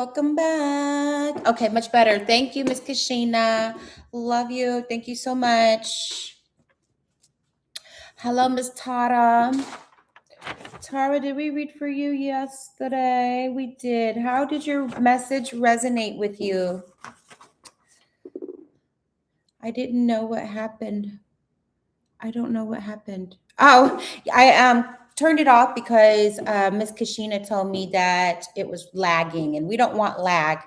Welcome back. Okay, much better. Thank you, Miss Kashina. Love you. Thank you so much. Hello, Miss Tara. Tara, did we read for you yesterday? We did. How did your message resonate with you? I didn't know what happened. I don't know what happened. Oh, I turned it off because Miss Kashina told me that it was lagging, and we don't want lag.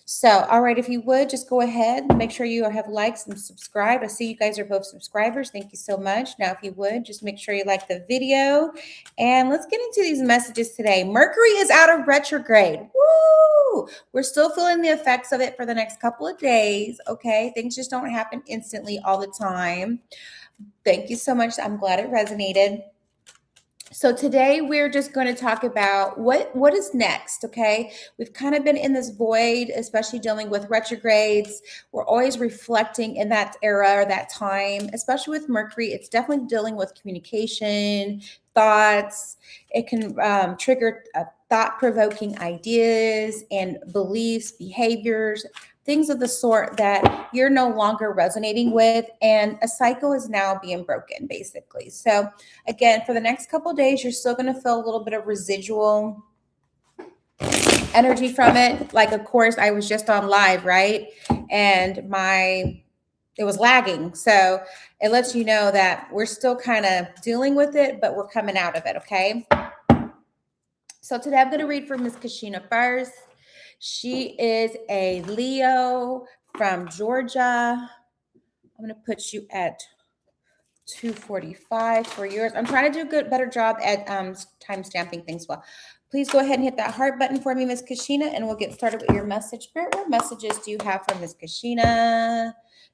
So, all right, if you would just go ahead and make sure you have likes and subscribe. I see you guys are both subscribers. Thank you so much. Now, if you would just make sure you like the video, and let's get into these messages today. Mercury is out of retrograde. Woo! We're still feeling the effects of it for the next couple of days. Okay, things just don't happen instantly all the time. Thank you so much. I'm glad it resonated. So today we're just going to talk about what is next, okay? We've kind of been in this void, especially dealing with retrogrades. We're always reflecting in that era or that time, especially with Mercury. It's definitely dealing with communication, thoughts. It can trigger thought-provoking ideas and beliefs, behaviors, things of the sort that you're no longer resonating with, and a cycle is now being broken, basically. So again, for the next couple of days, you're still going to feel a little bit of residual energy from it. Like, of course, I was just on live, right? And it was lagging. So it lets you know that we're still kind of dealing with it, but we're coming out of it, okay? So today I'm going to read for Miss Kashina first. She is a Leo from Georgia. I'm going to put you at 245 for yours. I'm trying to do a better job at time stamping things well. Please go ahead and hit that heart button for me, Miss Kashina, and we'll get started with your message. Spirit, what messages do you have for Miss Kashina?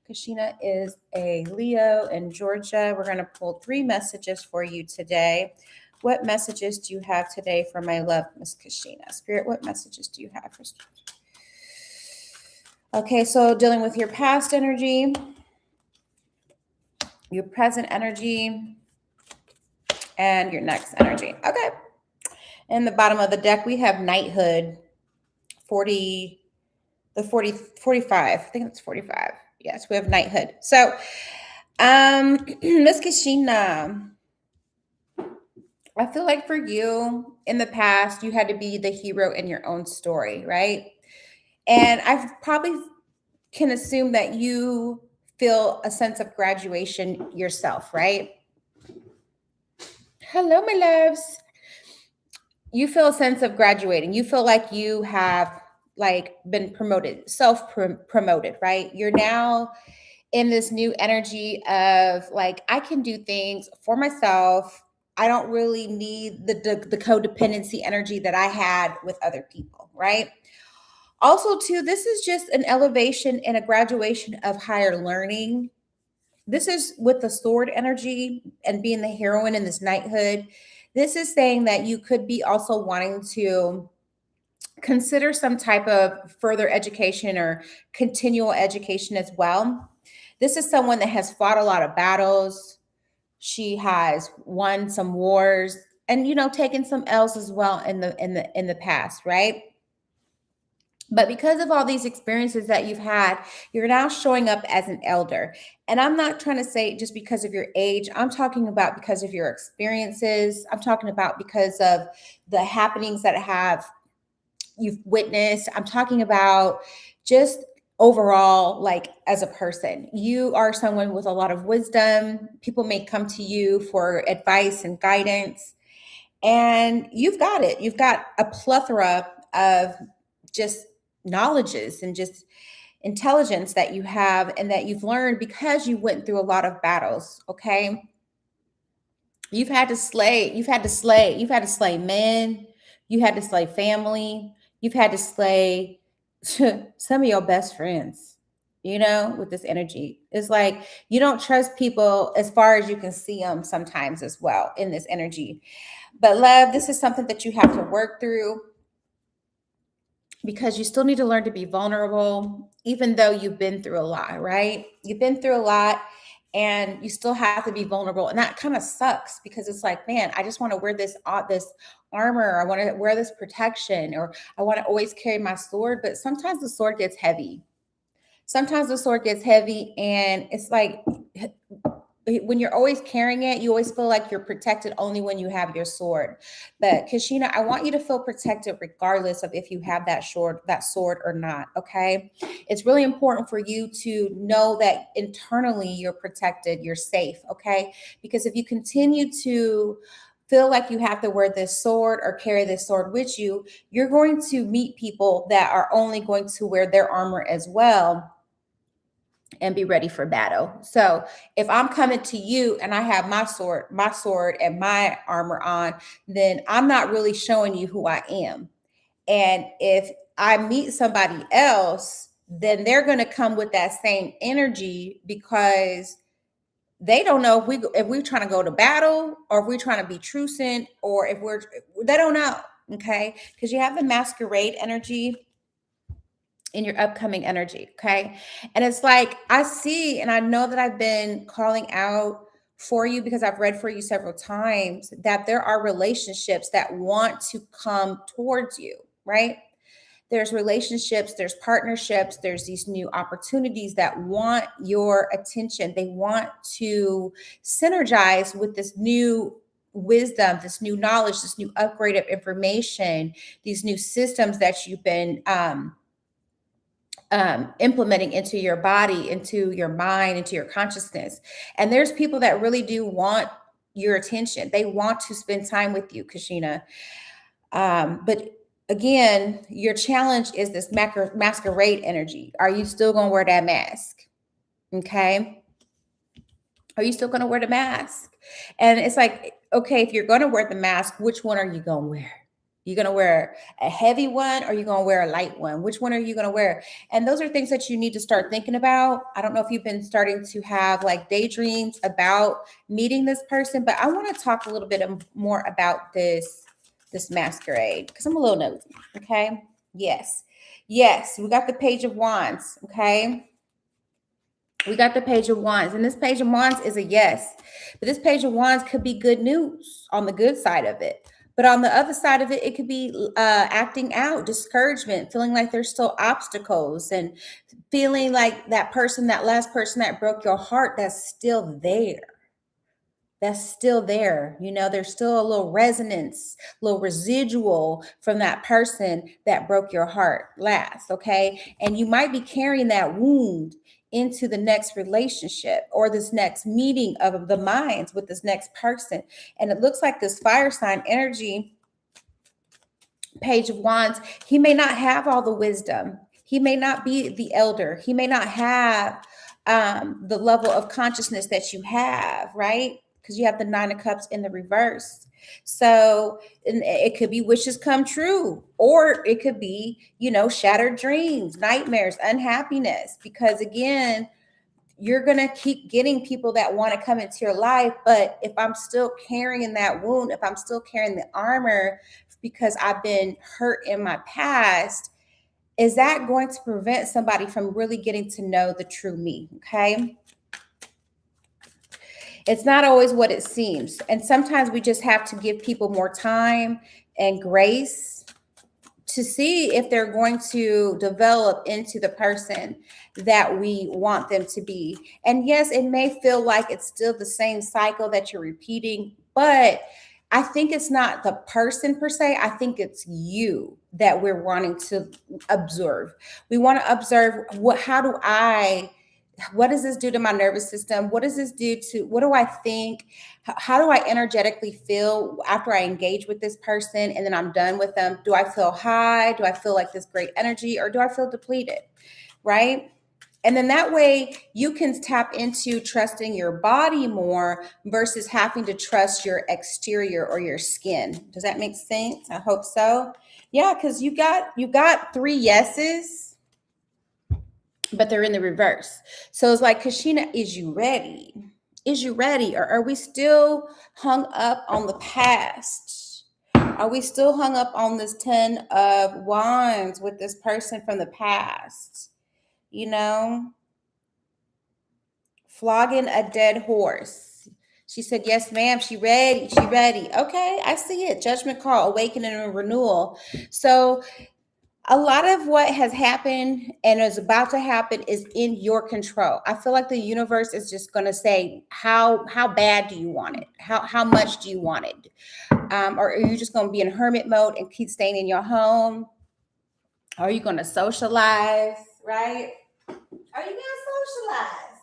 Kashina is a Leo in Georgia. We're going to pull 3 messages for you today. What messages do you have today for my love, Miss Kashina? Spirit, what messages do you have for? Okay, so dealing with your past energy, your present energy, and your next energy. Okay. In the bottom of the deck, we have knighthood, 45. I think it's 45. Yes, we have knighthood. So, Miss Kashina, I feel like for you in the past, you had to be the hero in your own story, right? And I probably can assume that you feel a sense of graduation yourself, right? Hello, my loves. You feel a sense of graduating. You feel like you have been promoted, self-promoted, right? You're now in this new energy of like, I can do things for myself. I don't really need the codependency energy that I had with other people, right? Also, too, this is just an elevation and a graduation of higher learning. This is with the sword energy and being the heroine in this knighthood. This is saying that you could be also wanting to consider some type of further education or continual education as well. This is someone that has fought a lot of battles. She has won some wars and taken some L's as well in the past, right? But because of all these experiences that you've had, you're now showing up as an elder. And I'm not trying to say just because of your age. I'm talking about because of your experiences. I'm talking about because of the happenings that you've witnessed. I'm talking about just overall, like as a person. You are someone with a lot of wisdom. People may come to you for advice and guidance. And you've got it. You've got a plethora of just knowledges and just intelligence that you have and that you've learned because you went through a lot of battles. Okay. You've had to slay men, you had to slay family, you've had to slay some of your best friends, with this energy. It's like you don't trust people as far as you can see them sometimes as well in this energy. But love, this is something that you have to work through because you still need to learn to be vulnerable, even though you've been through a lot, right? You've been through a lot and you still have to be vulnerable. And that kind of sucks because it's like, man, I just want to wear this armor. I want to wear this protection, or I want to always carry my sword. But sometimes the sword gets heavy. Sometimes the sword gets heavy, and it's like when you're always carrying it, you always feel like you're protected only when you have your sword. But Kashina, I want you to feel protected regardless of if you have that sword or not. Okay. It's really important for you to know that internally you're protected, you're safe. Okay. Because if you continue to feel like you have to wear this sword or carry this sword with you, you're going to meet people that are only going to wear their armor as well and be ready for battle. So if I'm coming to you and I have my sword and my armor on, then I'm not really showing you who I am. And if I meet somebody else, then they're going to come with that same energy, because they don't know if we're trying to go to battle, or if we're trying to be trucing, or if they don't know. Okay. Because you have the masquerade energy in your upcoming energy. Okay. And it's like, I see, and I know that I've been calling out for you because I've read for you several times that there are relationships that want to come towards you, right? There's relationships, there's partnerships, there's these new opportunities that want your attention. They want to synergize with this new wisdom, this new knowledge, this new upgrade of information, these new systems that you've been implementing into your body, into your mind, into your consciousness. And there's people that really do want your attention. They want to spend time with you, Kashina. But again, your challenge is this masquerade energy. Are you still going to wear that mask? Okay. Are you still going to wear the mask? And it's like, okay, if you're going to wear the mask, which one are you going to wear? You're going to wear a heavy one, or you're going to wear a light one? Which one are you going to wear? And those are things that you need to start thinking about. I don't know if you've been starting to have like daydreams about meeting this person, but I want to talk a little bit more about this masquerade, because I'm a little nosy. Okay. Yes. We got the Page of Wands. Okay. We got the Page of Wands, and this Page of Wands is a yes. But this Page of Wands could be good news on the good side of it. But on the other side of it, it could be acting out, discouragement, feeling like there's still obstacles, and feeling like that last person that broke your heart, that's still there. That's still there. You know, there's still a little resonance, little residual from that person that broke your heart last. Okay. And you might be carrying that wound into the next relationship or this next meeting of the minds with this next person. And it looks like this fire sign energy, Page of Wands, he may not have all the wisdom. He may not be the elder. He may not have the level of consciousness that you have, right? Because you have the Nine of Cups in the reverse. So it could be wishes come true, or it could be, shattered dreams, nightmares, unhappiness. Because again, you're going to keep getting people that want to come into your life. But if I'm still carrying that wound, if I'm still carrying the armor because I've been hurt in my past, is that going to prevent somebody from really getting to know the true me? Okay. It's not always what it seems. And sometimes we just have to give people more time and grace to see if they're going to develop into the person that we want them to be. And yes, it may feel like it's still the same cycle that you're repeating, but I think it's not the person per se. I think it's you that we're wanting to observe. We want to observe what does this do to my nervous system? What does this do what do I think? How do I energetically feel after I engage with this person and then I'm done with them? Do I feel high? Do I feel like this great energy, or do I feel depleted? Right? And then that way you can tap into trusting your body more versus having to trust your exterior or your skin. Does that make sense? I hope so. Yeah, because you got 3 yeses, but they're in the reverse. So it's like, Kashina, is you ready? Is you ready? Or are we still hung up on the past? Are we still hung up on this 10 of Wands with this person from the past? Flogging a dead horse. She said, yes, ma'am. She ready. She ready. Okay, I see it. Judgment call, awakening and renewal. So a lot of what has happened and is about to happen is in your control. I feel like the universe is just going to say, how bad do you want it? How much do you want it? Or are you just going to be in hermit mode and keep staying in your home? Are you going to socialize, right? Are you going to socialize?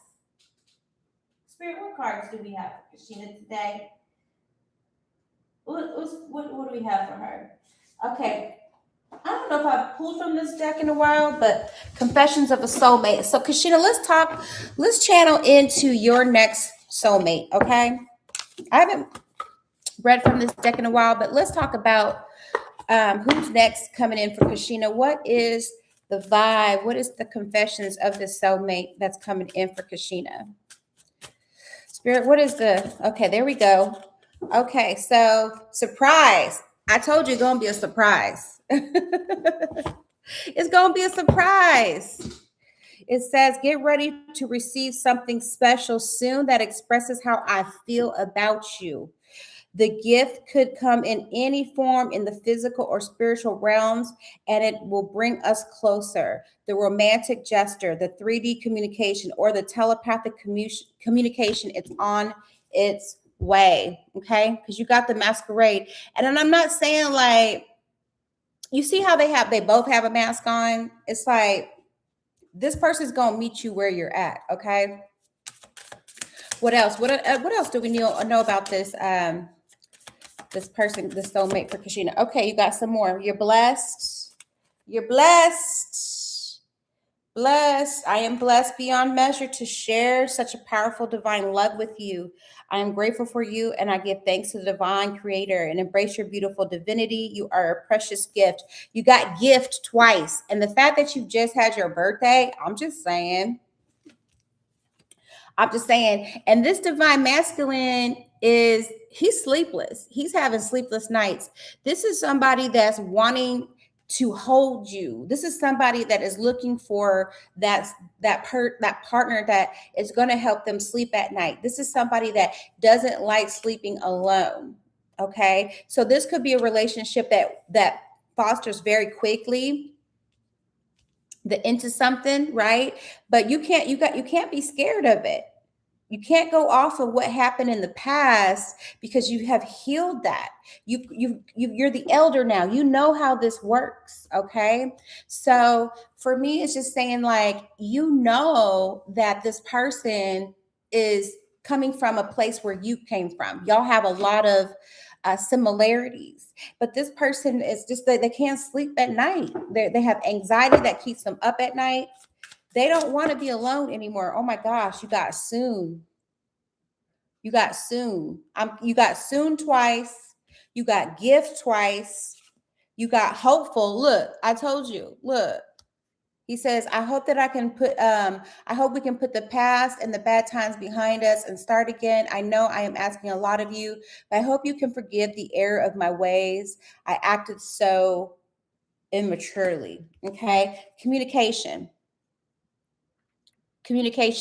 Spirit, what cards do we have for Christina today? What do we have for her? Okay. I don't know if I've pulled from this deck in a while, but Confessions of a Soulmate. So, Kashina, let's channel into your next soulmate, okay? I haven't read from this deck in a while, but let's talk about who's next coming in for Kashina. What is the vibe? What is the confessions of the soulmate that's coming in for Kashina? Spirit, what is okay, there we go. Okay, so surprise. I told you it's going to be a surprise. It's going to be a surprise. It says, get ready to receive something special soon that expresses how I feel about you. The gift could come in any form in the physical or spiritual realms, and it will bring us closer. The romantic gesture, the 3D communication, or the telepathic communication, it's on its way. Okay. Because you got the masquerade. And then I'm not saying like, you see how they both have a mask on. It's like, this person's going to meet you where you're at. Okay. What else? What else do we know about this? This person, this soulmate for Kashina. Okay, you got some more. You're blessed. You're blessed. Blessed. I am blessed beyond measure to share such a powerful divine love with you. I am grateful for you and I give thanks to the divine creator and embrace your beautiful divinity. You are a precious gift. You got gift twice. And the fact that you just had your birthday, I'm just saying. And this divine masculine he's sleepless. He's having sleepless nights. This is somebody that's wanting to hold you. This is somebody that is looking for that partner that is going to help them sleep at night. This is somebody that doesn't like sleeping alone. Okay. So this could be a relationship that fosters very quickly into something, right? But you can't be scared of it. You can't go off of what happened in the past because you have healed that. You're the elder now. You know how this works, okay? So for me, it's just saying like, you know that this person is coming from a place where you came from. Y'all have a lot of similarities, but this person is just that they can't sleep at night. They have anxiety that keeps them up at night. They don't want to be alone anymore. Oh my gosh, you got soon. You got soon. You got soon twice. You got gift twice. You got hopeful. Look, I told you. Look. He says, I hope that I hope we can put the past and the bad times behind us and start again. I know I am asking a lot of you, but I hope you can forgive the error of my ways. I acted so immaturely. Okay. Communication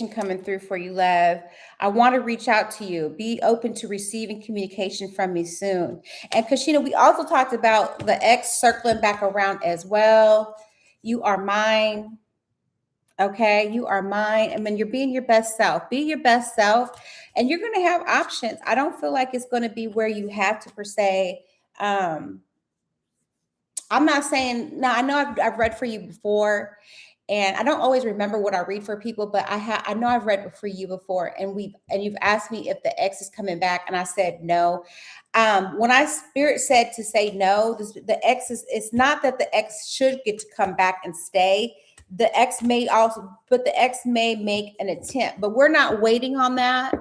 coming through for you, love. I want to reach out to you. Be open to receiving communication from me soon. And Kashina, we also talked about the ex circling back around as well. You are mine. Okay, you are mine. I mean, you're being your best self. Be your best self, and you're going to have options. I don't feel like it's going to be where you have to per se. I'm not saying now. I know I've read for you before, and I don't always remember what I read for people, but I know I've read for you before, and you've asked me if the ex is coming back, and I said no. When Spirit said to say no, the ex it's not that the ex should get to come back and stay. The ex may make an attempt, but we're not waiting on that.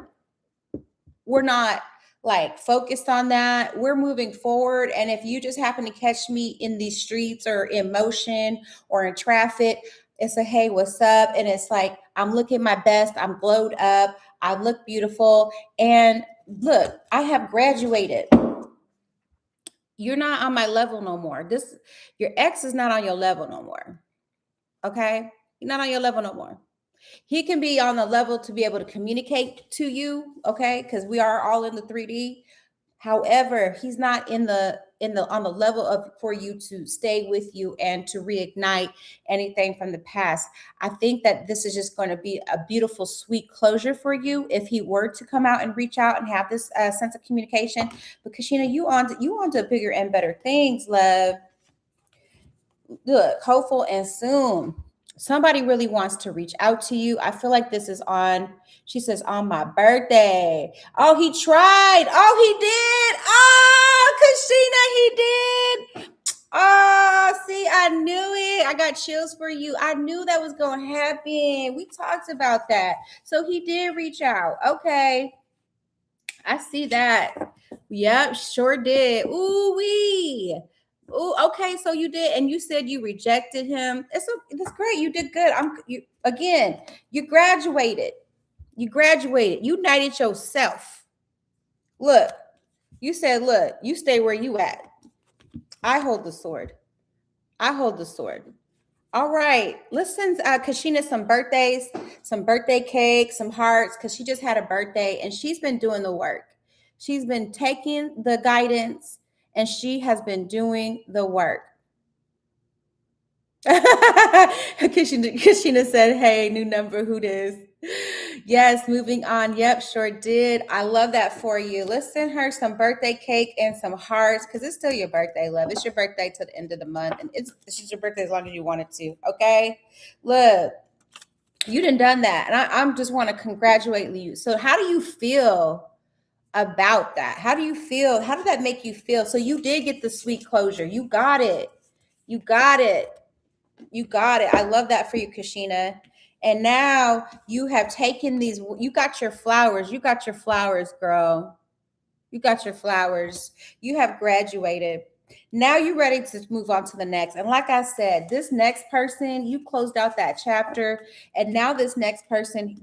We're not like focused on that. We're moving forward. And if you just happen to catch me in these streets or in motion or in traffic, it's a, hey, what's up? And it's like, I'm looking my best. I'm glowed up. I look beautiful. And look, I have graduated. You're not on my level no more. Your ex is not on your level no more. Okay? You're not on your level no more. He can be on the level to be able to communicate to you, okay? Because we are all in the 3D. However, he's not on the level of for you to stay with you and to reignite anything from the past. I think that this is just going to be a beautiful, sweet closure for you if he were to come out and reach out and have this sense of communication. Because you on to bigger and better things, love. Look, hopeful and soon. Somebody really wants to reach out to you. I feel like this is on, she says, on my birthday. Oh, he tried. Oh, he did. Oh, Kashina, he did. Oh, see, I knew it. I got chills for you. I knew that was going to happen. We talked about that. So he did reach out. Okay. I see that. Yep, sure did. Ooh wee. Ooh, okay. So you did, and you said you rejected him. That's great. You did good. You graduated. You graduated. You knighted yourself. Look, you said, look, you stay where you at. I hold the sword. I hold the sword. All right. Let's send Kashina some birthdays, some birthday cake, some hearts, because she just had a birthday and she's been doing the work. She's been taking the guidance and she has been doing the work. Kashina said, hey, new number, who this? Yes, moving on. Yep, sure did. I love that for you. Let's send her some birthday cake and some hearts because it's still your birthday, love. It's your birthday till the end of the month, and it's your birthday as long as you want it to. Okay, look, you done that, and I'm just want to congratulate you. So, how do you feel about that? How do you feel? How did that make you feel? So, you did get the sweet closure. You got it. You got it. You got it. I love that for you, Kashina. And now you have taken these, you got your flowers. You got your flowers, girl. You got your flowers. You have graduated. Now you're ready to move on to the next. And like I said, this next person, you closed out that chapter. And now this person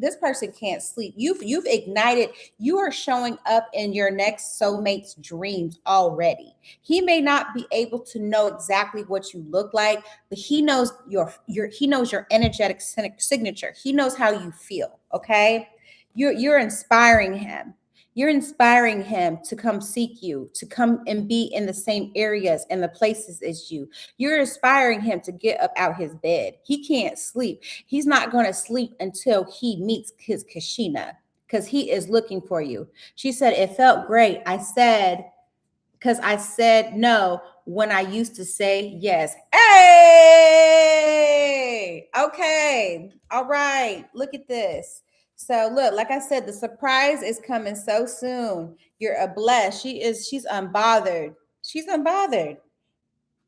can't sleep. You've ignited. You are showing up in your next soulmate's dreams already. He may not be able to know exactly what you look like, but he knows he knows your energetic signature. He knows how you feel. Okay. You're inspiring him. You're inspiring him to come seek you, to come and be in the same areas and the places as you. You're inspiring him to get up out his bed. He can't sleep. He's not going to sleep until he meets his Kashina because he is looking for you. She said, it felt great. Because I said no when I used to say yes. Hey! Okay. All right. Look at this. So look, like I said, the surprise is coming so soon. You're a blessed. She's unbothered. She's unbothered.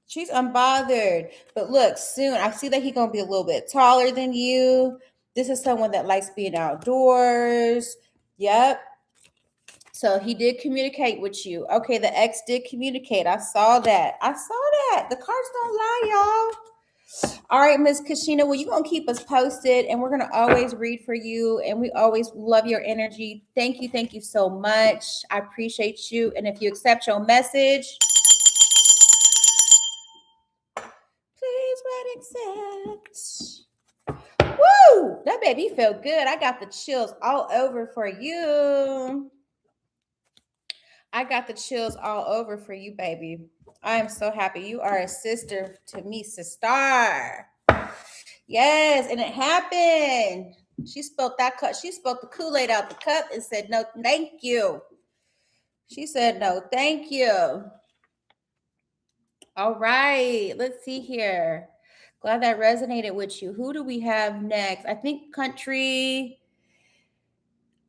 She's unbothered. But look, soon I see that he's gonna be a little bit taller than you. This is someone that likes being outdoors. Yep. So he did communicate with you. Okay, the ex did communicate. I saw that. The cards don't lie, y'all. All right, Miss Kashina, well, you're going to keep us posted, and we're going to always read for you, and we always love your energy. Thank you so much. I appreciate you, and if you accept your message, please write accept. Woo! That baby felt good. I got the chills all over for you. I got the chills all over for you, baby. I am so happy. You are a sister to me, sister. Yes, and it happened. She spilled that cup. She spilled the Kool-Aid out the cup and said, no, thank you. She said, no, thank you. All right, let's see here. Glad that resonated with you. Who do we have next? I think country.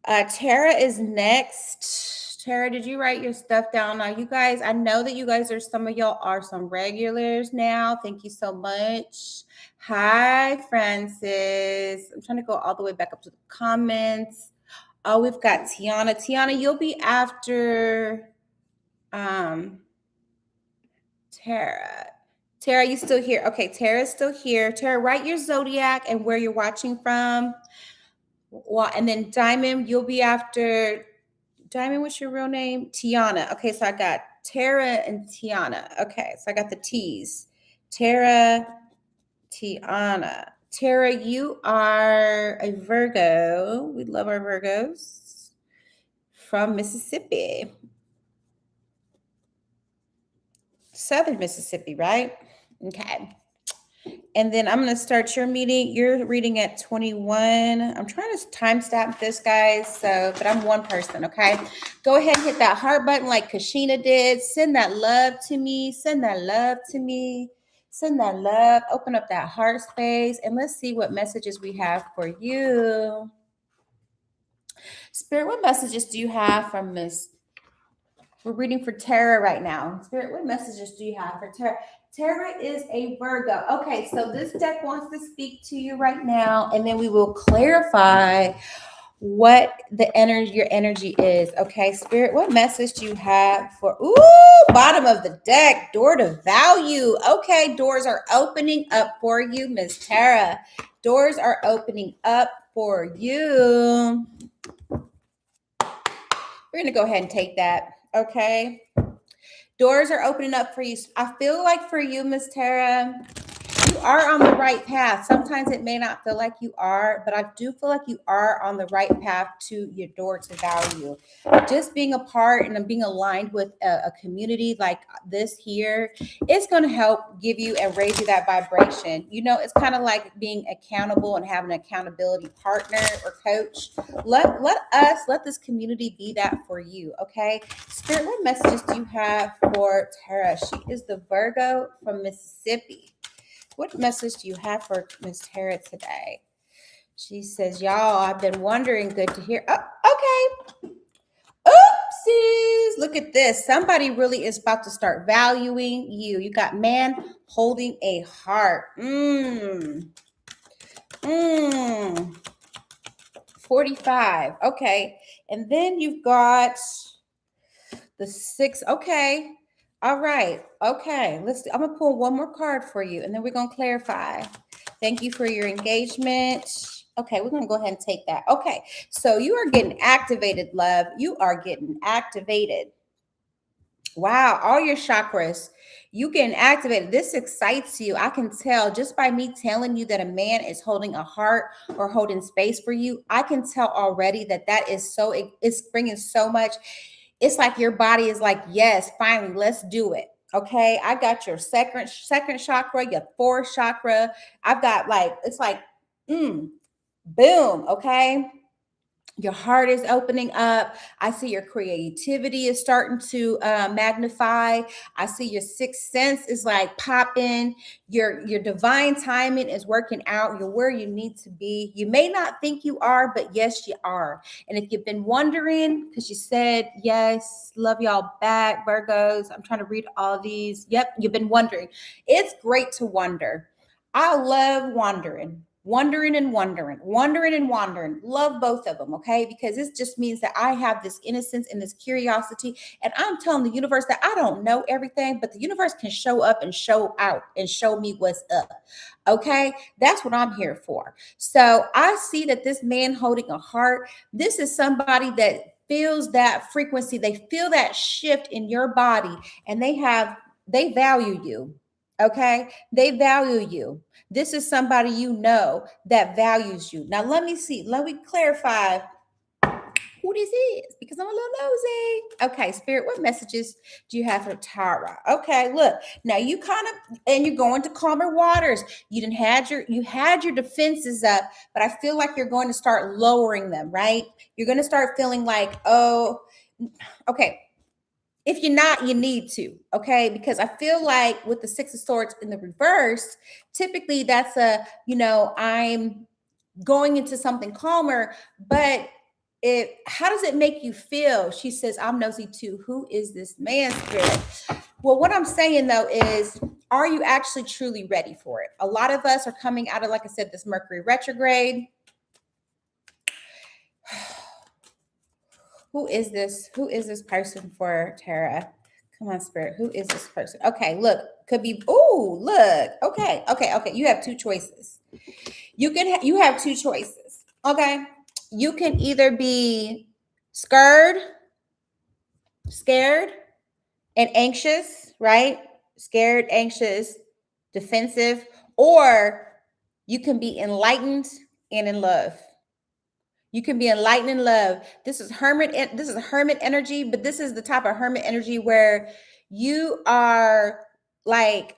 Tara is next. Tara, did you write your stuff down? Now, you guys, I know that you guys some of y'all are some regulars now. Thank you so much. Hi, Francis. I'm trying to go all the way back up to the comments. Oh, we've got Tiana. Tiana, you'll be after Tara. Tara, you still here? Okay, Tara's still here. Tara, write your Zodiac and where you're watching from. Well, and then Diamond, you'll be after Diamond. What's your real name? Tiana. Okay, so I got Tara and Tiana. Okay, so I got the T's. Tara, Tiana. Tara, you are a Virgo. We love our Virgos from Mississippi, Southern Mississippi, right? Okay. And then I'm going to start your meeting. You're reading at 21. I'm trying to timestamp this, guys. But I'm one person, okay? Go ahead and hit that heart button like Kashina did. Send that love to me. Send that love to me. Send that love. Open up that heart space. And let's see what messages we have for you. Spirit, what messages do you have from Miss? We're reading for Tara right now. Spirit, what messages do you have for Tara? Tara is a Virgo. Okay, so this deck wants to speak to you right now, and then we will clarify what your energy is. Okay, Spirit, what message do you have for bottom of the deck, door to value? Okay, doors are opening up for you, Miss Tara. Doors are opening up for you. We're gonna go ahead and take that. Okay. Doors are opening up for you. I feel like for you, Miss Tara, you are on the right path. Sometimes it may not feel like you are, but I do feel like you are on the right path to your door to value. Just being a part and being aligned with a community like this here, it's going to help give you and raise you that vibration. You know, it's kind of like being accountable and having an accountability partner or coach. Let this community be that for you, okay? Spirit, what messages do you have for Tara? She is the Virgo from Mississippi. What message do you have for Miss Tara today? She says, y'all, I've been wondering. Good to hear. Oh, okay. Oopsies. Look at this. Somebody really is about to start valuing you. You got man holding a heart. 45. Okay. And then you've got the 6. Okay. All right. Okay. I'm going to pull one more card for you, and then we're going to clarify. Thank you for your engagement. Okay. We're going to go ahead and take that. Okay. So you are getting activated, love. You are getting activated. Wow. All your chakras, you getting activated. This excites you. I can tell just by me telling you that a man is holding a heart or holding space for you. I can tell already that is so, it's bringing so much. It's like your body is like, yes, finally, let's do it. Okay. I got your second chakra, your fourth chakra. I've got it's like, boom. Okay. Your heart is opening up. I see your creativity is starting to magnify. I see your sixth sense is like popping. Your divine timing is working out. You're where you need to be. You may not think you are, but yes, you are. And if you've been wondering, because you said, yes, love y'all back, Virgos. I'm trying to read all these. Yep, you've been wondering. It's great to wonder. I love wondering. Wondering and wondering. Love both of them, okay? Because this just means that I have this innocence and this curiosity, and I'm telling the universe that I don't know everything, but the universe can show up and show out and show me what's up, okay? That's what I'm here for. So I see that this man holding a heart, this is somebody that feels that frequency. They feel that shift in your body, and they value you. Okay. They value you. This is somebody you know that values you. Now, let me clarify who this is because I'm a little nosy. Okay, Spirit, what messages do you have for Tara? Okay, look, now you're going to calmer waters. You had your defenses up, but I feel like you're going to start lowering them, right? You're going to start feeling like, oh, okay. If you're not, you need to, okay? Because I feel like with the Six of Swords in the reverse, typically that's I'm going into something calmer, but how does it make you feel? She says, I'm nosy too. Who is this man, Spirit? Well, what I'm saying though is, are you actually truly ready for it? A lot of us are coming out of, like I said, this Mercury retrograde. Who is this person for Tara? Come on, Spirit. Who is this person? Okay, look. Could be, look. Okay. You have two choices. You have two choices. Okay. You can either be scared and anxious, right? Scared, anxious, defensive, or You can be enlightened and in love. You can be enlightened in love. This is hermit energy, but this is the type of hermit energy where you are like,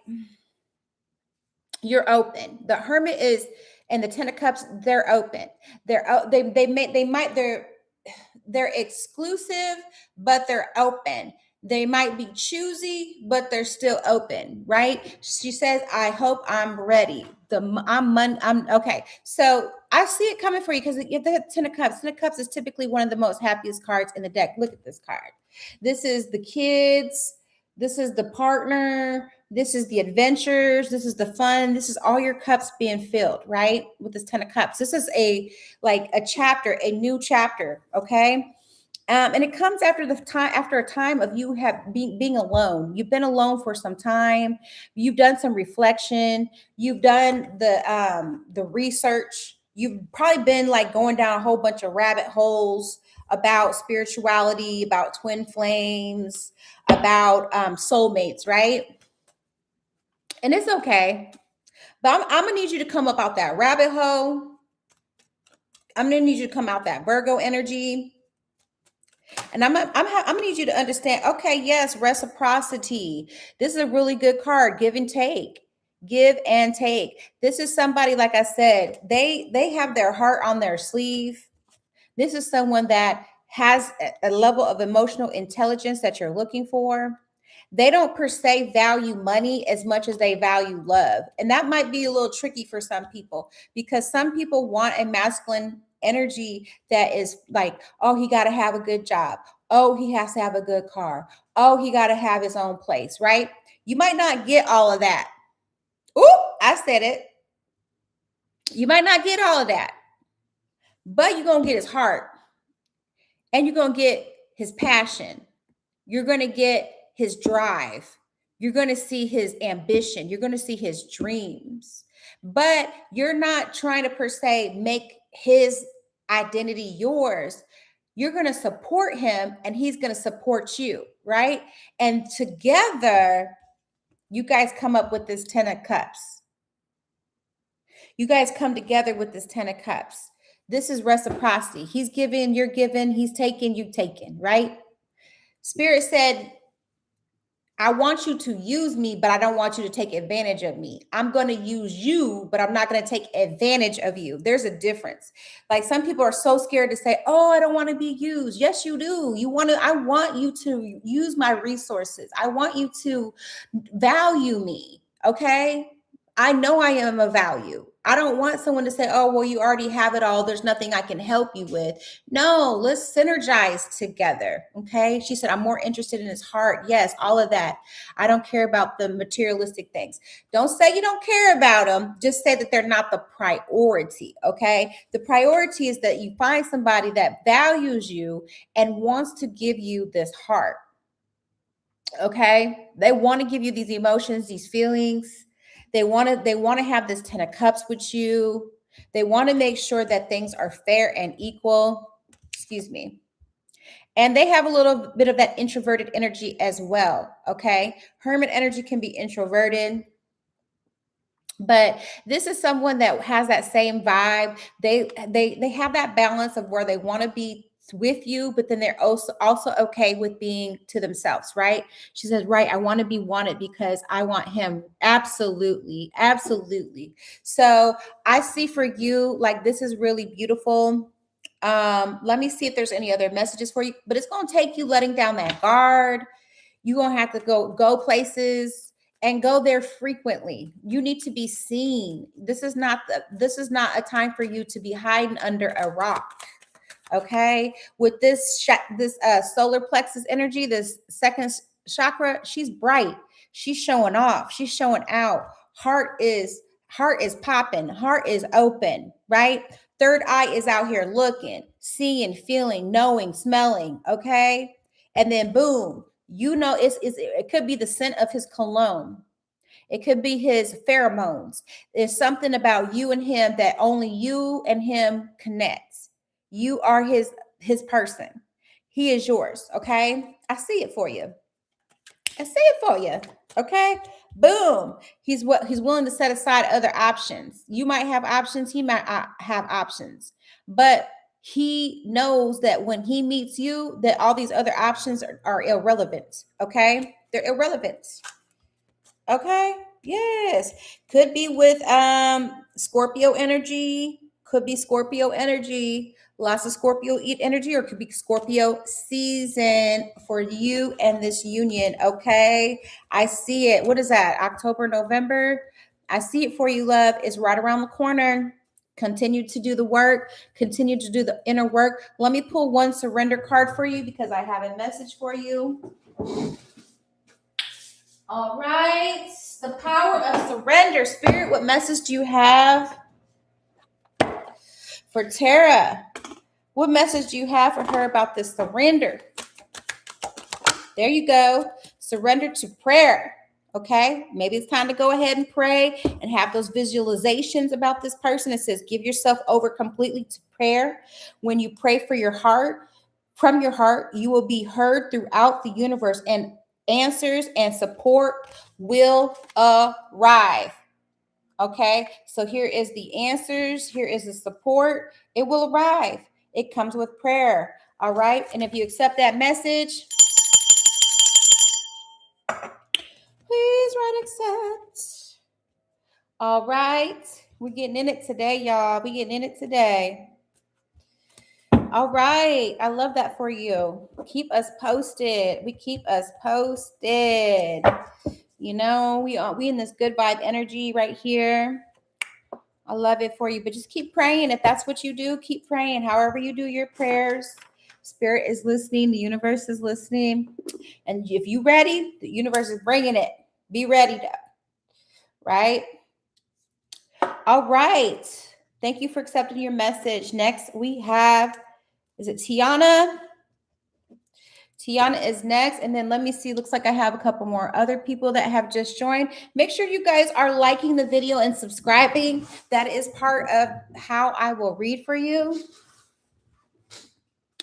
you're open. The hermit is, and the Ten of Cups, they're open. They're exclusive, but they're open. They might be choosy, but they're still open, right? She says, I hope I'm ready. I'm okay. So I see it coming for you because the Ten of Cups. Ten of Cups is typically one of the most happiest cards in the deck. Look at this card. This is the kids. This is the partner. This is the adventures. This is the fun. This is all your cups being filled, right? With this Ten of Cups. This is a chapter, a new chapter, okay? And it comes after a time of you being alone. You've been alone for some time. You've done some reflection. You've done the research. You've probably been like going down a whole bunch of rabbit holes about spirituality, about twin flames, about soulmates, right? And it's okay. But I'm gonna need you to come up out that rabbit hole. I'm gonna need you to come out that Virgo energy. And I'm gonna need you to understand, okay, yes, reciprocity. This is a really good card, give and take. Give and take. This is somebody, like I said, they have their heart on their sleeve. This is someone that has a level of emotional intelligence that you're looking for. They don't per se value money as much as they value love. And that might be a little tricky for some people because some people want a masculine energy that is like, oh, he got to have a good job. Oh, he has to have a good car. Oh, he got to have his own place, right? You might not get all of that. Ooh, I said it. You might not get all of that, but you're going to get his heart and you're going to get his passion. You're going to get his drive. You're going to see his ambition. You're going to see his dreams, but you're not trying to per se make his identity yours. You're going to support him and he's going to support you, right? And together, you guys come up with this Ten of Cups. You guys come together with this Ten of Cups. This is reciprocity. He's giving, you're giving, he's taking, you taking, right? Spirit said, I want you to use me, but I don't want you to take advantage of me. I'm going to use you, but I'm not going to take advantage of you. There's a difference. Like some people are so scared to say, oh, I don't want to be used. Yes, you do. I want you to use my resources. I want you to value me. Okay. I know I am of value. I don't want someone to say, oh, well, you already have it all. There's nothing I can help you with. No, let's synergize together. Okay. She said, I'm more interested in his heart. Yes, all of that. I don't care about the materialistic things. Don't say you don't care about them. Just say that they're not the priority. Okay. The priority is that you find somebody that values you and wants to give you this heart. Okay. They want to give you these emotions, these feelings. They want to have this Ten of Cups with you. They want to make sure that things are fair and equal. Excuse me. And they have a little bit of that introverted energy as well. Okay. Hermit energy can be introverted. But this is someone that has that same vibe. They have that balance of where they want to be with you, but then they're also okay with being to themselves, right? She says, right, I want to be wanted because I want him. Absolutely. Absolutely. So I see for you, like, this is really beautiful. Let me see if there's any other messages for you, but it's going to take you letting down that guard. You're going to have to go places and go there frequently. You need to be seen. This is not a time for you to be hiding under a rock. Okay, with this solar plexus energy, this second chakra, she's bright. She's showing off. She's showing out. Heart is popping. Heart is open. Right. Third eye is out here looking, seeing, feeling, knowing, smelling. Okay, and then boom, it could be the scent of his cologne. It could be his pheromones. There's something about you and him that only you and him connects. You are his person. He is yours. Okay. I see it for you. I see it for you. Okay, boom. He's willing to set aside other options. You might have options, he might have options, but he knows that when he meets you, that all these other options are irrelevant. Okay, they're irrelevant. Okay. Yes. Could be with Scorpio energy. Could be Scorpio energy. Lots of Scorpio energy, or could be Scorpio season for you and this union. Okay. I see it. What is that? October, November. I see it for you, love. It's right around the corner. Continue to do the work. Continue to do the inner work. Let me pull one surrender card for you because I have a message for you. All right. The power of surrender. Spirit, what message do you have for Tara? What message do you have for her about this surrender? There you go. Surrender to prayer. Okay. Maybe it's time to go ahead and pray and have those visualizations about this person. It says, give yourself over completely to prayer. When you pray for your heart, from your heart, you will be heard throughout the universe, and answers and support will arrive. Okay, so here is the answers, here is the support. It will arrive. It comes with prayer. All right, and if you accept that message, please write accept. All right, we're getting in it today, y'all. We're getting in it today. All right. I love that for you. Keep us posted. We keep us posted. You know, we in this good vibe energy right here. I love it for you. But just keep praying. If that's what you do, keep praying. However you do your prayers, Spirit is listening. The universe is listening. And if you're ready, the universe is bringing it. Be ready to. Right? All right. Thank you for accepting your message. Next, we have, is it Tiana? Tiana is next. And then let me see. Looks like I have a couple more other people that have just joined. Make sure you guys are liking the video and subscribing. That is part of how I will read for you.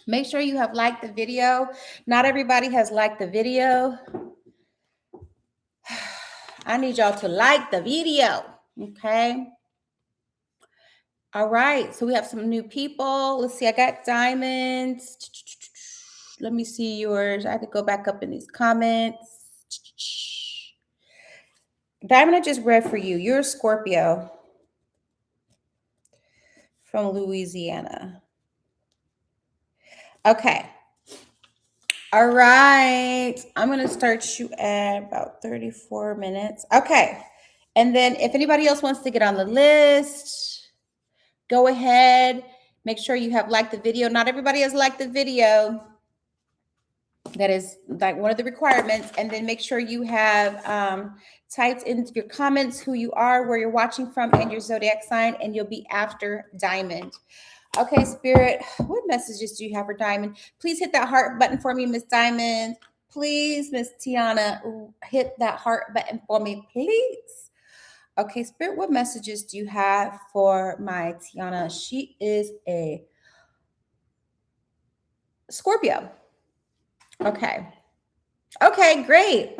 Make sure you have liked the video. Not everybody has liked the video. I need y'all to like the video. Okay. All right. So we have some new people. Let's see. I got diamonds. Let me see yours. I could go back up in these comments. Diamond, I just read for you. You're a Scorpio from Louisiana. Okay. All right. I'm going to start you at about 34 minutes. Okay. And then if anybody else wants to get on the list, go ahead. Make sure you have liked the video. Not everybody has liked the video. That is like one of the requirements. And then make sure you have typed into your comments who you are, where you're watching from, and your zodiac sign, and you'll be after Diamond. Okay, Spirit, what messages do you have for Diamond? Please hit that heart button for me, Miss Diamond. Please, Miss Tiana, hit that heart button for me, please. Okay, Spirit, what messages do you have for my Tiana? She is a Scorpio. Okay. Okay, great.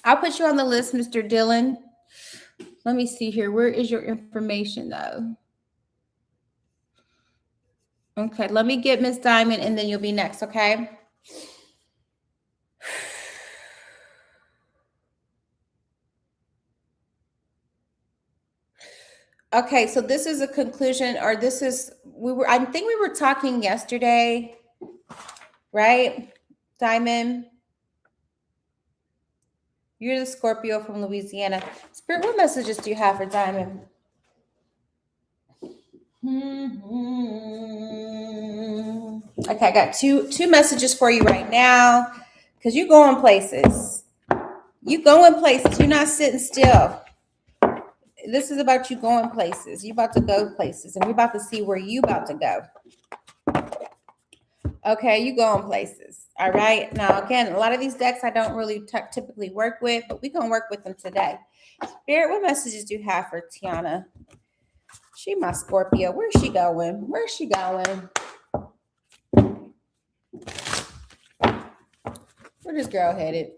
I'll put you on the list, Mr. Dylan. Let me see here. Where is your information, though? Okay, let me get Miss Diamond, and then you'll be next, okay? Okay, so this is a conclusion, or this is, I think we were talking yesterday, right? Diamond, you're the Scorpio from Louisiana. Spirit, what messages do you have for Diamond? Okay, I got two messages for you right now, because you're going places. You going places. You're not sitting still. This is about you going places. You're about to go places, and we're about to see where you about to go. Okay, you going places. All right. Now, again, a lot of these decks I don't really typically work with, but we're going to work with them today. Spirit, what messages do you have for Tiana? She my Scorpio. Where's she going? Where's she going? Where this girl headed?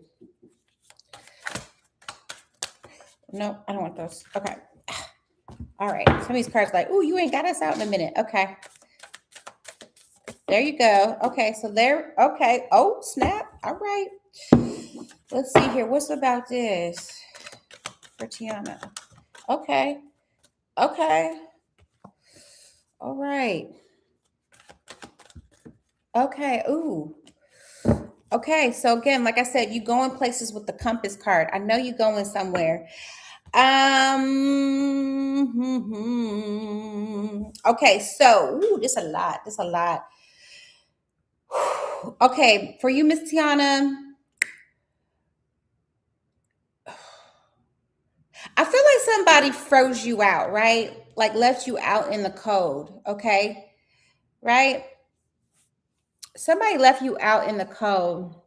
No, I don't want those. Okay. All right. Some of these cards like, oh, you ain't got us out in a minute. Okay. There you go. Okay. So there. Okay. Oh, snap. All right. Let's see here. What's about this for Tiana? Okay. Okay. All right. Okay. Ooh. Okay. So again, like I said, you going places with the compass card. I know you going somewhere. Okay, so this a lot. This a lot. Okay, for you, Miss Tiana, I feel like somebody froze you out, right? Like left you out in the cold, okay? Right? Somebody left you out in the cold.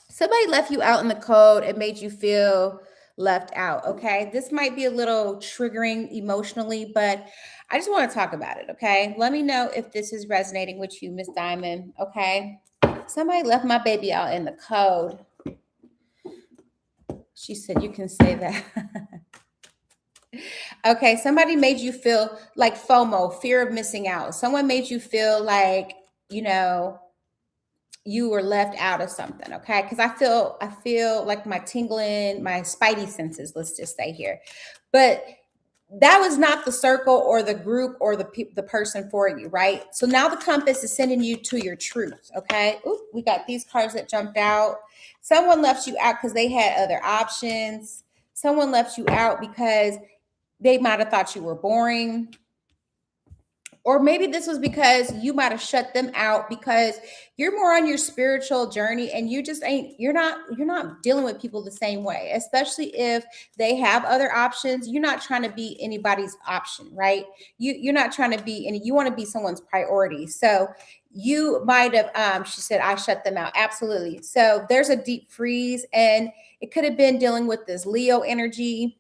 Somebody left you out in the cold and made you feel left out, okay? This might be a little triggering emotionally, but I just want to talk about it, okay? Let me know if this is resonating with you, Miss Diamond, okay? Somebody left my baby out in the cold. She said, you can say that. Okay, somebody made you feel like FOMO, fear of missing out. Someone made you feel like, you were left out of something, okay? Because I feel like my tingling, my spidey senses, let's just say here. But that was not the circle or the group or the person for you, right? So now the compass is sending you to your truth, okay? Ooh, we got these cards that jumped out. Someone left you out because they had other options. Someone left you out because they might have thought you were boring. Or maybe this was because you might have shut them out because you're more on your spiritual journey and you're not dealing with people the same way, especially if they have other options. You're not trying to be anybody's option, right? You're not trying to be, and you want to be someone's priority. So you might have, she said, I shut them out. Absolutely. So there's a deep freeze, and it could have been dealing with this Leo energy.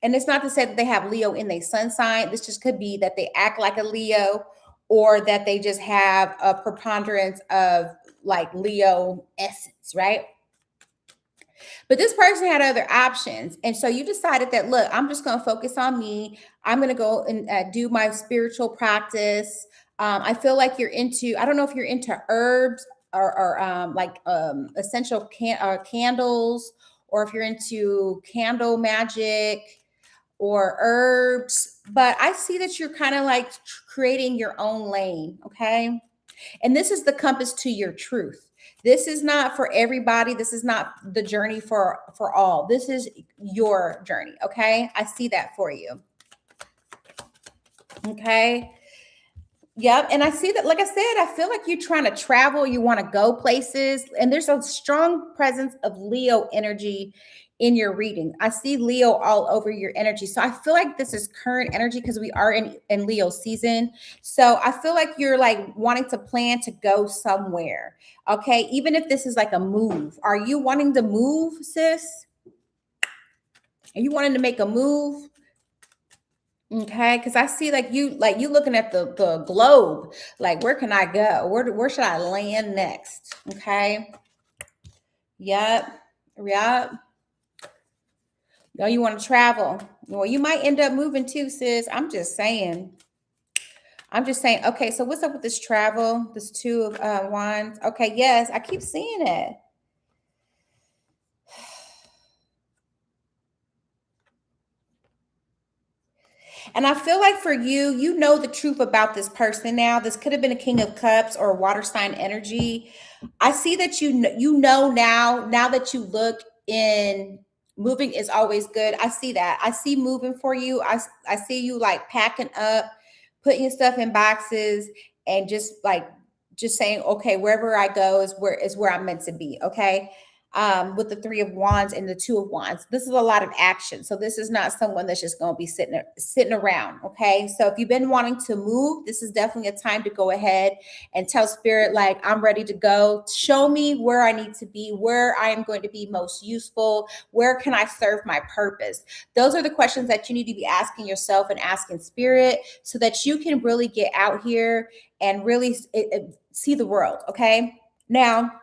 And it's not to say that they have Leo in their sun sign. This just could be that they act like a Leo, or that they just have a preponderance of like Leo essence, right? But this person had other options. And so you decided that, look, I'm just going to focus on me. I'm going to go and do my spiritual practice. I feel like you're into, I don't know if you're into herbs or essential candles, or if you're into candle magic or herbs, but I see that you're kind of like creating your own lane, okay? And this is the compass to your truth. This is not for everybody. This is not the journey for all. This is your journey, okay? I see that for you. Okay? Yep. And I see that, like I said, I feel like you're trying to travel, you want to go places, and there's a strong presence of Leo energy in your reading. I see Leo all over your energy. So I feel like this is current energy because we are in Leo season. So I feel like you're like wanting to plan to go somewhere. Okay. Even if this is like a move, are you wanting to move, sis? Are you wanting to make a move? Okay, because I see like you looking at the globe, like where can I go? Where should I land next? Okay. Yep. Yep. No, you want to travel. Well, you might end up moving too, sis. I'm just saying. Okay, so what's up with this travel? This two of wands. Okay, yes, I keep seeing it. And I feel like for you, you know the truth about this person now. This could have been a King of Cups or a water sign energy. I see that you know now that you look in, moving is always good. I see that. I see moving for you. I see you like packing up, putting your stuff in boxes, and just saying, okay, wherever I go is where I'm meant to be. Okay. With the Three of Wands and the Two of Wands. This is a lot of action. So this is not someone that's just going to be sitting around. Okay. So if you've been wanting to move, this is definitely a time to go ahead and tell spirit, like, I'm ready to go. Show me where I need to be, where I am going to be most useful. Where can I serve my purpose? Those are the questions that you need to be asking yourself and asking spirit, so that you can really get out here and really see the world. Okay. Now,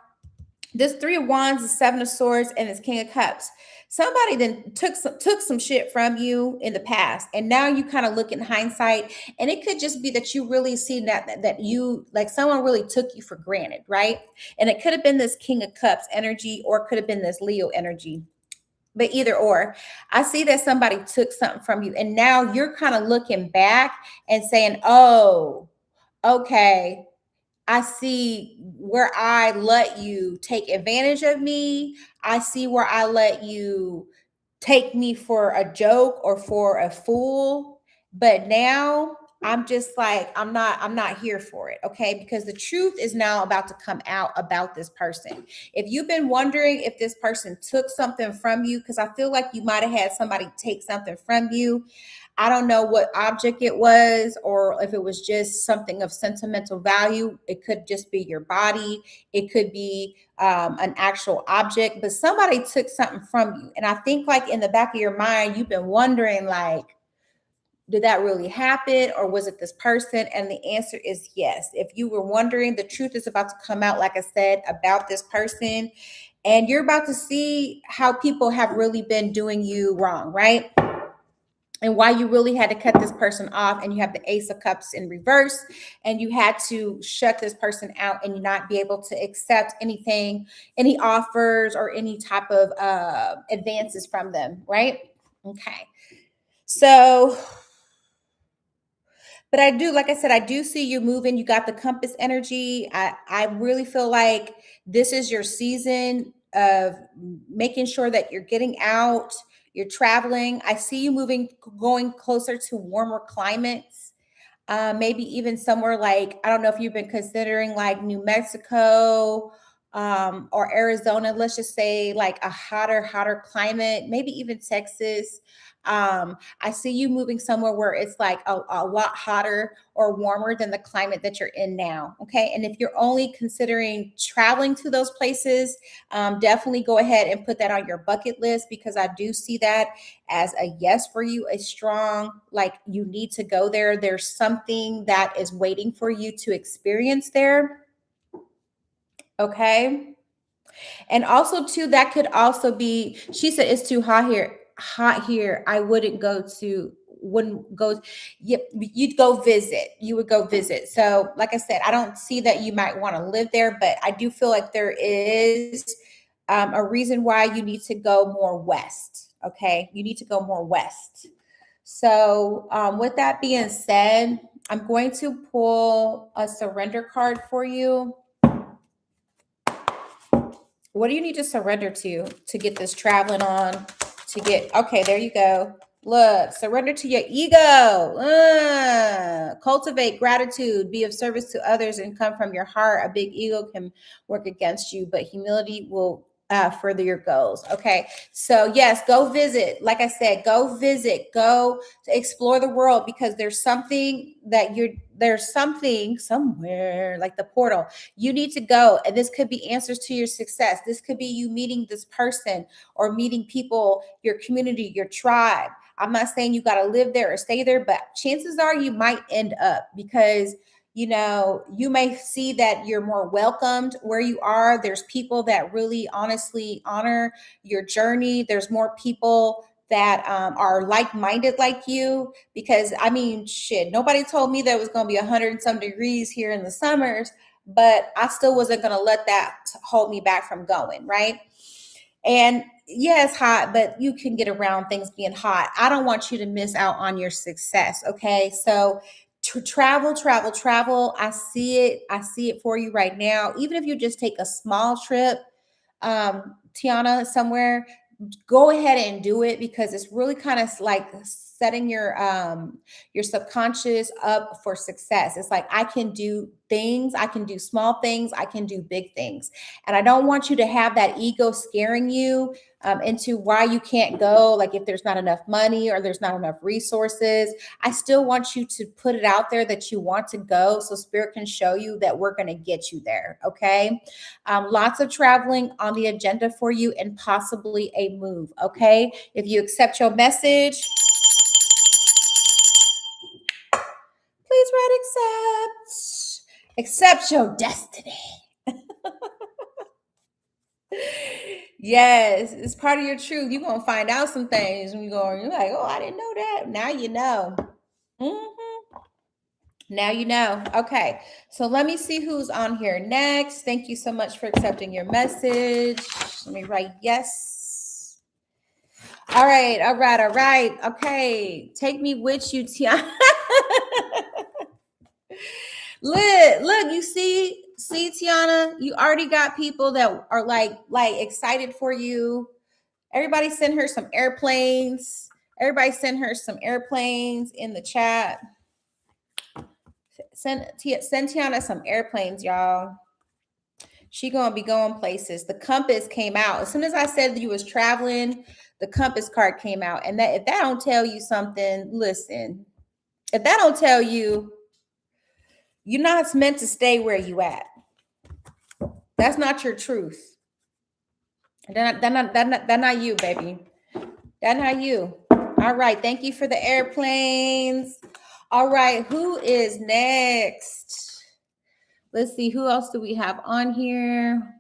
this Three of Wands is Seven of Swords and it's King of Cups. Somebody then took some shit from you in the past, and now you kind of look in hindsight, and it could just be that you really see that you, like, someone really took you for granted, right? And it could have been this King of Cups energy, or it could have been this Leo energy. But either or, I see that somebody took something from you, and now you're kind of looking back and saying, "Oh, okay, I see where I let you take advantage of me. I see where I let you take me for a joke or for a fool. But now I'm just like, I'm not here for it." Okay. Because the truth is now about to come out about this person. If you've been wondering if this person took something from you, because I feel like you might have had somebody take something from you. I don't know what object it was, or if it was just something of sentimental value. It could just be your body. It could be an actual object, but somebody took something from you. And I think, like, in the back of your mind, you've been wondering, like, did that really happen, or was it this person? And the answer is yes. If you were wondering, the truth is about to come out, like I said, about this person. And you're about to see how people have really been doing you wrong, right? And why you really had to cut this person off. And you have the Ace of Cups in reverse, and you had to shut this person out and not be able to accept anything, any offers or any type of advances from them, right? Okay. So, but I do, like I said, I do see you moving. You got the compass energy. I really feel like this is your season of making sure that you're getting out, you're traveling. I see you moving, going closer to warmer climates. Maybe even somewhere like, I don't know if you've been considering like New Mexico, or Arizona, let's just say like a hotter climate, maybe even Texas. I see you moving somewhere where it's like a lot hotter or warmer than the climate that you're in now. Okay. And if you're only considering traveling to those places, definitely go ahead and put that on your bucket list, because I do see that as a yes for you, a strong, like, you need to go there. There's something that is waiting for you to experience there. Okay. And also too, that could also be, she said it's too hot here. I wouldn't go. Yep, you'd go visit. You would go visit. So like I said, I don't see that you might want to live there, but I do feel like there is a reason why you need to go more west. Okay. You need to go more west. So with that being said, I'm going to pull a surrender card for you. What do you need to surrender to get this traveling on? To get, okay, there you go. Look, surrender to your ego. Cultivate gratitude. Be of service to others and come from your heart. A big ego can work against you, but humility will further your goals. Okay, so yes, go visit. Like I said, go visit. Go to explore the world, because there's something somewhere, like the portal. You need to go, and this could be answers to your success. This could be you meeting this person, or meeting people, your community, your tribe. I'm not saying you got to live there or stay there, but chances are you might end up, because you may see that you're more welcomed where you are. There's people that really honestly honor your journey. There's more people that are like-minded like you, because I mean, shit, nobody told me that it was going to be 100 and some degrees here in the summers, but I still wasn't going to let that hold me back from going, right? And yeah, it's hot, but you can get around things being hot. I don't want you to miss out on your success. Okay. So to travel. I see it. I see it for you right now. Even if you just take a small trip, Tiana, somewhere, go ahead and do it, because it's really kind of like setting your subconscious up for success. It's like, I can do things, I can do small things, I can do big things. And I don't want you to have that ego scaring you into why you can't go, like if there's not enough money or there's not enough resources. I still want you to put it out there that you want to go, so spirit can show you that we're going to get you there. Okay. Lots of traveling on the agenda for you, and possibly a move. Okay. If you accept your message, please write accept. Accept your destiny. Yes, it's part of your truth. You're gonna find out some things when you go. You're like, oh, I didn't know that. Now you know. Hmm. Now you know. Okay, so let me see who's on here next. Thank you so much for accepting your message. Let me write yes. All right, all right, all right. Okay, take me with you, Tiana. Look, you see, Tiana, you already got people that are like excited for you. Everybody send her some airplanes. Everybody send her some airplanes in the chat. Send Tiana some airplanes, y'all. She gonna be going places. The compass came out as soon as I said that you was traveling. The compass card came out, and that if that don't tell you something, listen. If that don't tell you, you're not meant to stay where you at. That's not your truth. That not you, baby. That not you. All right. Thank you for the airplanes. All right. Who is next? Let's see. Who else do we have on here?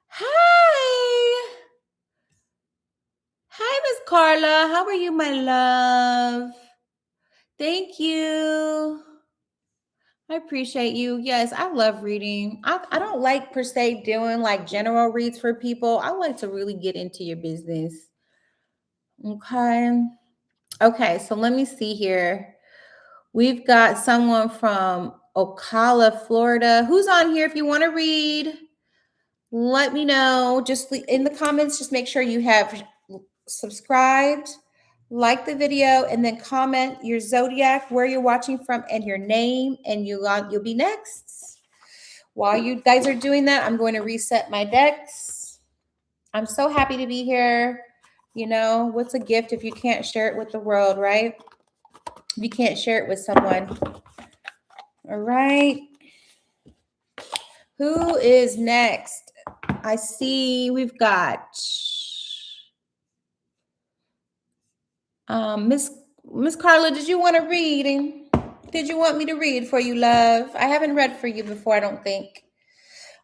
Hi. Hi, Miss Carla. How are you, my love? Thank you. I appreciate you. Yes, I love reading. I don't like per se doing like general reads for people. I like to really get into your business. Okay. Okay, so let me see here. We've got someone from Ocala, Florida. Who's on here? If you want to read, let me know. Just in the comments, just make sure you have subscribed, like the video, and then comment your zodiac, where you're watching from, and your name, and you'll be next. While you guys are doing that, I'm going to reset my decks. I'm so happy to be here. You know, what's a gift if you can't share it with the world, right? You can't share it with someone. All right. Who is next? I see we've got Miss Carla. Did you want to read? Did you want me to read for you, love? I haven't read for you before, I don't think.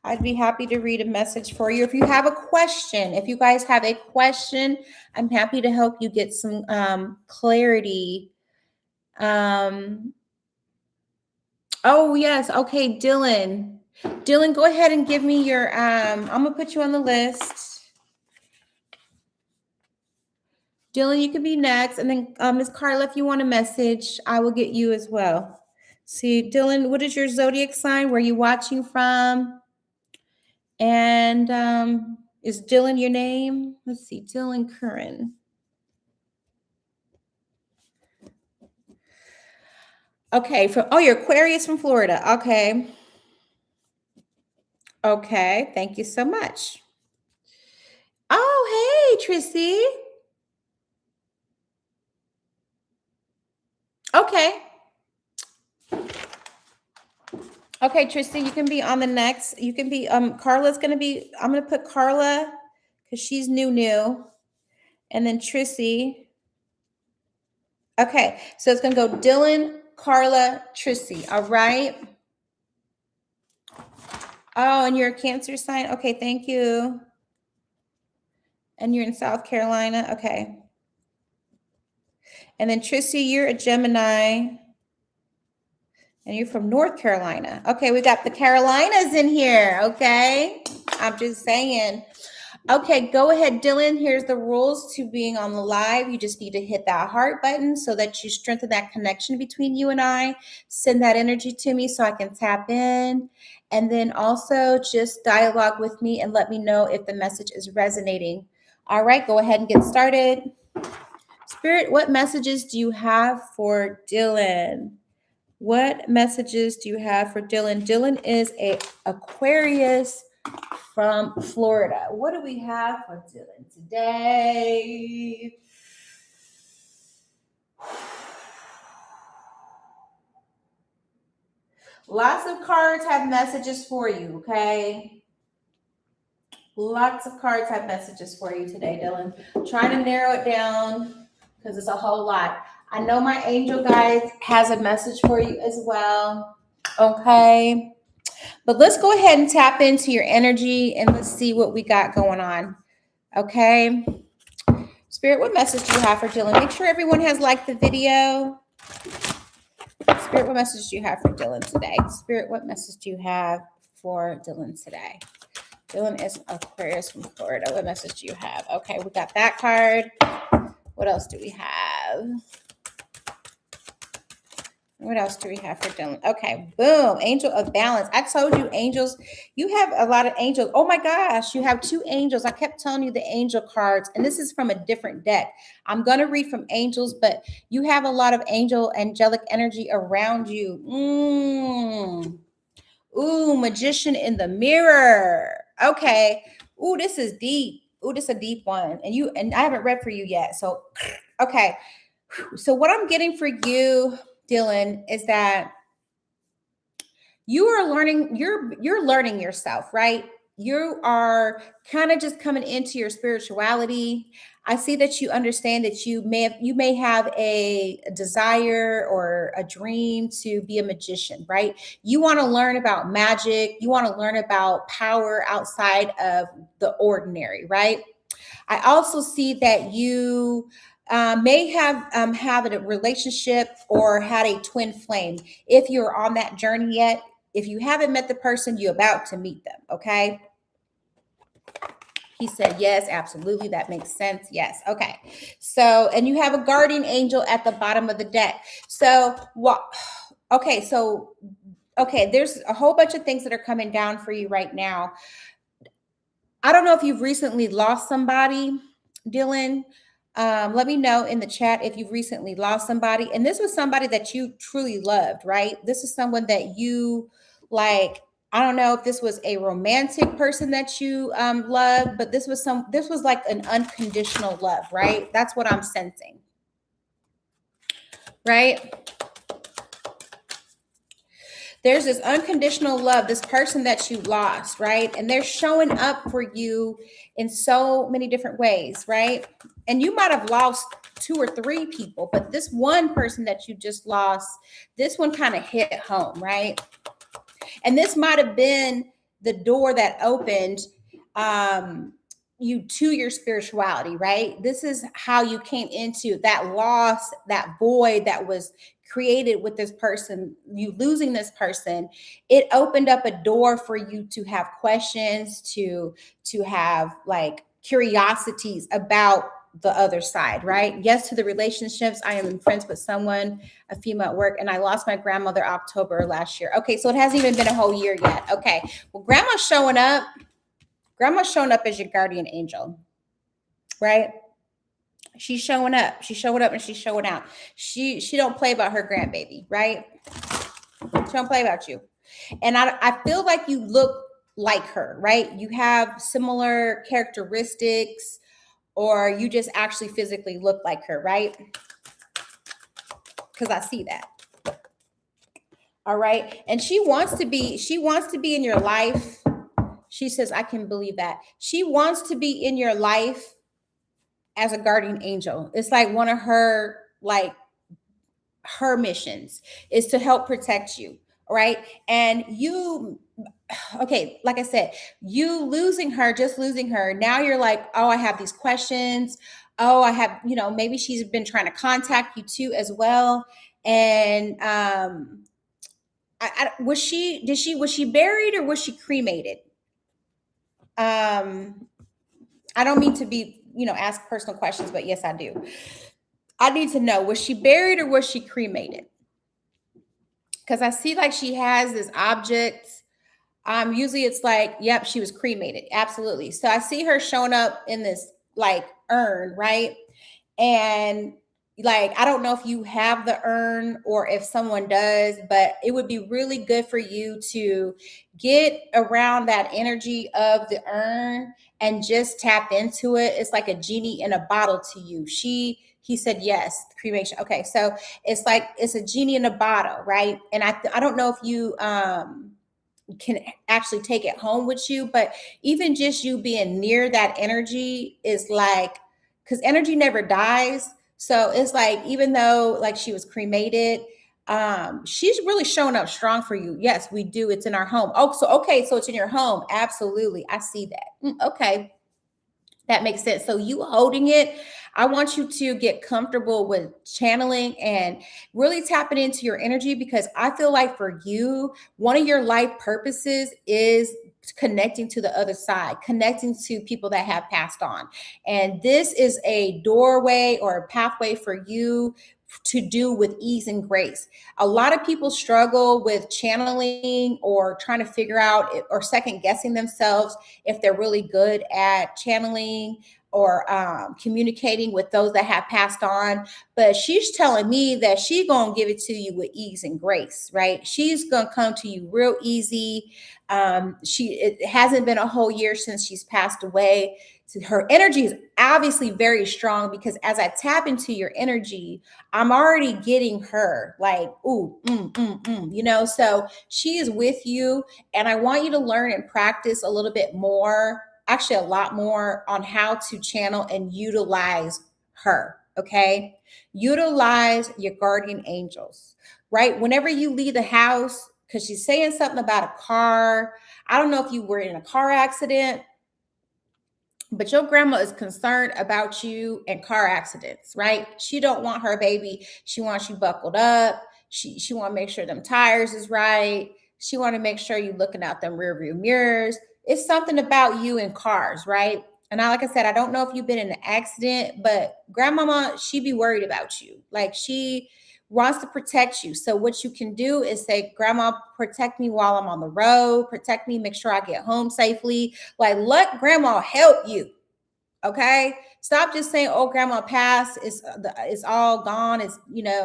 I'd be happy to read a message for you. If you have a question, if you guys have a question, I'm happy to help you get some clarity. Oh, yes. Okay, Dylan. Dylan, go ahead and give me your, I'm going to put you on the list. Dylan, you can be next. And then Ms. Carla, if you want a message, I will get you as well. See, Dylan, what is your zodiac sign? Where are you watching from? And is Dylan your name? Let's see, Dylan Curran. Okay, you're Aquarius from Florida. Okay. Okay, thank you so much. Oh, hey, Trissy. Okay. Okay, Trissy, you can be on the next. You can be Carla's gonna be, I'm gonna put Carla because she's new. And then Trissy. Okay, so it's gonna go Dylan, Carla, Trissy. All right. Oh, and you're a Cancer sign. Okay, thank you. And you're in South Carolina. Okay. And then Trissy, you're a Gemini. And you're from North Carolina. Okay, we got the Carolinas in here. Okay. I'm just saying. Okay, go ahead, Dylan. Here's the rules to being on the live. You just need to hit that heart button so that you strengthen that connection between you and I. Send that energy to me so I can tap in. And then also just dialogue with me and let me know if the message is resonating. All right, go ahead and get started. Spirit, what messages do you have for Dylan? What messages do you have for Dylan? Dylan is a Aquarius from Florida. What do we have for Dylan today? Lots of cards have messages for you, okay? Lots of cards have messages for you today, Dylan. I'm trying to narrow it down because it's a whole lot. I know my angel guide has a message for you as well, okay? But let's go ahead and tap into your energy and let's see what we got going on. Okay. Spirit, what message do you have for Dylan? Make sure everyone has liked the video. Spirit, what message do you have for Dylan today? Spirit, what message do you have for Dylan today? Dylan is Aquarius from Florida. What message do you have? Okay, we got that card. What else do we have? What else do we have for Dylan? Okay, boom. Angel of Balance. I told you, angels, you have a lot of angels. Oh my gosh, you have 2 angels. I kept telling you the angel cards, and this is from a different deck. I'm going to read from angels, but you have a lot of angelic energy around you. Ooh, Magician in the Mirror. Okay. Ooh, this is deep. Ooh, this is a deep one. And I haven't read for you yet. So, okay. So what I'm getting for you, Dylan, is that you are learning, you're learning yourself, right? You are kind of just coming into your spirituality. I see that you understand that you may have a desire or a dream to be a magician, right? You want to learn about magic, you want to learn about power outside of the ordinary, right? I also see that you may have had a relationship or had a twin flame. If you're on that journey yet, if you haven't met the person, you're about to meet them. Okay. He said, yes, absolutely. That makes sense. Yes. Okay. So, and you have a guardian angel at the bottom of the deck. So what? Okay. So, okay. There's a whole bunch of things that are coming down for you right now. I don't know if you've recently lost somebody, Dylan. Let me know in the chat if you've recently lost somebody. And this was somebody that you truly loved, right? This is someone that you like. I don't know if this was a romantic person that you loved, but this was like an unconditional love, right? That's what I'm sensing, right? There's this unconditional love, this person that you lost, right? And they're showing up for you in so many different ways, right? And you might have lost 2 or 3 people, but this one person that you just lost, this one kind of hit home, right? And this might have been the door that opened you to your spirituality, right? This is how you came into that loss, that void that was created with this person, you losing this person. It opened up a door for you to have questions, to have like curiosities about the other side, right? Yes, to the relationships. I am friends with someone, a female at work, and I lost my grandmother October last year. Okay, so it hasn't even been a whole year yet. Okay, well, grandma's showing up. Grandma's showing up as your guardian angel, right? She's showing up. She's showing up and she's showing out. She don't play about her grandbaby, right? She don't play about you. And I feel like you look like her, right? You have similar characteristics, or you just actually physically look like her, right? Because I see that. All right. And she wants to be in your life. She says, I can believe that. She wants to be in your life as a guardian angel. It's like one of her, like her missions is to help protect you. Right. And you, okay, like I said, you just losing her. Now you're like, oh, I have these questions. Oh, I have, maybe she's been trying to contact you too as well. And was she buried or was she cremated? I don't mean to be, ask personal questions, but yes, I do. I need to know, was she buried or was she cremated? Because I see like she has this object. Usually it's like, yep, she was cremated. Absolutely. So I see her showing up in this like urn, right? And like, I don't know if you have the urn or if someone does, but it would be really good for you to get around that energy of the urn and just tap into it. It's like a genie in a bottle to you. He said, yes, cremation. Okay. So it's like, it's a genie in a bottle, right? And I don't know if you, can actually take it home with you, but even just you being near that energy is like, because energy never dies. So it's like, even though like she was cremated, She's really showing up strong for you. Yes, we do. It's in our home. Oh, so okay, so it's in your home. Absolutely. I see that. Okay. That makes sense. So you holding it, I want you to get comfortable with channeling and really tapping into your energy, because I feel like for you, one of your life purposes is connecting to the other side, connecting to people that have passed on. And this is a doorway or a pathway for you to do with ease and grace. A lot of people struggle with channeling or trying to figure out or second guessing themselves if they're really good at channeling or communicating with those that have passed on. But she's telling me that she's going to give it to you with ease and grace, right? She's going to come to you real easy. It hasn't been a whole year since she's passed away. So her energy is obviously very strong, because as I tap into your energy, I'm already getting her like, ooh, so she is with you. And I want you to learn and practice a little bit more, actually a lot more, on how to channel and utilize her. Okay. Utilize your guardian angels, right? Whenever you leave the house, because she's saying something about a car. I don't know if you were in a car accident, but your grandma is concerned about you and car accidents, right? She don't want her baby. She wants you buckled up. She want to make sure them tires is right. She want to make sure you looking out them rear view mirrors. It's something about you and cars, right? And like I said, I don't know if you've been in an accident, but grandmama, she be worried about you. Like she wants to protect you. So what you can do is say, grandma, protect me while I'm on the road, protect me, make sure I get home safely. Like, let grandma help you. Okay. Stop just saying, oh, grandma passed. It's all gone.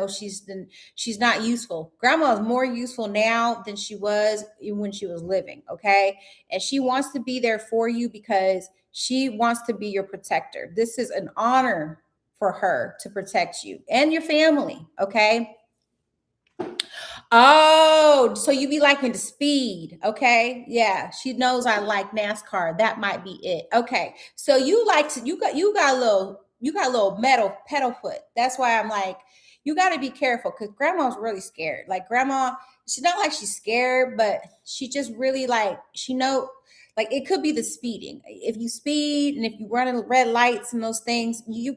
She's not useful. Grandma is more useful now than she was when she was living. Okay. And she wants to be there for you because she wants to be your protector. This is an honor for her to protect you and your family. Okay. Oh, so you be liking the speed. Okay. Yeah. She knows I like NASCAR. That might be it. Okay. So you got a little metal pedal foot. That's why I'm like, you got to be careful, because grandma's really scared. Like grandma, she's not like she's scared, but she just really like it could be the speeding. If you speed and if you run in red lights and those things, you're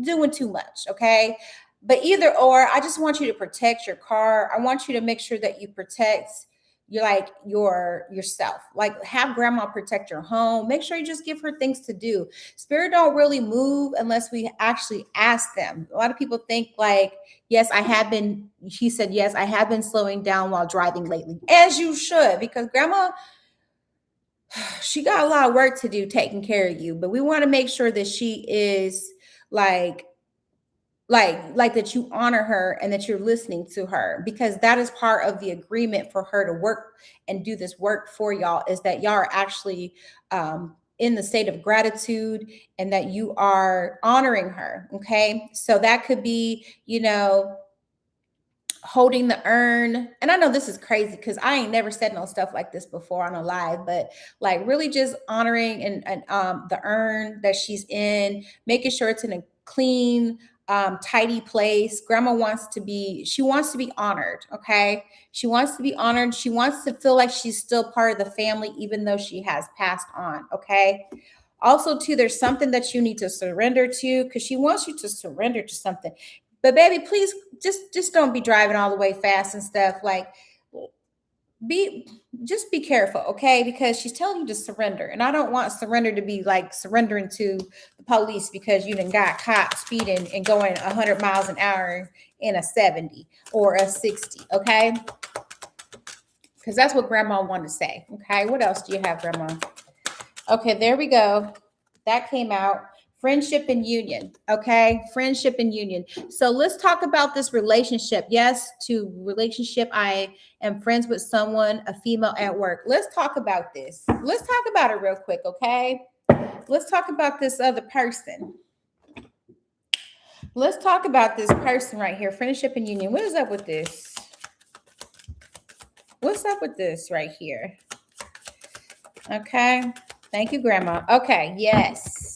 doing too much. Okay. But either or, I just want you to protect your car. I want you to make sure that you protect yourself. Like have grandma protect your home. Make sure you just give her things to do. Spirit don't really move unless we actually ask them. A lot of people think like, yes, I have been, he said, yes, I have been slowing down while driving lately. As you should, because grandma, she got a lot of work to do taking care of you. But we want to make sure that she is like that you honor her and that you're listening to her, because that is part of the agreement for her to work and do this work for y'all, is that y'all are actually in the state of gratitude and that you are honoring her. Okay. So that could be, holding the urn. And I know this is crazy because I ain't never said no stuff like this before on a live, but like really just honoring and the urn that she's in, making sure it's in a clean, tidy place. Grandma wants to be honored. Okay. She wants to be honored. She wants to feel like she's still part of the family, even though she has passed on. Okay. Also, too, there's something that you need to surrender to, because she wants you to surrender to something. But baby, please just don't be driving all the way fast and stuff. Like be careful, okay? Because she's telling you to surrender. And I don't want surrender to be like surrendering to the police because you done got caught speeding and going 100 miles an hour in a 70 or a 60, okay? Because that's what grandma wanted to say. Okay, what else do you have, grandma? Okay, there we go. That came out. Friendship and union. Okay. Friendship and union. So let's talk about this relationship. Yes, to relationship. I am friends with someone, a female at work. Let's talk about this. Let's talk about it real quick. Okay. Let's talk about this other person. Let's talk about this person right here. Friendship and union. What is up with this? What's up with this right here? Okay. Thank you, grandma. Okay. Yes.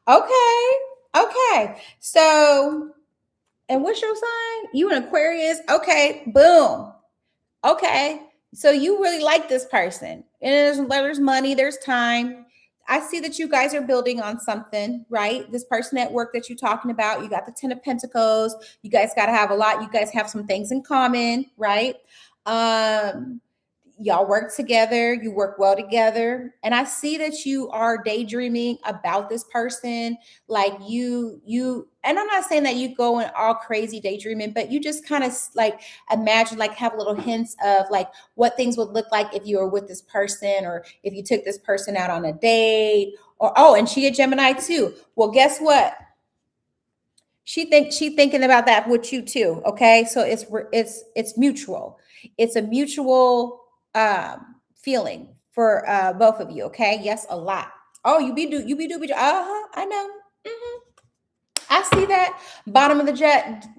Okay. So And what's your sign? You an Aquarius? Okay, boom. Okay, so you really like this person, and there's money, there's time. I see that you guys are building on something, right? This person at work that you're talking about, you got the 10 of Pentacles. You guys got to have a lot. You guys have some things in common, right? Um, y'all work together, you work well together, and I see that you are daydreaming about this person. Like you and I'm not saying that you go in all crazy daydreaming, but you just kind of like imagine, like have little hints of like what things would look like if you were with this person, or if you took this person out on a date. Or oh, and she a Gemini too. Well, guess what? She thinking about that with you too. Okay, so it's mutual. It's a mutual feeling for both of you. Okay, yes, a lot. Oh, uh-huh, I know. Mhm. I see that. Bottom of the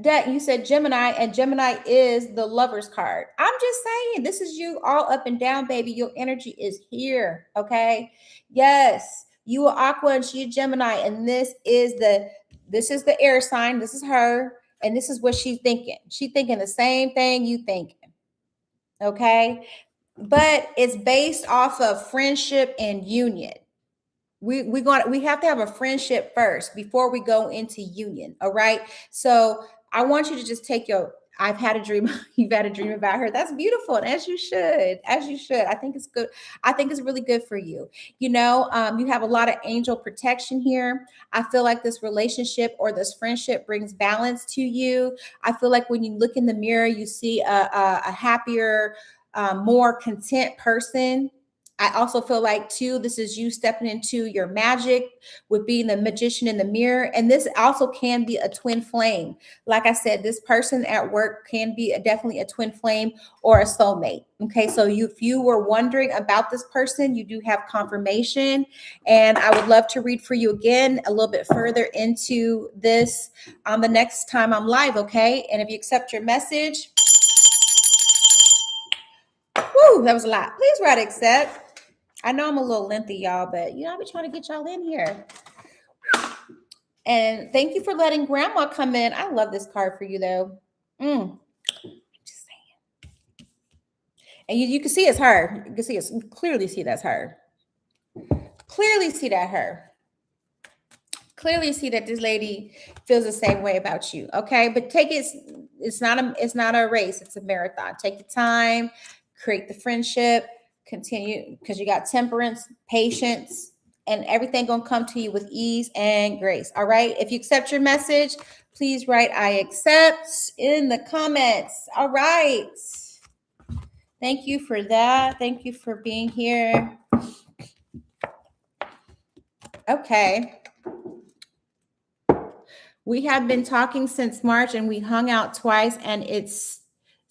deck, you said Gemini, and Gemini is the Lover's card. I'm just saying, this is you all up and down, baby. Your energy is here. Okay, yes, you are Aqua and she a Gemini, and this is the air sign. This is her, and this is what she's thinking. She's thinking the same thing you thinking. Okay, but it's based off of friendship and union. We have to have a friendship first before we go into union. All right, so I want you to just take your I've had a dream. You've had a dream about her. That's beautiful, and as you should. I think it's good. I think it's really good for you. You have a lot of angel protection here. I feel like this relationship or this friendship brings balance to you. I feel like when you look in the mirror, you see a happier, more content person. I also feel like too, this is you stepping into your magic with being the magician in the mirror. And this also can be a twin flame. Like I said, this person at work can be definitely a twin flame or a soulmate. Okay, so if you were wondering about this person, you do have confirmation. And I would love to read for you again a little bit further into this on the next time I'm live. Okay, and if you accept your message, whoo, that was a lot. Please write accept. I know I'm a little lengthy, y'all, but I'll be trying to get y'all in here. And thank you for letting Grandma come in. I love this card for you, though. Just saying. And you can see it's her. You can see it's clearly see that's her. Clearly see that her. Clearly see that this lady feels the same way about you. Okay, but take it. It's not a race. It's a marathon. Take your time. Create the friendship. Continue, because you got temperance, patience, and everything gonna come to you with ease and grace. All right, if you accept your message, please write I accept in the comments. All right, thank you for that. Thank you for being here. Okay, we have been talking since March, and we hung out twice, and it's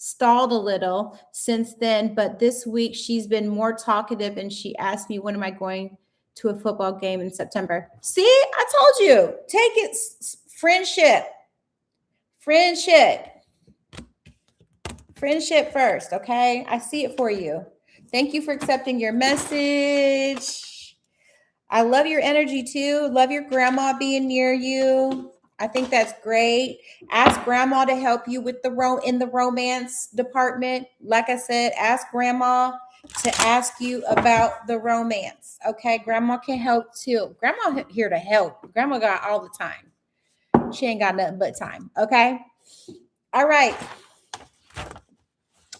stalled a little since then, but this week she's been more talkative, and she asked me, when am I going to a football game in September? See, I told you, take it. Friendship first. Okay, I see it for you. Thank you for accepting your message. I love your energy too. Love your grandma being near you. I think that's great. Ask grandma to help you with in the romance department. Like I said, ask grandma to ask you about the romance. Okay, grandma can help too. Grandma here to help. Grandma got all the time. She ain't got nothing but time. Okay. All right.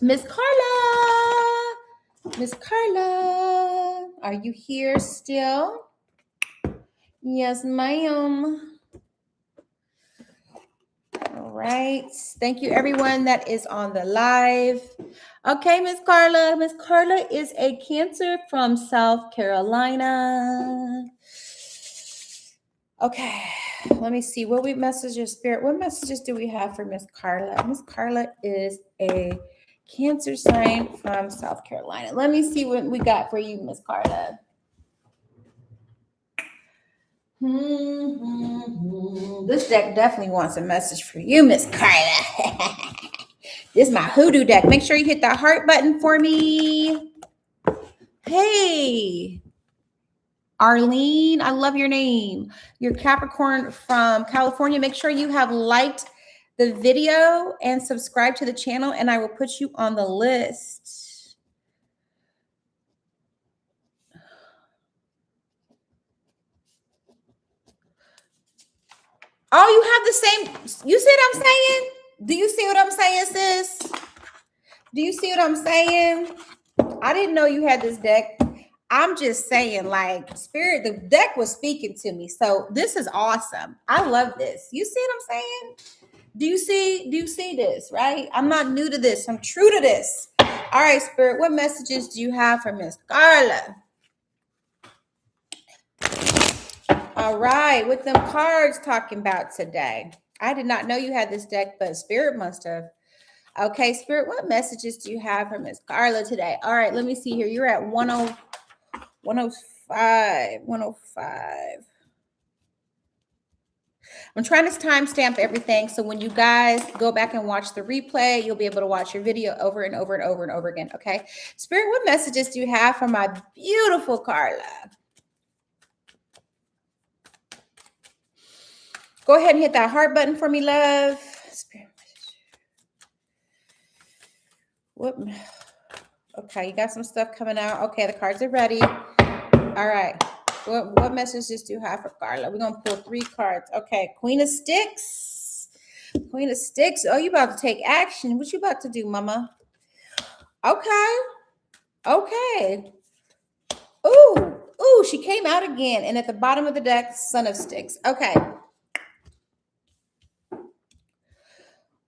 Miss Carla, are you here still? Yes, ma'am. All right. Thank you, everyone that is on the live. Okay, Miss Carla. Miss Carla is a Cancer from South Carolina. Okay. Let me see. What messages do we have for Miss Carla? Miss Carla is a Cancer sign from South Carolina. Let me see what we got for you, Miss Carla. This deck definitely wants a message for you, Miss Carla. This is my hoodoo deck. Make sure you hit that heart button for me. Hey, Arlene, I love your name. You're Capricorn from California. Make sure you have liked the video and subscribe to the channel, and I will put you on the list. Oh, you have the same. You see what I'm saying? Do you see what I'm saying, sis? Do you see what I'm saying? I didn't know you had this deck. I'm just saying, like, Spirit, the deck was speaking to me. So this is awesome. I love this. You see what I'm saying? Do you see this, right? I'm not new to this. I'm true to this. All right, Spirit, what messages do you have for Miss Carla? All right, what them cards talking about today? I did not know you had this deck, but Spirit must have. Okay, Spirit, what messages do you have for Miss Carla today? All right, let me see here. You're at 105. I'm trying to timestamp everything, so when you guys go back and watch the replay, you'll be able to watch your video over and over and over and over again, okay? Spirit, what messages do you have for my beautiful Carla? Go ahead and hit that heart button for me, love. Spirit. What? Okay, you got some stuff coming out. Okay, the cards are ready. All right. What messages do you have for Carla? We're going to pull 3 cards. Okay, Queen of Sticks. Queen of Sticks. Oh, you about to take action. What you about to do, mama? Okay. Okay. Ooh, she came out again. And at the bottom of the deck, Son of Sticks. Okay.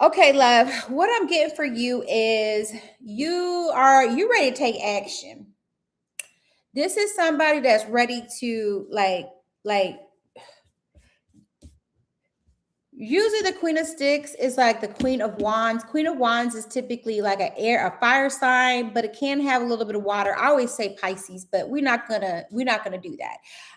Okay, love. What I'm getting for you is you ready to take action. This is somebody that's ready to like usually the Queen of Sticks is like the Queen of Wands. Queen of Wands is typically like a fire sign, but it can have a little bit of water. I always say Pisces, but we're not gonna do that.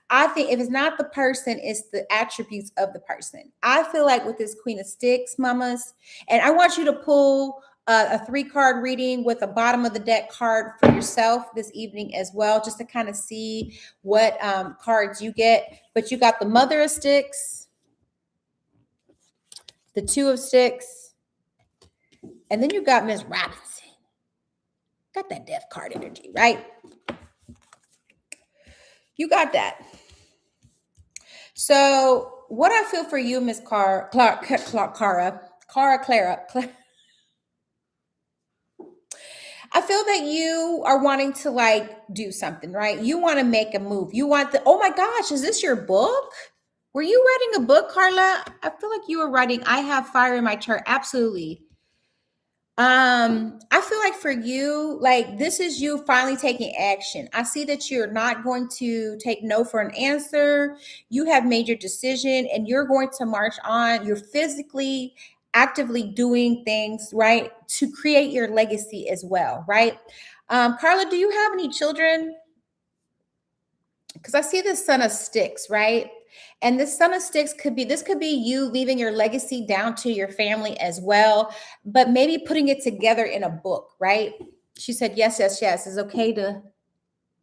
I think if it's not the person, it's the attributes of the person. I feel like with this Queen of Sticks, mamas, and I want you to pull a 3-card reading with a bottom of the deck card for yourself this evening as well, just to kind of see what cards you get. But you got the Mother of Sticks, the 2 of Sticks, and then you got Miss Robinson. Got that death card energy, right? You got that. So what I feel for you, Miss Clara. I feel that you are wanting to like do something, right? You want to make a move. You want oh my gosh, is this your book? Were you writing a book, Carla? I feel like you were writing, I have fire in my chart. Absolutely. I feel like for you, like this is you finally taking action. I see that you're not going to take no for an answer. You have made your decision and you're going to march on. You're physically actively doing things, right, to create your legacy as well, right? Carla, do you have any children? Because I see the Son of Sticks, right? And this Son of Sticks could be you leaving your legacy down to your family as well, but maybe putting it together in a book, right? She said, yes. It's okay to,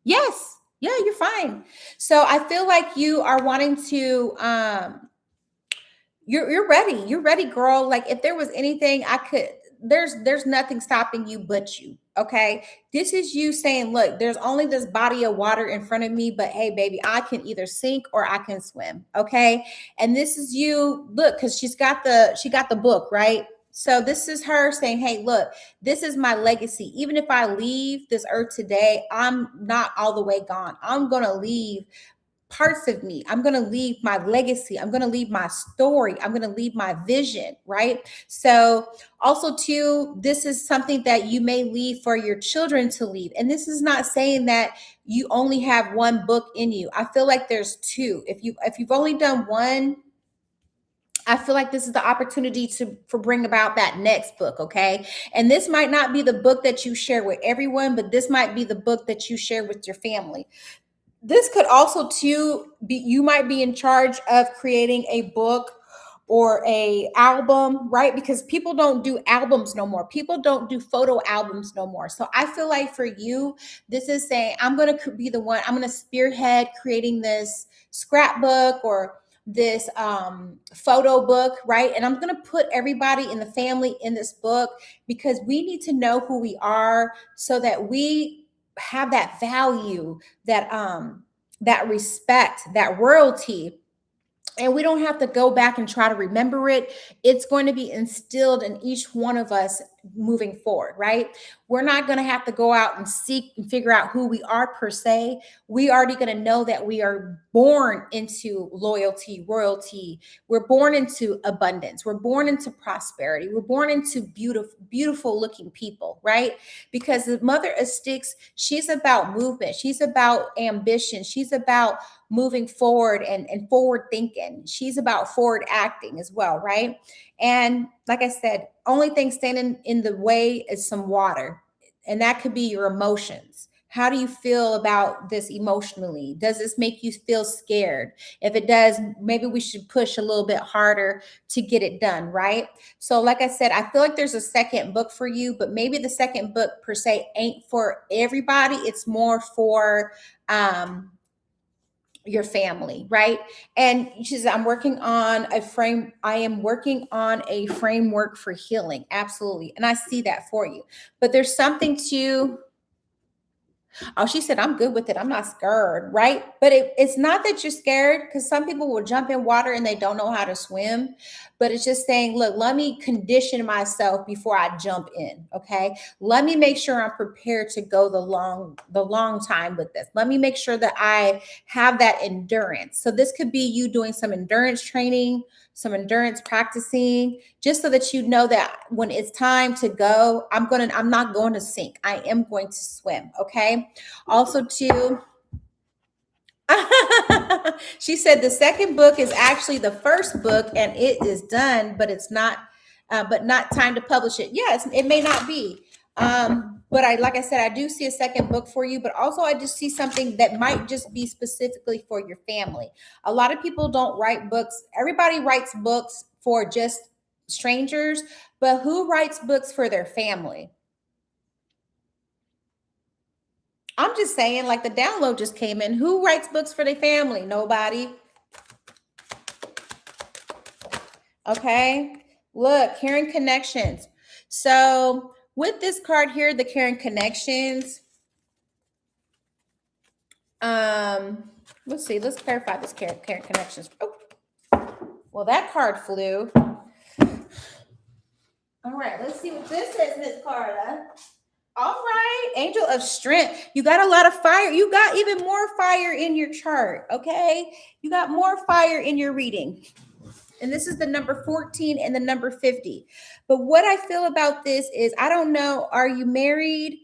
yes. Yeah, you're fine. So I feel like you are wanting to, you're ready. You're ready, girl. Like if there was anything there's nothing stopping you but you. Okay. This is you saying, look, there's only this body of water in front of me, but hey, baby, I can either sink or I can swim. Okay. And this is you, look, because she got the book, right? So this is her saying, hey, look, this is my legacy. Even if I leave this earth today, I'm not all the way gone. I'm going to leave parts of me. I'm going to leave my legacy. I'm going to leave my story. I'm going to leave my vision, right? So also too, this is something that you may leave for your children to leave. And this is not saying that you only have one book in you. I feel like there's 2. If you've only done one, I feel like this is the opportunity for bring about that next book, okay? And this might not be the book that you share with everyone, but this might be the book that you share with your family. This could also too be, you might be in charge of creating a book or a album, right? Because people don't do albums no more. People don't do photo albums no more. So I feel like for you, this is saying, I'm going to be the one, I'm going to spearhead creating this scrapbook or this photo book, right? And I'm going to put everybody in the family in this book because we need to know who we are so that we have that value, that respect, that royalty, and we don't have to go back and try to remember it. It's going to be instilled in each one of us moving forward, right? We're not going to have to go out and seek and figure out who we are per se. We already going to know that we are born into loyalty, royalty. We're born into abundance. We're born into prosperity. We're born into beautiful looking people, right? Because the mother of sticks, she's about movement. She's about ambition. She's about moving forward and forward thinking. She's about forward acting as well, right? And like I said, only thing standing in the way is some water. And that could be your emotions. How do you feel about this emotionally? Does this make you feel scared? If it does, maybe we should push a little bit harder to get it done, right? So like I said, I feel like there's a second book for you, but maybe the second book per se ain't for everybody. It's more for your family, right? And she says, I'm working on a frame. I am working on a framework for healing. Absolutely. And I see that for you. But there's something to, oh, she said, I'm good with it. I'm not scared, right? But it's not that you're scared, because some people will jump in water and they don't know how to swim. But it's just saying, look, let me condition myself before I jump in. Okay. Let me make sure I'm prepared to go the long time with this. Let me make sure that I have that endurance. So this could be you doing some endurance training, some endurance practicing, just so that you know that when it's time to go, I'm not going to sink. I am going to swim. Okay. Also too, she said the second book is actually the first book and it is done, but it's not, but not time to publish it. Yes, it may not be. But like I said, I do see a second book for you, but also I just see something that might just be specifically for your family. A lot of people don't write books. Everybody writes books for just strangers, but who writes books for their family? I'm just saying, like the download just came in. Who writes books for their family? Nobody. Okay. Look, caring connections. So with this card here, the caring connections. Let's see. Let's clarify this caring connections. Oh, well, that card flew. All right. Let's see what this says, Miss Carla. All right, Angel of Strength. You got a lot of fire. You got even more fire in your chart, okay? You got more fire in your reading. And this is the number 14 and the number 50. But what I feel about this is, I don't know, are you married?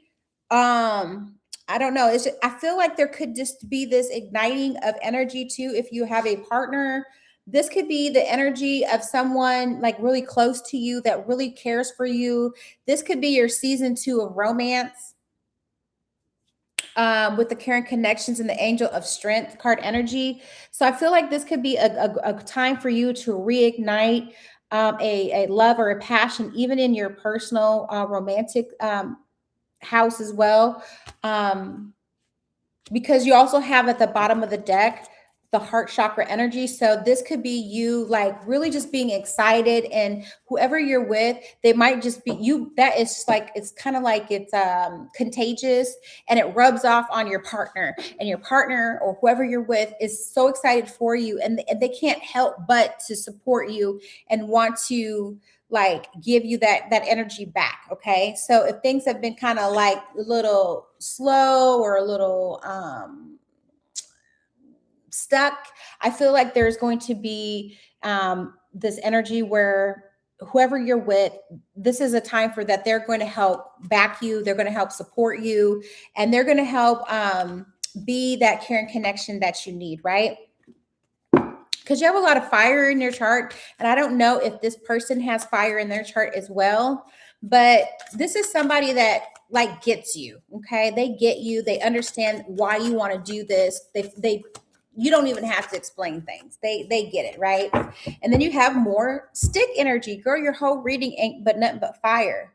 I don't know. It's just, I feel like there could just be this igniting of energy too if you have a partner. This could be the energy of someone like really close to you that really cares for you. This could be your season 2 of romance, with the caring connections and the angel of strength card energy. So I feel like this could be a time for you to reignite a love or a passion, even in your personal romantic house as well. Because you also have at the bottom of the deck the heart chakra energy. So this could be you like really just being excited, and whoever you're with, they might just be you. That is like, it's kind of like it's contagious, and it rubs off on your partner, and your partner or whoever you're with is so excited for you, and they can't help but to support you and want to like give you that energy back. Okay. So if things have been kind of like a little slow or a little stuck, I feel like there's going to be this energy where whoever you're with, this is a time for that. They're going to help back you. They're going to help support you, and they're going to help be that caring connection that you need, right? Because you have a lot of fire in your chart, and I don't know if this person has fire in their chart as well, but this is somebody that like gets you. Okay. They get you. They understand why you want to do this. You don't even have to explain things. They get it, right? And then you have more stick energy. Girl, your whole reading ain't but nothing but fire.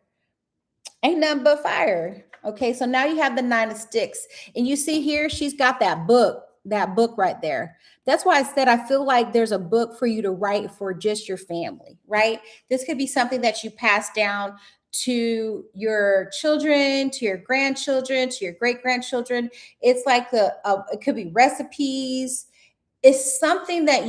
Ain't nothing but fire. Okay, so now you have the 9 of sticks. And you see here, she's got that book. that book right there. That's why I said I feel like there's a book for you to write for just your family, right? This could be something that you pass down to your children, to your grandchildren, to your great grandchildren. It's like it could be recipes. It's something that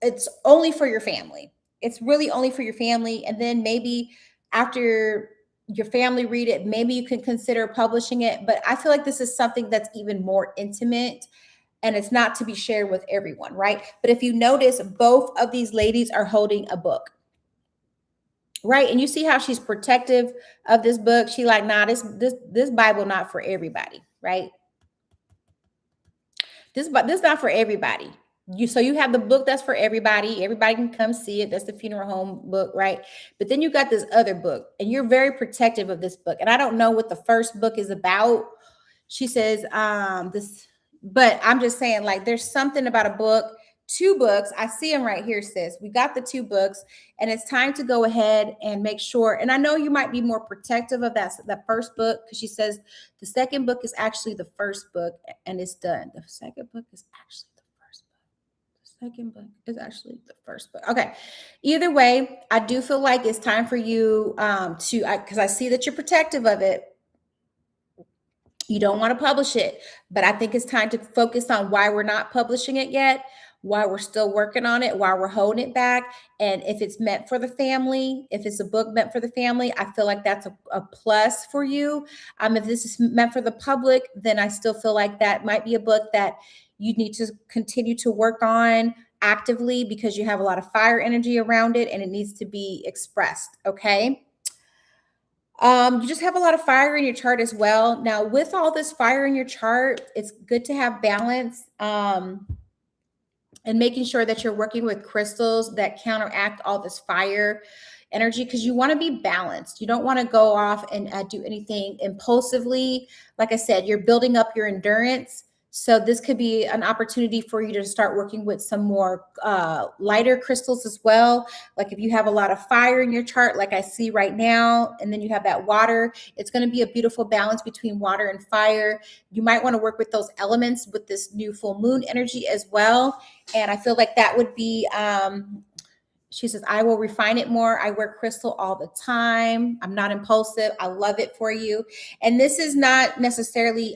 it's only for your family. It's really only for your family. And then maybe after your family read it, maybe you can consider publishing it. But I feel like this is something that's even more intimate and it's not to be shared with everyone, right? But if you notice, both of these ladies are holding a book, right? And you see how she's protective of this book. She like, nah, this Bible not for everybody, right? This not for everybody. So you have the book that's for everybody. Everybody can come see it. That's the funeral home book, right? But then you got this other book, and you're very protective of this book. And I don't know what the first book is about. She says this, but I'm just saying, like, there's something about a book. 2 books. I see them right here, sis. We got the 2 books, and it's time to go ahead and make sure. And I know you might be more protective of that first book, because she says the second book is actually the first book, and it's done. The second book is actually the first book. The second book is actually the first book. Okay. Either way, I do feel like it's time for you because I see that you're protective of it. You don't want to publish it, but I think it's time to focus on why we're not publishing it yet, why we're still working on it, why we're holding it back. And if it's meant for the family, if it's a book meant for the family, I feel like that's a plus for you. If this is meant for the public, then I still feel like that might be a book that you need to continue to work on actively, because you have a lot of fire energy around it and it needs to be expressed. Okay. You just have a lot of fire in your chart as well. Now, with all this fire in your chart, it's good to have balance, and making sure that you're working with crystals that counteract all this fire energy, because you want to be balanced. You don't want to go off and do anything impulsively. Like I said, you're building up your endurance. So this could be an opportunity for you to start working with some more lighter crystals as well. Like if you have a lot of fire in your chart, like I see right now, and then you have that water, it's going to be a beautiful balance between water and fire. You might want to work with those elements with this new full moon energy as well. And I feel like that would be, she says, I will refine it more. I wear crystal all the time. I'm not impulsive. I love it for you. And this is not necessarily,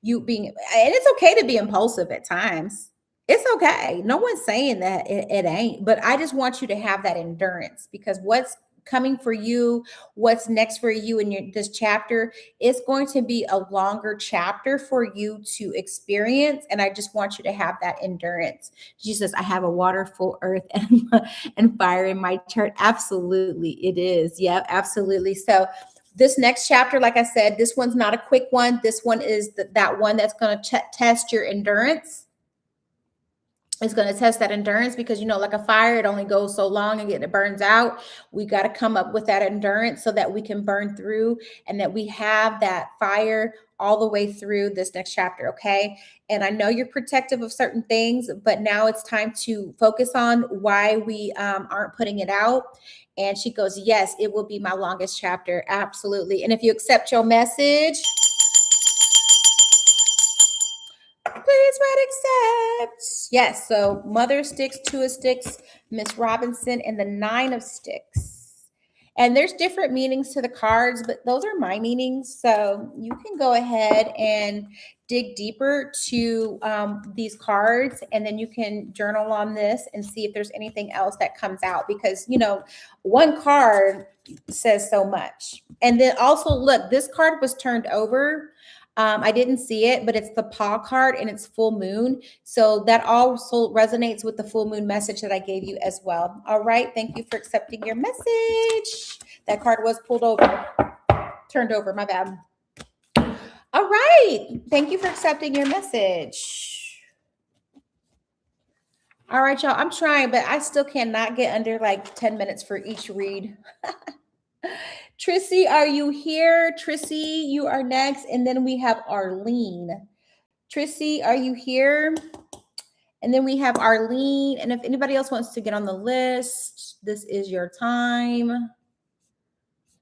you being, and it's okay to be impulsive at times. It's okay. No one's saying that it ain't, but I just want you to have that endurance, because what's coming for you, what's next for you in this chapter, it's going to be a longer chapter for you to experience. And I just want you to have that endurance. She says, I have a water, full earth, and fire in my chart. Absolutely. It is. Yeah, absolutely. So this next chapter, like I said, this one's not a quick one. This one is that one that's going to test your endurance. It's going to test that endurance, because, like a fire, it only goes so long and it burns out. We got to come up with that endurance so that we can burn through, and that we have that fire all the way through this next chapter. Okay. And I know you're protective of certain things, but now it's time to focus on why we aren't putting it out. And she goes, yes, it will be my longest chapter. Absolutely. And if you accept your message, please write accept. Yes. So Mother of Sticks, 2 of Sticks, Miss Robinson, and the 9 of Sticks. And there's different meanings to the cards, but those are my meanings. So you can go ahead and dig deeper to these cards, and then you can journal on this and see if there's anything else that comes out, because, one card says so much. And then also, look, this card was turned over. I didn't see it, but it's the paw card and it's full moon. So that also resonates with the full moon message that I gave you as well. All right. Thank you for accepting your message. That card was turned over. My bad. All right. Thank you for accepting your message. All right, y'all. I'm trying, but I still cannot get under like 10 minutes for each read. Trissy, are you here? Trissy, you are next. And then we have Arlene. Trissy, are you here? And then we have Arlene. And if anybody else wants to get on the list, this is your time.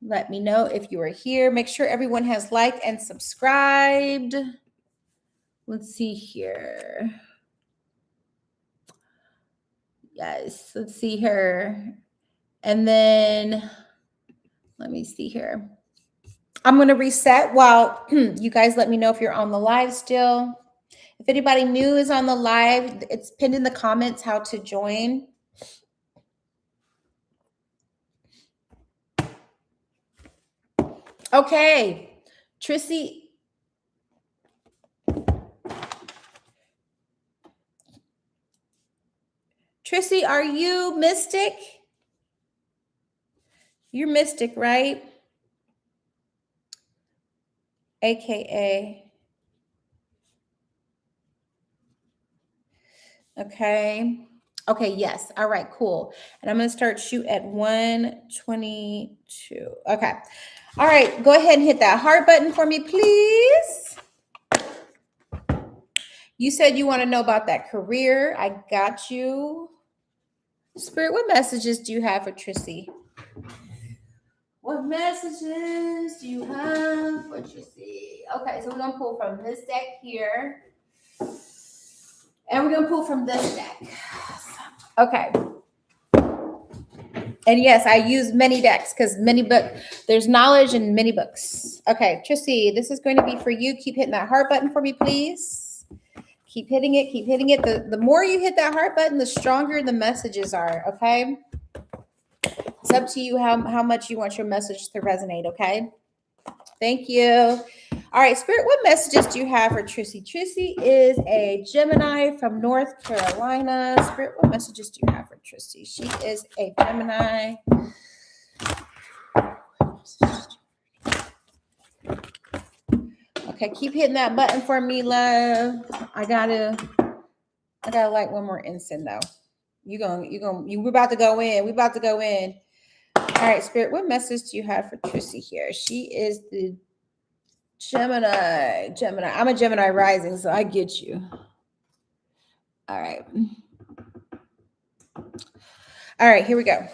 Let me know if you are here. Make sure everyone has liked and subscribed. Let's see here. Yes, let's see here. And then let me see here. I'm going to reset while you guys let me know if you're on the live still. If anybody new is on the live, it's pinned in the comments how to join. Okay, Trissy. Trissy, are you Mystic? You're Mystic, right? AKA. Okay. Okay, yes. All right, cool. And I'm going to start shoot at 122. Okay. All right, go ahead and hit that heart button for me, please. You said you want to know about that career. I got you. Spirit, what messages do you have for Trissy? What messages do you have for Trissy? Okay, so we're going to pull from this deck here. And we're going to pull from this deck. Okay. And yes, I use many decks because there's knowledge in many books. Okay, Trissy, this is going to be for you. Keep hitting that heart button for me, please. Keep hitting it. Keep hitting it. The more you hit that heart button, the stronger the messages are, okay? It's up to you how much you want your message to resonate, okay? Thank you. All right, Spirit, what messages do you have for Trissy? Trissy is a Gemini from North Carolina. Spirit, what messages do you have for Trissy? She is a Gemini. Okay, keep hitting that button for me, love. I gotta light one more incense though. We're about to go in. We're about to go in. All right, Spirit, what message do you have for Trissy here? She is the Gemini. I'm a Gemini rising, so I get you. All right. All right, here we go.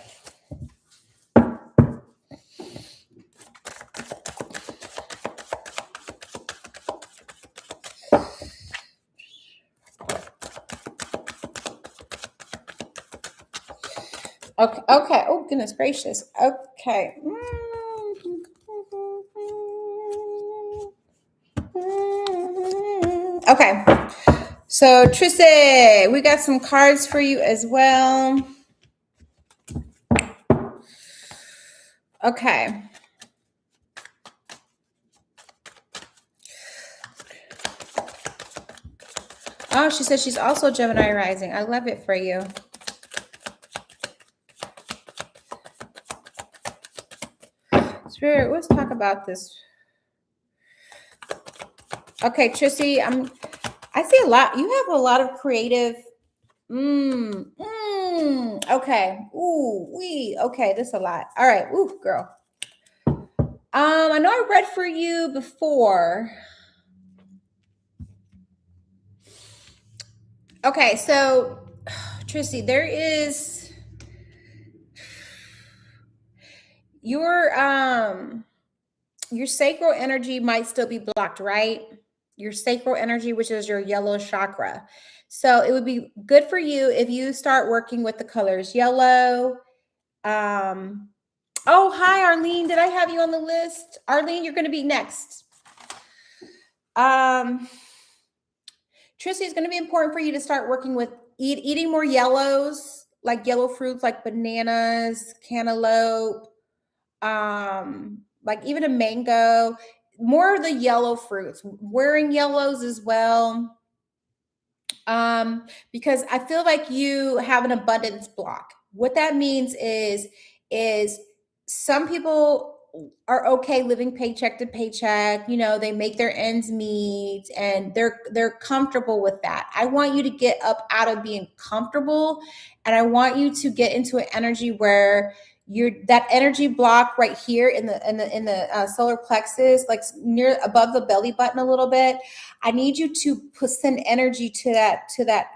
Okay. Oh, goodness gracious. Okay. Okay. So, Trissy, we got some cards for you as well. Okay. Oh, she said she's also Gemini rising. I love it for you. Spirit, let's talk about this. Okay, Trissy, I see a lot. You have a lot of creative. Okay. Okay, this is a lot. All right. Ooh, girl. I know I read for you before. Okay, so Trissy, there is your sacral energy might still be blocked, right? Your sacral energy, which is your yellow chakra. So it would be good for you if you start working with the colors yellow. Oh, hi, Arlene. Did I have you on the list? Arlene, you're going to be next. Trissy, it's going to be important for you to start working with eating more yellows, like yellow fruits, like bananas, cantaloupe, like even a mango, more of the yellow fruits, wearing yellows as well. Because I feel like you have an abundance block. What that means is some people are okay living paycheck to paycheck. You know, they make their ends meet and they're comfortable with that. I want you to get up out of being comfortable, and I want you to get into an energy where you're that energy block right here in the solar plexus, like above the belly button a little bit. I need you to send energy to that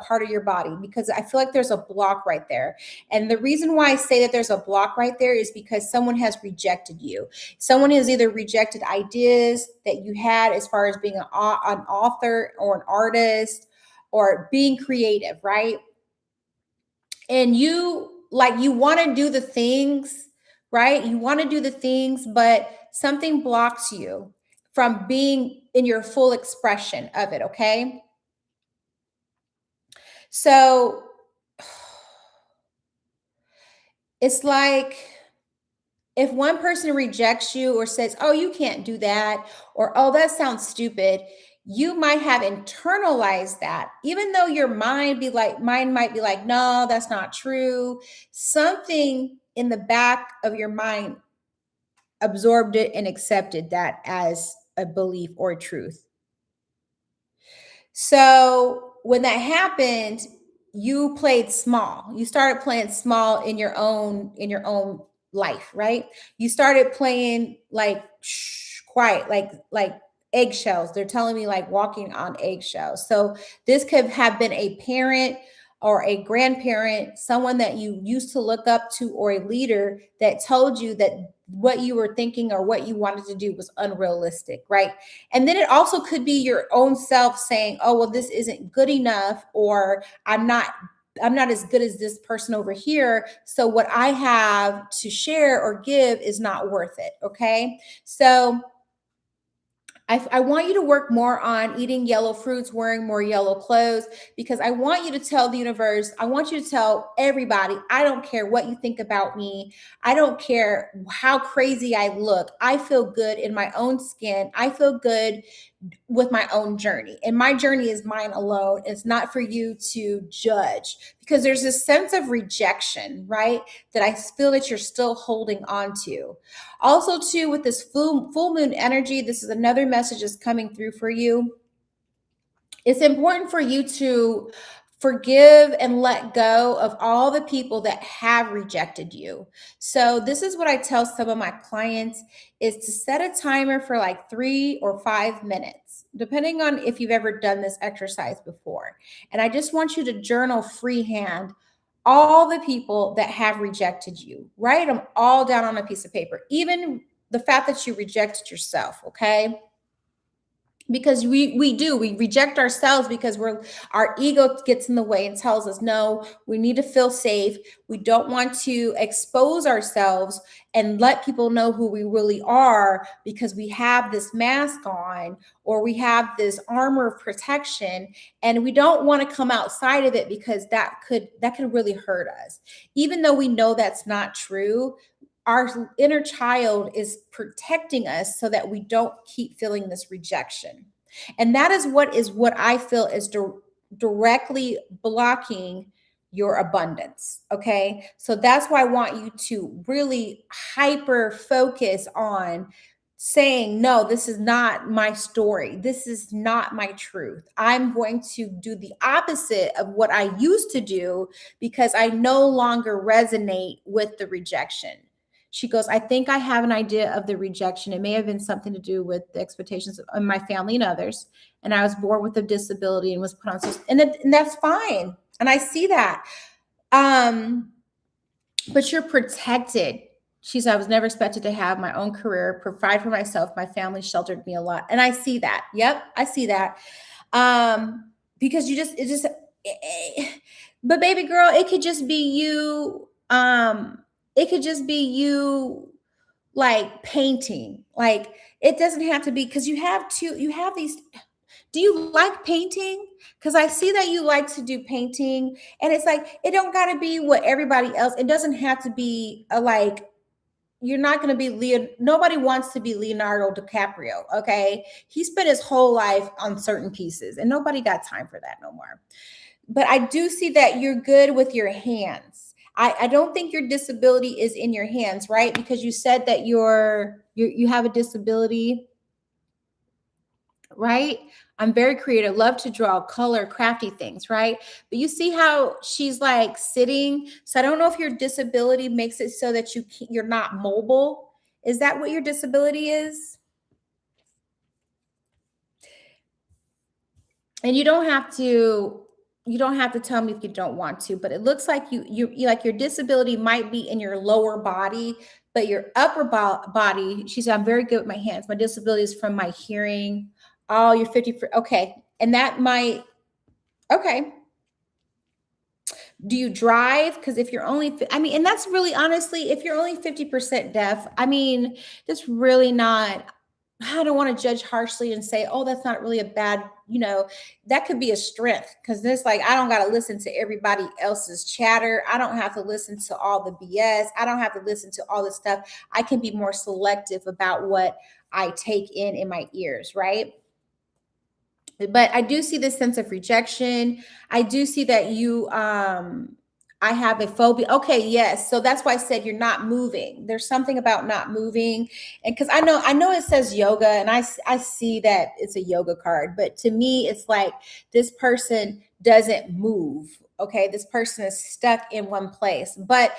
part of your body, because I feel like there's a block right there. And the reason why I say that there's a block right there is because someone has rejected you. Someone has either rejected ideas that you had as far as being an author or an artist or being creative, right? And you want to do the things, right? You want to do the things, but something blocks you from being in your full expression of it, okay? So it's like if one person rejects you or says, "Oh, you can't do that," or "Oh, that sounds stupid," you might have internalized that, even though your mind might be like, "No, that's not true." Something in the back of your mind absorbed it and accepted that as a belief or a truth. So when that happened, you played small. You started playing small in your own life, right? You started playing like quiet, like eggshells. They're telling me like walking on eggshells. So this could have been a parent or a grandparent, someone that you used to look up to, or a leader that told you that what you were thinking or what you wanted to do was unrealistic, right? And then it also could be your own self saying, "Oh, well, this isn't good enough," or I'm not as good as this person over here. So what I have to share or give is not worth it. Okay. So I want you to work more on eating yellow fruits, wearing more yellow clothes, because I want you to tell the universe, I want you to tell everybody, I don't care what you think about me. I don't care how crazy I look. I feel good in my own skin. I feel good with my own journey. And my journey is mine alone. It's not for you to judge, because there's this sense of rejection, right? That I feel that you're still holding on to. Also, too, with this full moon energy, this is another message that's coming through for you. It's important for you to forgive and let go of all the people that have rejected you. So this is what I tell some of my clients, is to set a timer for like 3 or 5 minutes, depending on if you've ever done this exercise before. And I just want you to journal freehand all the people that have rejected you. Write them all down on a piece of paper, even the fact that you rejected yourself, okay? Because we reject ourselves because our ego gets in the way and tells us, no, we need to feel safe. We don't want to expose ourselves and let people know who we really are, because we have this mask on or we have this armor of protection, and we don't want to come outside of it, because that could really hurt us. Even though we know that's not true, our inner child is protecting us so that we don't keep feeling this rejection. And that is what I feel is directly blocking your abundance. Okay. So that's why I want you to really hyper focus on saying, no, this is not my story. This is not my truth. I'm going to do the opposite of what I used to do, because I no longer resonate with the rejection. She goes, I think I have an idea of the rejection. It may have been something to do with the expectations of my family and others. And I was born with a disability and was put on, and that's fine. And I see that. But you're protected. She said, I was never expected to have my own career, provide for myself. My family sheltered me a lot. And I see that. Yep, I see that. Because but baby girl, it could just be you. It could just be you, like painting. Like, it doesn't have to be, because you have these. Do you like painting? Because I see that you like to do painting, and it's like, it don't got to be what everybody else. It doesn't have to be you're not going to be nobody wants to be Leonardo DiCaprio. Okay. He spent his whole life on certain pieces, and nobody got time for that no more. But I do see that you're good with your hands. I don't think your disability is in your hands, right? Because you said that you have a disability, right? I'm very creative, love to draw, color, crafty things, right? But you see how she's like sitting. So I don't know if your disability makes it so that you're not mobile. Is that what your disability is? And you don't have to You don't have to tell me if you don't want to, but it looks like you like your disability might be in your lower body, but your upper body. She said, "I'm very good with my hands. My disability is from my hearing." Oh, you're 50. Okay, and that might. Okay. Do you drive? Because if you're only, I mean, and that's really honestly, if you're only 50% deaf, I mean, that's really not. I don't want to judge harshly and say, oh, that's not really a bad, that could be a strength because this, like, I don't got to listen to everybody else's chatter. I don't have to listen to all the BS. I don't have to listen to all this stuff. I can be more selective about what I take in my ears, right? But I do see this sense of rejection. I do see that I have a phobia. Okay, yes. So that's why I said you're not moving. There's something about not moving. And cuz I know it says yoga and I see that it's a yoga card, but to me it's like this person doesn't move. Okay? This person is stuck in one place. But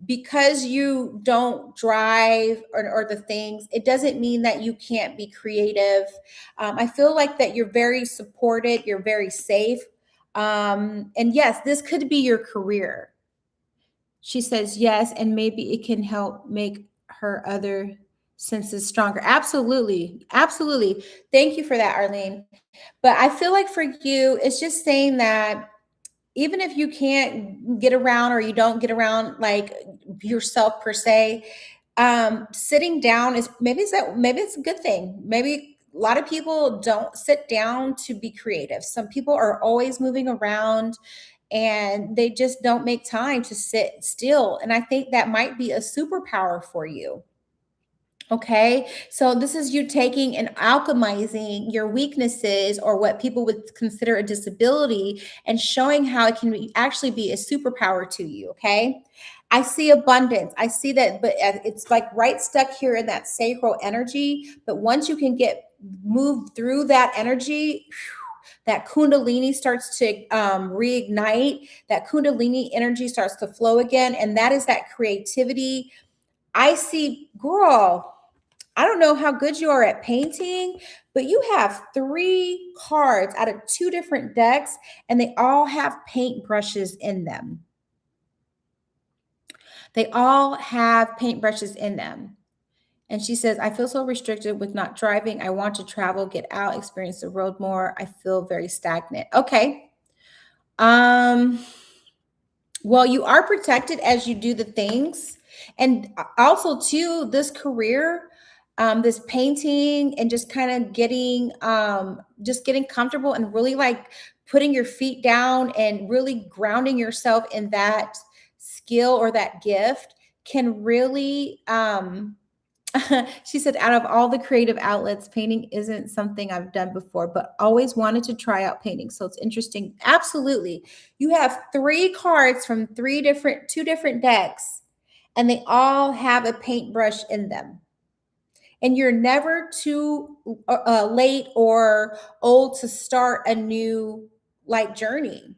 because you don't drive or the things, it doesn't mean that you can't be creative. I feel like that you're very supported, you're very safe. And yes, this could be your career. She says yes, and maybe it can help make her other senses stronger. Absolutely. Absolutely. Thank you for that, Arlene. But I feel like for you, it's just saying that even if you can't get around or you don't get around like yourself per se, sitting down is maybe it's a good thing. Maybe a lot of people don't sit down to be creative. Some people are always moving around and they just don't make time to sit still. And I think that might be a superpower for you. Okay. So this is you taking and alchemizing your weaknesses or what people would consider a disability and showing how it can actually be a superpower to you. Okay. I see abundance. I see that, but it's like right stuck here in that sacral energy. But once you can get moved through that energy, that kundalini starts to reignite. That kundalini energy starts to flow again. And that is that creativity. I see, girl, I don't know how good you are at painting, but you have 3 cards out of 2 different decks, and they all have paint brushes in them. They all have paintbrushes in them. And she says, I feel so restricted with not driving. I want to travel, get out, experience the road more. I feel very stagnant. Okay. Well, you are protected as you do the things. And also, too, this career, this painting and just kind of getting comfortable and really like putting your feet down and really grounding yourself in that skill or that gift can really she said, out of all the creative outlets, painting isn't something I've done before, but always wanted to try out painting. So it's interesting. Absolutely. You have 3 cards from 2 different decks, and they all have a paintbrush in them. And you're never too late or old to start a new like journey.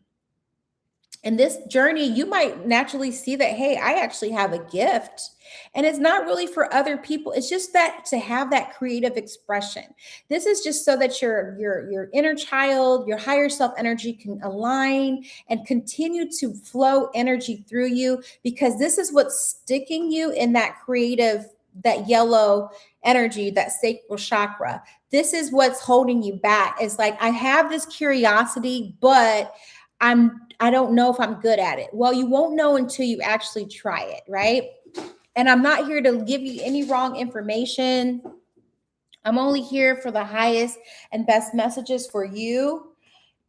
In this journey, you might naturally see that, hey, I actually have a gift. And it's not really for other people. It's just that to have that creative expression. This is just so that your inner child, your higher self energy can align and continue to flow energy through you, because this is what's sticking you in that creative, that yellow energy, that sacral chakra. This is what's holding you back. It's like, I have this curiosity, but I don't know if I'm good at it. Well, you won't know until you actually try it, right? And I'm not here to give you any wrong information. I'm only here for the highest and best messages for you.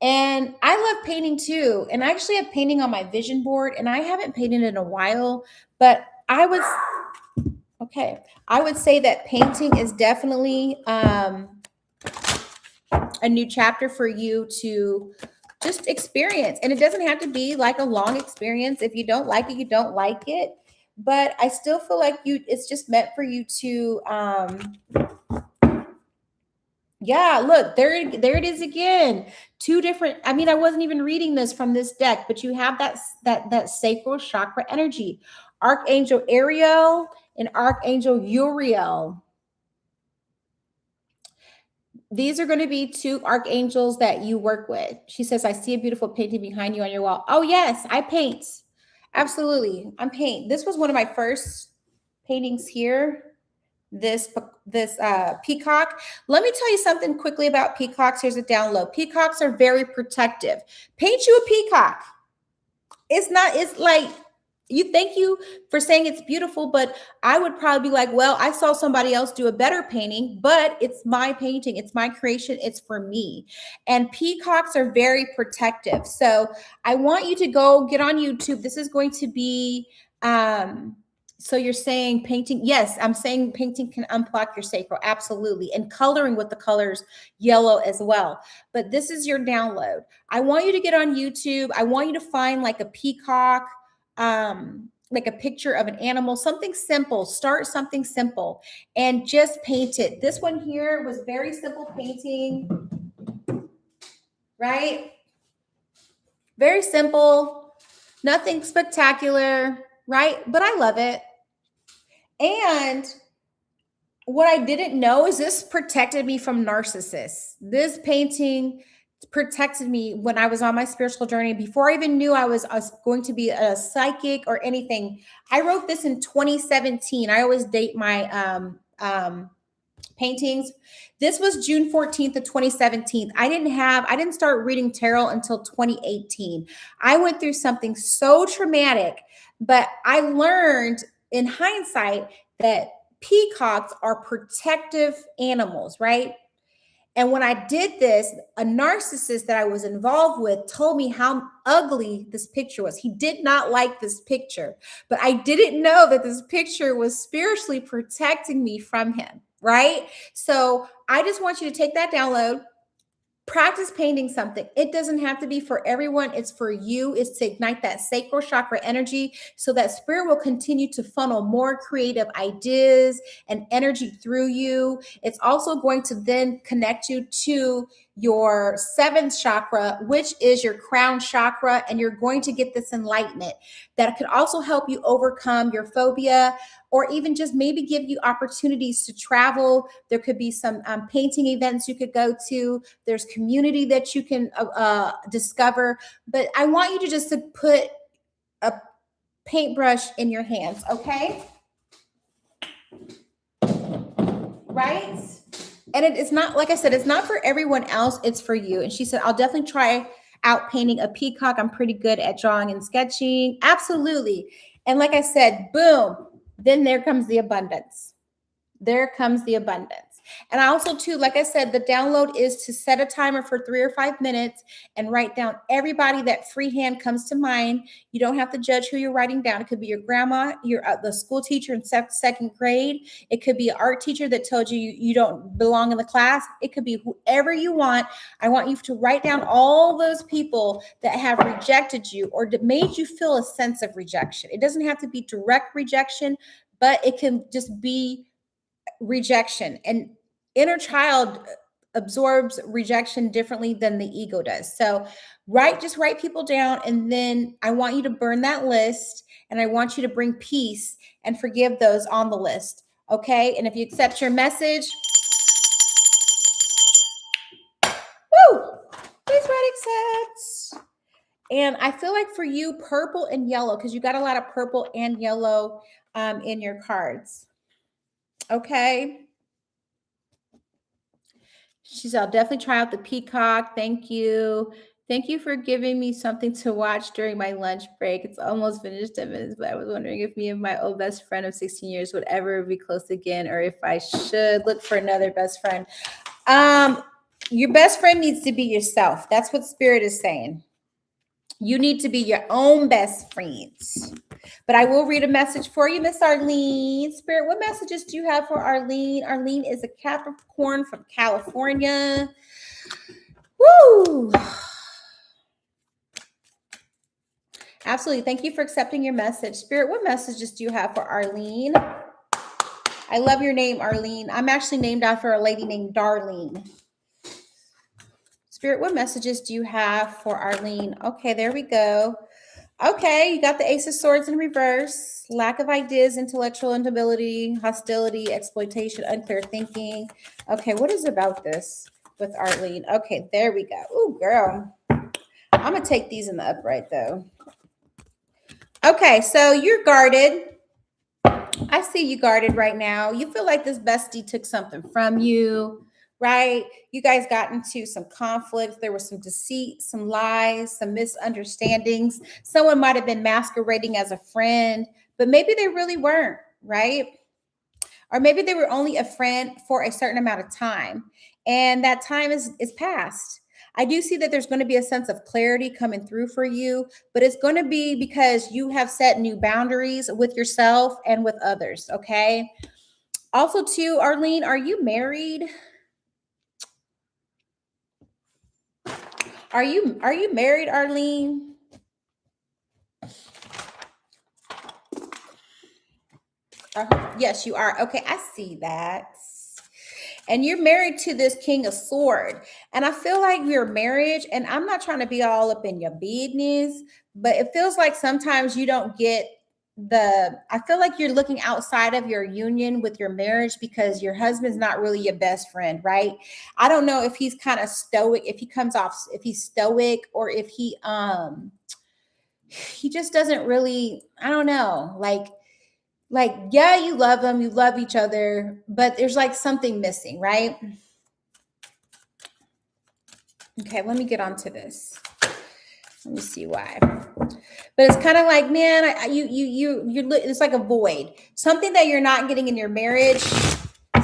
And I love painting too. And I actually have painting on my vision board, and I haven't painted in a while, but I would say that painting is definitely a new chapter for you to just experience. And it doesn't have to be like a long experience. If you don't like it, you don't like it. But I still feel like it's just meant for you to yeah, look, there it is again. 2 different, I mean, I wasn't even reading this from this deck, but you have that sacral chakra energy. Archangel Ariel and Archangel Uriel. These are going to be two archangels that you work with. She says, I see a beautiful painting behind you on your wall. Oh, yes, I paint. Absolutely. I'm paint. This was one of my first paintings here. This peacock. Let me tell you something quickly about peacocks. Here's a download. Peacocks are very protective. Paint you a peacock. It's like, thank you for saying it's beautiful, but I would probably be like, well, I saw somebody else do a better painting, but it's my painting, it's my creation, it's for me. And peacocks are very protective. So I want you to go get on YouTube. This is going to be so you're saying painting. Yes, I'm saying painting can unblock your sacral. Absolutely. And coloring with the colors yellow as well. But this is your download. I want you to get on YouTube. I want you to find like a peacock, like a picture of an animal, something simple. Start something simple and just paint it. This one here was very simple painting, right? Very simple, nothing spectacular, right? But I love it. And what I didn't know is this protected me from narcissists. This painting protected me when I was on my spiritual journey. Before I even knew I was going to be a psychic or anything, I wrote this in 2017. I always date my paintings. This was June 14th of 2017. I didn't start reading tarot until 2018. I went through something so traumatic, but I learned in hindsight that peacocks are protective animals, right? And when I did this, a narcissist that I was involved with told me how ugly this picture was. He did not like this picture, but I didn't know that this picture was spiritually protecting me from him, right? So I just want you to take that download. Practice painting something. It doesn't have to be for everyone. It's for you. It's to ignite that sacral chakra energy so that spirit will continue to funnel more creative ideas and energy through you. It's also going to then connect you to your seventh chakra, which is your crown chakra, and you're going to get this enlightenment that could also help you overcome your phobia, or even just maybe give you opportunities to travel. There could be some painting events you could go to. There's community that you can discover. But I want you to just to put a paintbrush in your hands, okay? Right? And it's not, like I said, it's not for everyone else. It's for you. And she said, I'll definitely try out painting a peacock. I'm pretty good at drawing and sketching. Absolutely. And like I said, boom. Then there comes the abundance. There comes the abundance. And I also, too, like I said, the download is to set a timer for 3 or 5 minutes and write down everybody that freehand comes to mind. You don't have to judge who you're writing down. It could be your grandma, the school teacher in second grade. It could be an art teacher that told you you don't belong in the class. It could be whoever you want. I want you to write down all those people that have rejected you or made you feel a sense of rejection. It doesn't have to be direct rejection, but it can just be rejection. And inner child absorbs rejection differently than the ego does. So just write people down. And then I want you to burn that list, and I want you to bring peace and forgive those on the list. Okay. And if you accept your message, woo, please write accept. And I feel like for you, purple and yellow, because you got a lot of purple and yellow in your cards. Okay. She said, I'll definitely try out the peacock. Thank you. Thank you for giving me something to watch during my lunch break. It's almost finished 10 minutes, but I was wondering if me and my old best friend of 16 years would ever be close again, or if I should look for another best friend. Your best friend needs to be yourself. That's what Spirit is saying. You need to be your own best friends. But I will read a message for you, Miss Arlene. Spirit, what messages do you have for Arlene? Arlene is a Capricorn from California. Woo! Absolutely. Thank you for accepting your message. Spirit, what messages do you have for Arlene? I love your name, Arlene. I'm actually named after a lady named Darlene. Spirit, what messages do you have for Arlene? Okay, there we go. Okay, you got the Ace of Swords in reverse. Lack of ideas, intellectual instability, hostility, exploitation, unclear thinking. Okay, what is about this? with Arlene. Okay, there we go. Ooh, girl. I'm going to take these in the upright, though. Okay, so you're guarded. I see you guarded right now. You feel like this bestie took something from you, right? You guys got into some conflicts. There was some deceit, some lies, some misunderstandings. Someone might have been masquerading as a friend, but maybe they really weren't, right? Or maybe they were only a friend for a certain amount of time, and that time is past. I do see that there's going to be a sense of clarity coming through for you, but it's going to be because you have set new boundaries with yourself and with others, okay? Also, too, Arlene, are you married? Are you married, Arlene? Yes, you are. Okay, I see that. And you're married to this King of Sword. And I feel like your marriage, and I'm not trying to be all up in your business, but it feels like sometimes you don't get I feel like you're looking outside of your union with your marriage because your husband's not really your best friend, right? I don't know if he's kind of stoic, if he's stoic, or if he just doesn't really, I don't know, like, yeah, you love them, you love each other, but there's like something missing, right? Okay, let me get onto this. Let me see why. But it's kind of like, man, it's like a void, something that you're not getting in your marriage.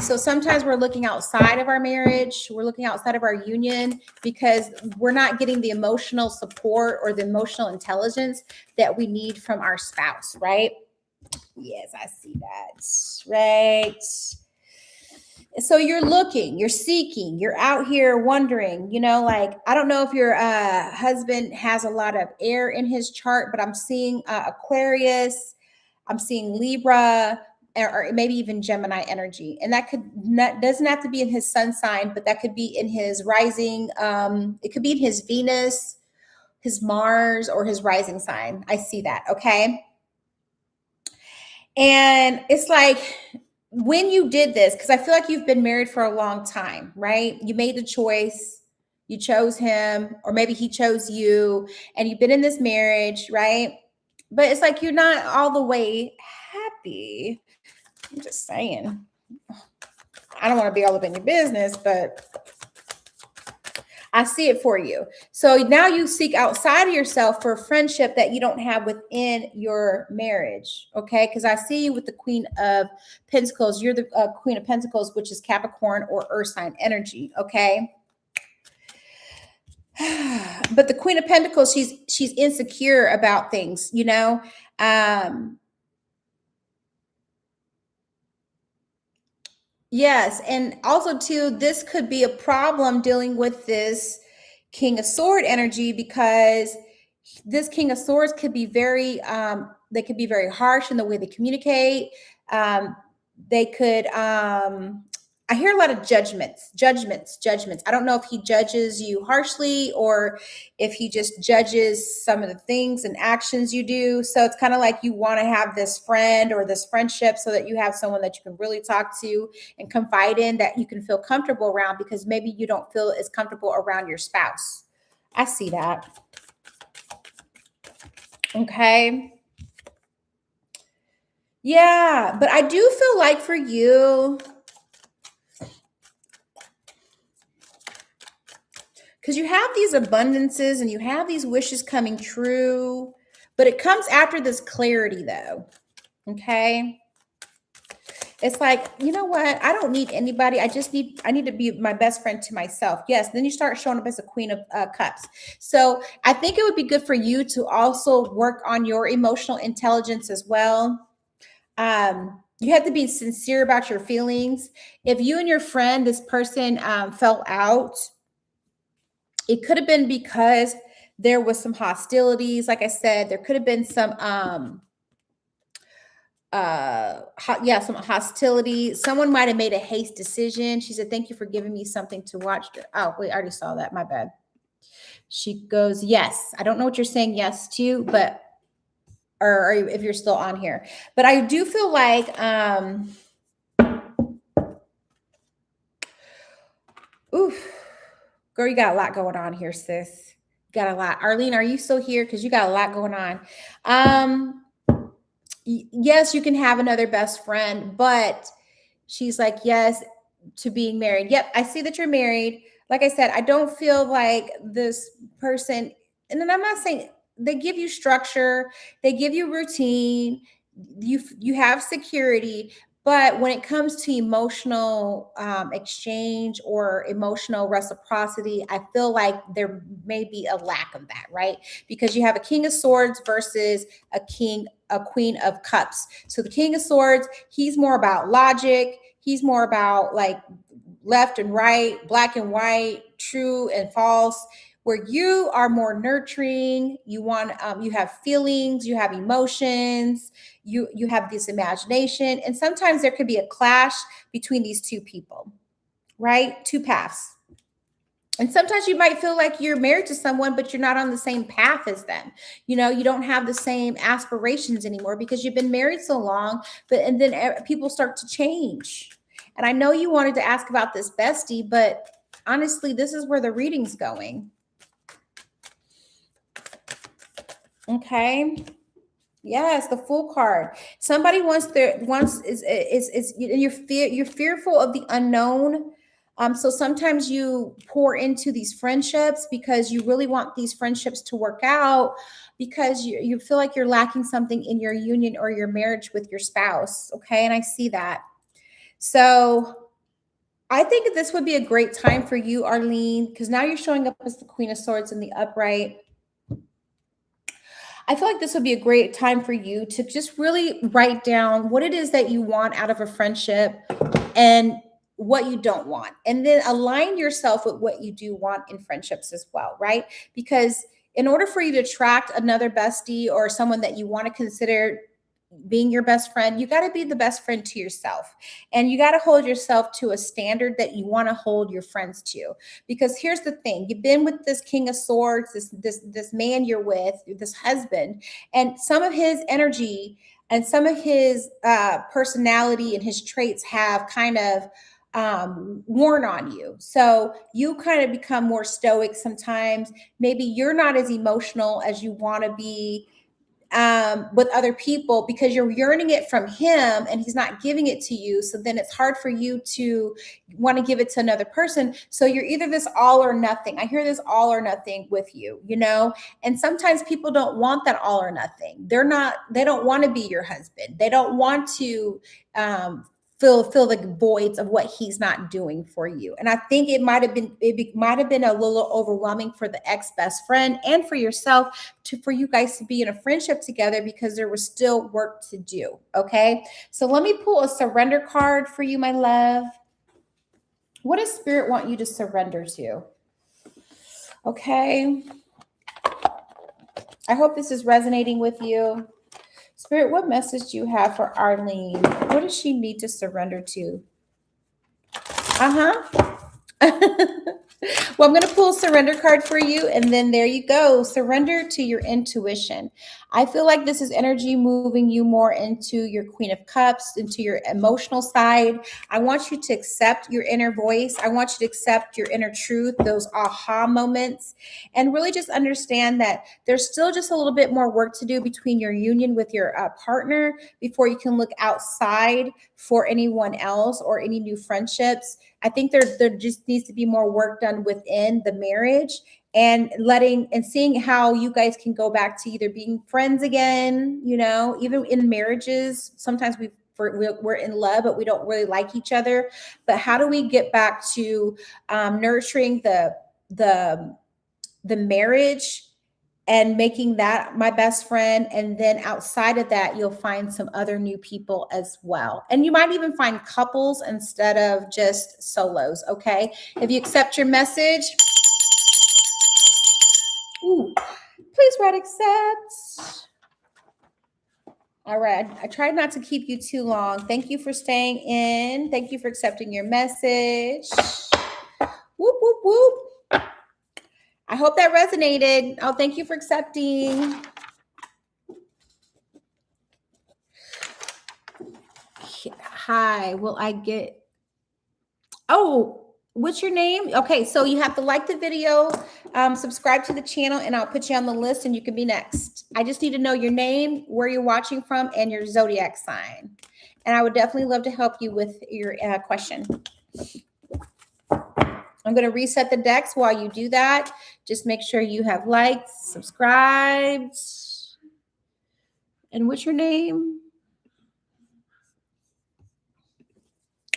So sometimes we're looking outside of our marriage, we're looking outside of our union because we're not getting the emotional support or the emotional intelligence that we need from our spouse, right? Yes, I see that. Right. So you're looking, you're seeking, you're out here wondering, like, I don't know if your husband has a lot of air in his chart, but I'm seeing Aquarius, I'm seeing Libra, or maybe even Gemini energy. And that doesn't have to be in his sun sign, but that could be in his rising. It could be in his Venus, his Mars, or his rising sign. I see that. Okay. And it's like, when you did this, because I feel like you've been married for a long time, right? You made the choice, you chose him, or maybe he chose you, and you've been in this marriage, right? But it's like you're not all the way happy. I'm just saying. I don't want to be all up in your business, but I see it for you. So now you seek outside of yourself for a friendship that you don't have within your marriage. Okay. Because I see you with the Queen of Pentacles. You're the Queen of Pentacles, which is Capricorn or Earth sign energy. Okay. But the Queen of Pentacles, she's insecure about things, Yes, and also too, this could be a problem dealing with this King of Sword energy because this King of Swords could be they could be very harsh in the way they communicate. They could I hear a lot of judgments. I don't know if he judges you harshly or if he just judges some of the things and actions you do. So it's kind of like you want to have this friend or this friendship so that you have someone that you can really talk to and confide in, that you can feel comfortable around, because maybe you don't feel as comfortable around your spouse. I see that. Okay. Yeah, but I do feel like for you, because you have these abundances and you have these wishes coming true, but it comes after this clarity though. Okay. It's like, you know what? I don't need anybody. I need to be my best friend to myself. Yes. Then you start showing up as a Queen of Cups. So I think it would be good for you to also work on your emotional intelligence as well. You have to be sincere about your feelings. If you and your friend, this person fell out, it could have been because there was some hostilities. Like I said, there could have been some some hostility. Someone might have made a haste decision. She said, "Thank you for giving me something to watch." Oh, wait, I already saw that. My bad. She goes, "Yes." I don't know what you're saying yes to, but or if you're still on here. But I do feel like oof. Girl, you got a lot going on here, sis. You got a lot. Arlene, are you still here? Because you got a lot going on. Yes, you can have another best friend, but she's like, yes, to being married. Yep, I see that you're married. Like I said, I don't feel like this person, and then I'm not saying they give you structure, they give you routine, you have security, but when it comes to emotional exchange or emotional reciprocity, I feel like there may be a lack of that, right? Because you have a king of swords versus a queen of cups. So the king of swords, he's more about logic. He's more about like left and right, black and white, true and false. Where you are more nurturing, you have feelings, you have emotions, you have this imagination, and sometimes there could be a clash between these two people, right? Two paths. And sometimes you might feel like you're married to someone, but you're not on the same path as them. You don't have the same aspirations anymore because you've been married so long. And then people start to change. And I know you wanted to ask about this bestie, but honestly, this is where the reading's going. Okay. Yes, the Fool card. Somebody you're fearful of the unknown. So sometimes you pour into these friendships because you really want these friendships to work out because you feel like you're lacking something in your union or your marriage with your spouse. Okay. And I see that. So I think this would be a great time for you, Arlene, because now you're showing up as the Queen of Swords in the upright. I feel like this would be a great time for you to just really write down what it is that you want out of a friendship and what you don't want. And then align yourself with what you do want in friendships as well, right? Because in order for you to attract another bestie or someone that you want to consider being your best friend, you got to be the best friend to yourself, and you got to hold yourself to a standard that you want to hold your friends to. Because here's the thing: you've been with this king of swords, this man you're with, this husband, and some of his energy and some of his personality and his traits have kind of worn on you. So you kind of become more stoic sometimes. Maybe you're not as emotional as you want to be with other people because you're yearning it from him and he's not giving it to you. So then it's hard for you to want to give it to another person. So you're either this all or nothing. I hear this all or nothing with you, and sometimes people don't want that all or nothing. They don't want to be your husband. They don't want to fill the voids of what he's not doing for you. And I think it might have been a little overwhelming for the ex best friend and for yourself for you guys to be in a friendship together because there was still work to do. Okay. So let me pull a surrender card for you, my love. What does spirit want you to surrender to? Okay. I hope this is resonating with you. Spirit, what message do you have for Arlene? What does she need to surrender to? Well, I'm going to pull a surrender card for you. And then there you go. Surrender to your intuition. I feel like this is energy moving you more into your Queen of Cups, into your emotional side. I want you to accept your inner voice. I want you to accept your inner truth, those aha moments, and really just understand that there's still just a little bit more work to do between your union with your partner before you can look outside for anyone else or any new friendships. I think there just needs to be more work done within the marriage and seeing how you guys can go back to either being friends again, even in marriages. Sometimes we're in love, but we don't really like each other. But how do we get back to nurturing the marriage and making that my best friend? And then outside of that, you'll find some other new people as well. And you might even find couples instead of just solos. Okay. If you accept your message, please write accept. All right. I tried not to keep you too long. Thank you for staying in. Thank you for accepting your message. Whoop, whoop, whoop. I hope that resonated. Oh, thank you for accepting. Hi, will I get... Oh, What's your name? Okay, so you have to like the video, subscribe to the channel, and I'll put you on the list and you can be next. I just need to know your name, where you're watching from, and your zodiac sign. And I would definitely love to help you with your question. I'm going to reset the decks while you do that. Just make sure you have liked, subscribed. And what's your name?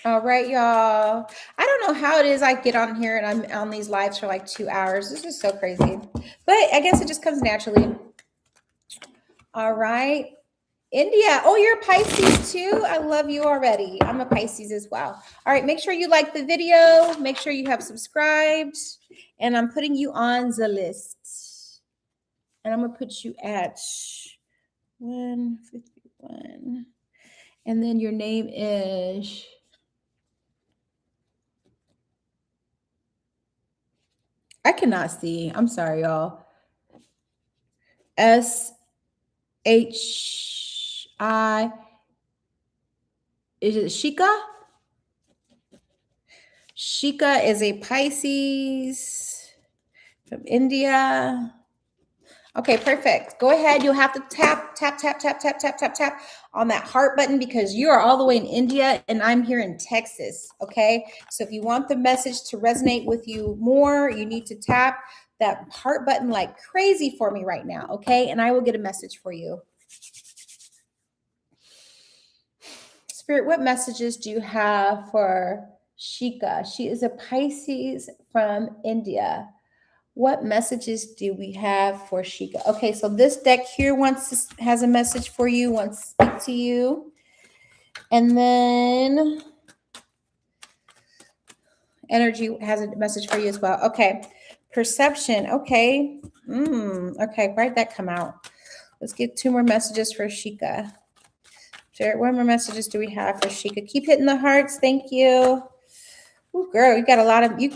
All right, y'all. I don't know how it is I get on here and I'm on these lives for like 2 hours. This is so crazy. But I guess it just comes naturally. All right. India. Oh, you're a Pisces too? I love you already. I'm a Pisces as well. All right. Make sure you like the video. Make sure you have subscribed. And I'm putting you on the list. And I'm going to put you at 151. And then your name is... I cannot see. I'm sorry, y'all. S-H-I. Is it Shika? Shika is a Pisces from India. Okay, perfect. Go ahead. You'll have to tap on that heart button because you are all the way in India and I'm here in Texas. Okay. So if you want the message to resonate with you more, you need to tap that heart button like crazy for me right now. Okay. And I will get a message for you. Spirit, what messages do you have for Shika? She is a Pisces from India. What messages do we have for Shika? Okay, so this deck here has a message for you, wants to speak to you. And then energy has a message for you as well. Okay, perception. Okay. Okay, why did that come out? Let's get 2 more messages for Shika. Jared, what more messages do we have for Shika? Keep hitting the hearts. Thank you. Oh, girl, you got a lot of you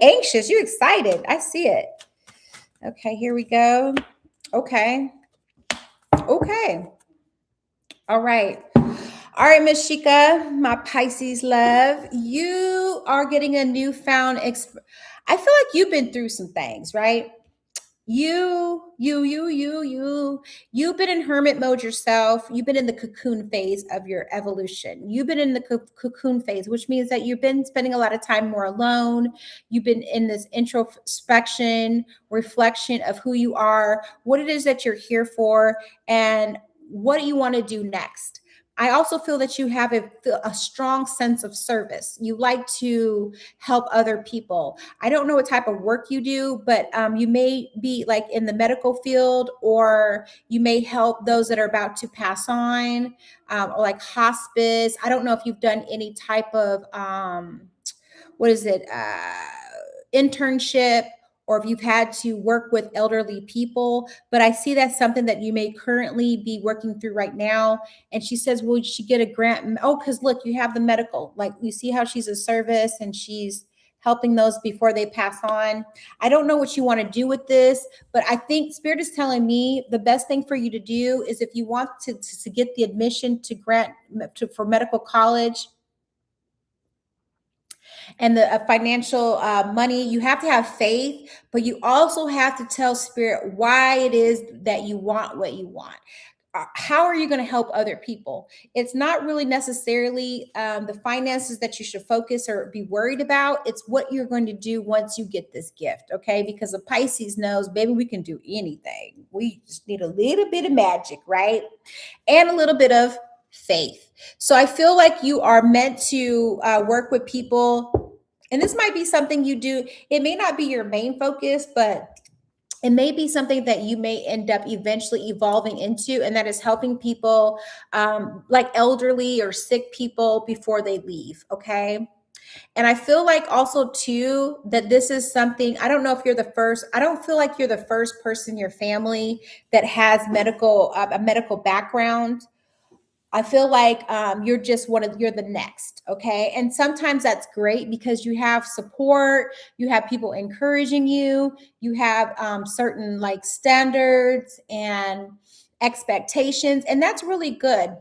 anxious, you excited. I see it. Okay, here we go. Okay. All right, Miss Shika, my Pisces love. You are getting a newfound I feel like you've been through some things, right? You've been in hermit mode yourself. You've been in the cocoon phase of your evolution. You've been in the cocoon phase, which means that you've been spending a lot of time more alone. You've been in this introspection, reflection of who you are, what it is that you're here for, and what you want to do next. I also feel that you have a strong sense of service. You like to help other people. I don't know what type of work you do, but you may be like in the medical field, or you may help those that are about to pass on, or like hospice. I don't know if you've done any type of, internship, or if you've had to work with elderly people, but I see that's something that you may currently be working through right now. And she says, will she get a grant? Oh, because look, you have the medical, like you see how she's a service and she's helping those before they pass on. I don't know what you want to do with this, but I think Spirit is telling me the best thing for you to do is if you want to get the admission to grant for medical college, and the financial money, you have to have faith, but you also have to tell Spirit why it is that you want what you want. How are you going to help other people? It's not really necessarily the finances that you should focus or be worried about. It's what you're going to do once you get this gift, okay? Because the Pisces knows, baby, we can do anything. We just need a little bit of magic, right? And a little bit of faith. So I feel like you are meant to work with people, and this might be something you do. It may not be your main focus, but it may be something that you may end up eventually evolving into, and that is helping people like elderly or sick people before they leave, okay? And I feel like also too that this is something, I don't know if you're the first, I don't feel like you're the first person in your family that has a medical background. I feel like you're the next, okay? And sometimes that's great because you have support, you have people encouraging you, you have certain like standards and expectations, and that's really good.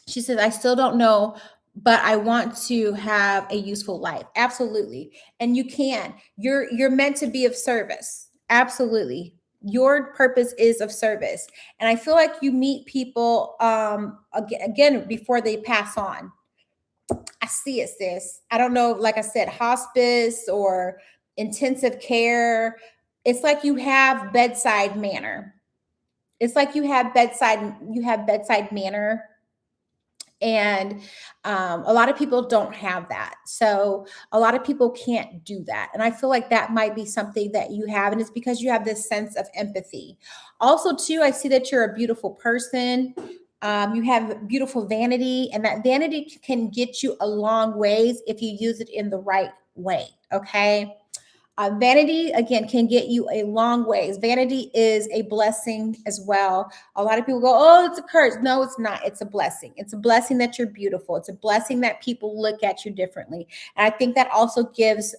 She says, I still don't know but I want to have a useful life. Absolutely. And you can. You're meant to be of service. Absolutely. Your purpose is of service. And I feel like you meet people again before they pass on. I see it, sis. I don't know, like I said, hospice or intensive care. It's like you have bedside manner. It's like you have bedside manner, and a lot of people don't have that. So a lot of people can't do that. And I feel like that might be something that you have. And it's because you have this sense of empathy. Also, too, I see that you're a beautiful person. You have beautiful vanity, and that vanity can get you a long ways if you use it in the right way. Okay. Vanity, again, can get you a long ways. Vanity is a blessing as well. A lot of people go, oh, it's a curse. No, it's not. It's a blessing. It's a blessing that you're beautiful. It's a blessing that people look at you differently. And I think that also gives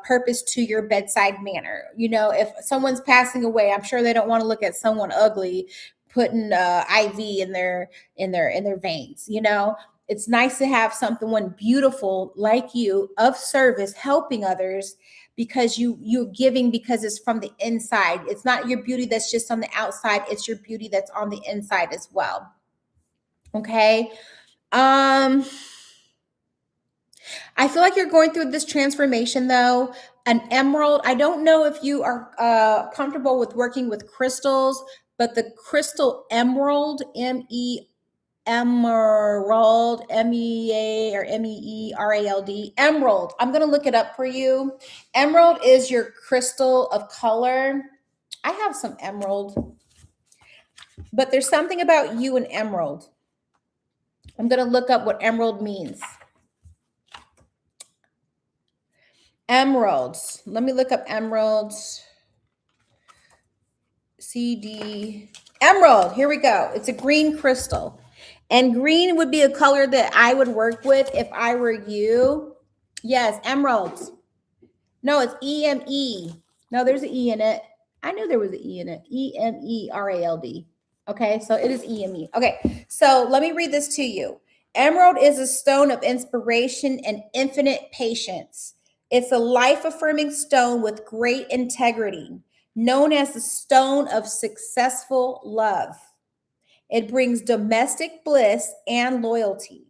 purpose to your bedside manner. You know, if someone's passing away, I'm sure they don't want to look at someone ugly putting IV in their veins. You know, it's nice to have someone beautiful like you of service, helping others, because you're giving because it's from the inside. It's not your beauty that's just on the outside, it's your beauty that's on the inside as well. Okay. I feel like you're going through this transformation though. An emerald, I don't know if you are comfortable with working with crystals, but the crystal emerald, Emerald, MEA or MEERALD, emerald. I'm going to look it up for you. Emerald is your crystal of color. I have some emerald, but there's something about you and emerald. I'm going to look up what emerald means. Emeralds. Let me look up emeralds. CD. Emerald. Here we go. It's a green crystal. And green would be a color that I would work with if I were you. Yes, emeralds. No, it's EME. No, there's an E in it. I knew there was an E in it. EMERALD. Okay, so it is EME. Okay, so let me read this to you. Emerald is a stone of inspiration and infinite patience. It's a life-affirming stone with great integrity, known as the stone of successful love. It brings domestic bliss and loyalty.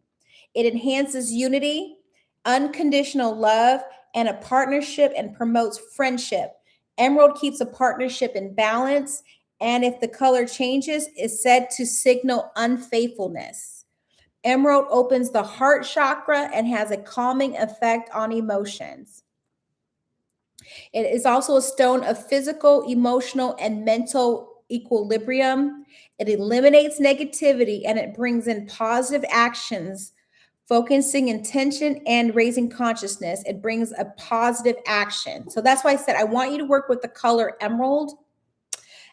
It enhances unity, unconditional love, and a partnership, and promotes friendship. Emerald keeps a partnership in balance, and if the color changes, is said to signal unfaithfulness. Emerald opens the heart chakra and has a calming effect on emotions. It is also a stone of physical, emotional, and mental equilibrium. It eliminates negativity and it brings in positive actions, focusing intention and raising consciousness. It brings a positive action. So that's why I said I want you to work with the color emerald.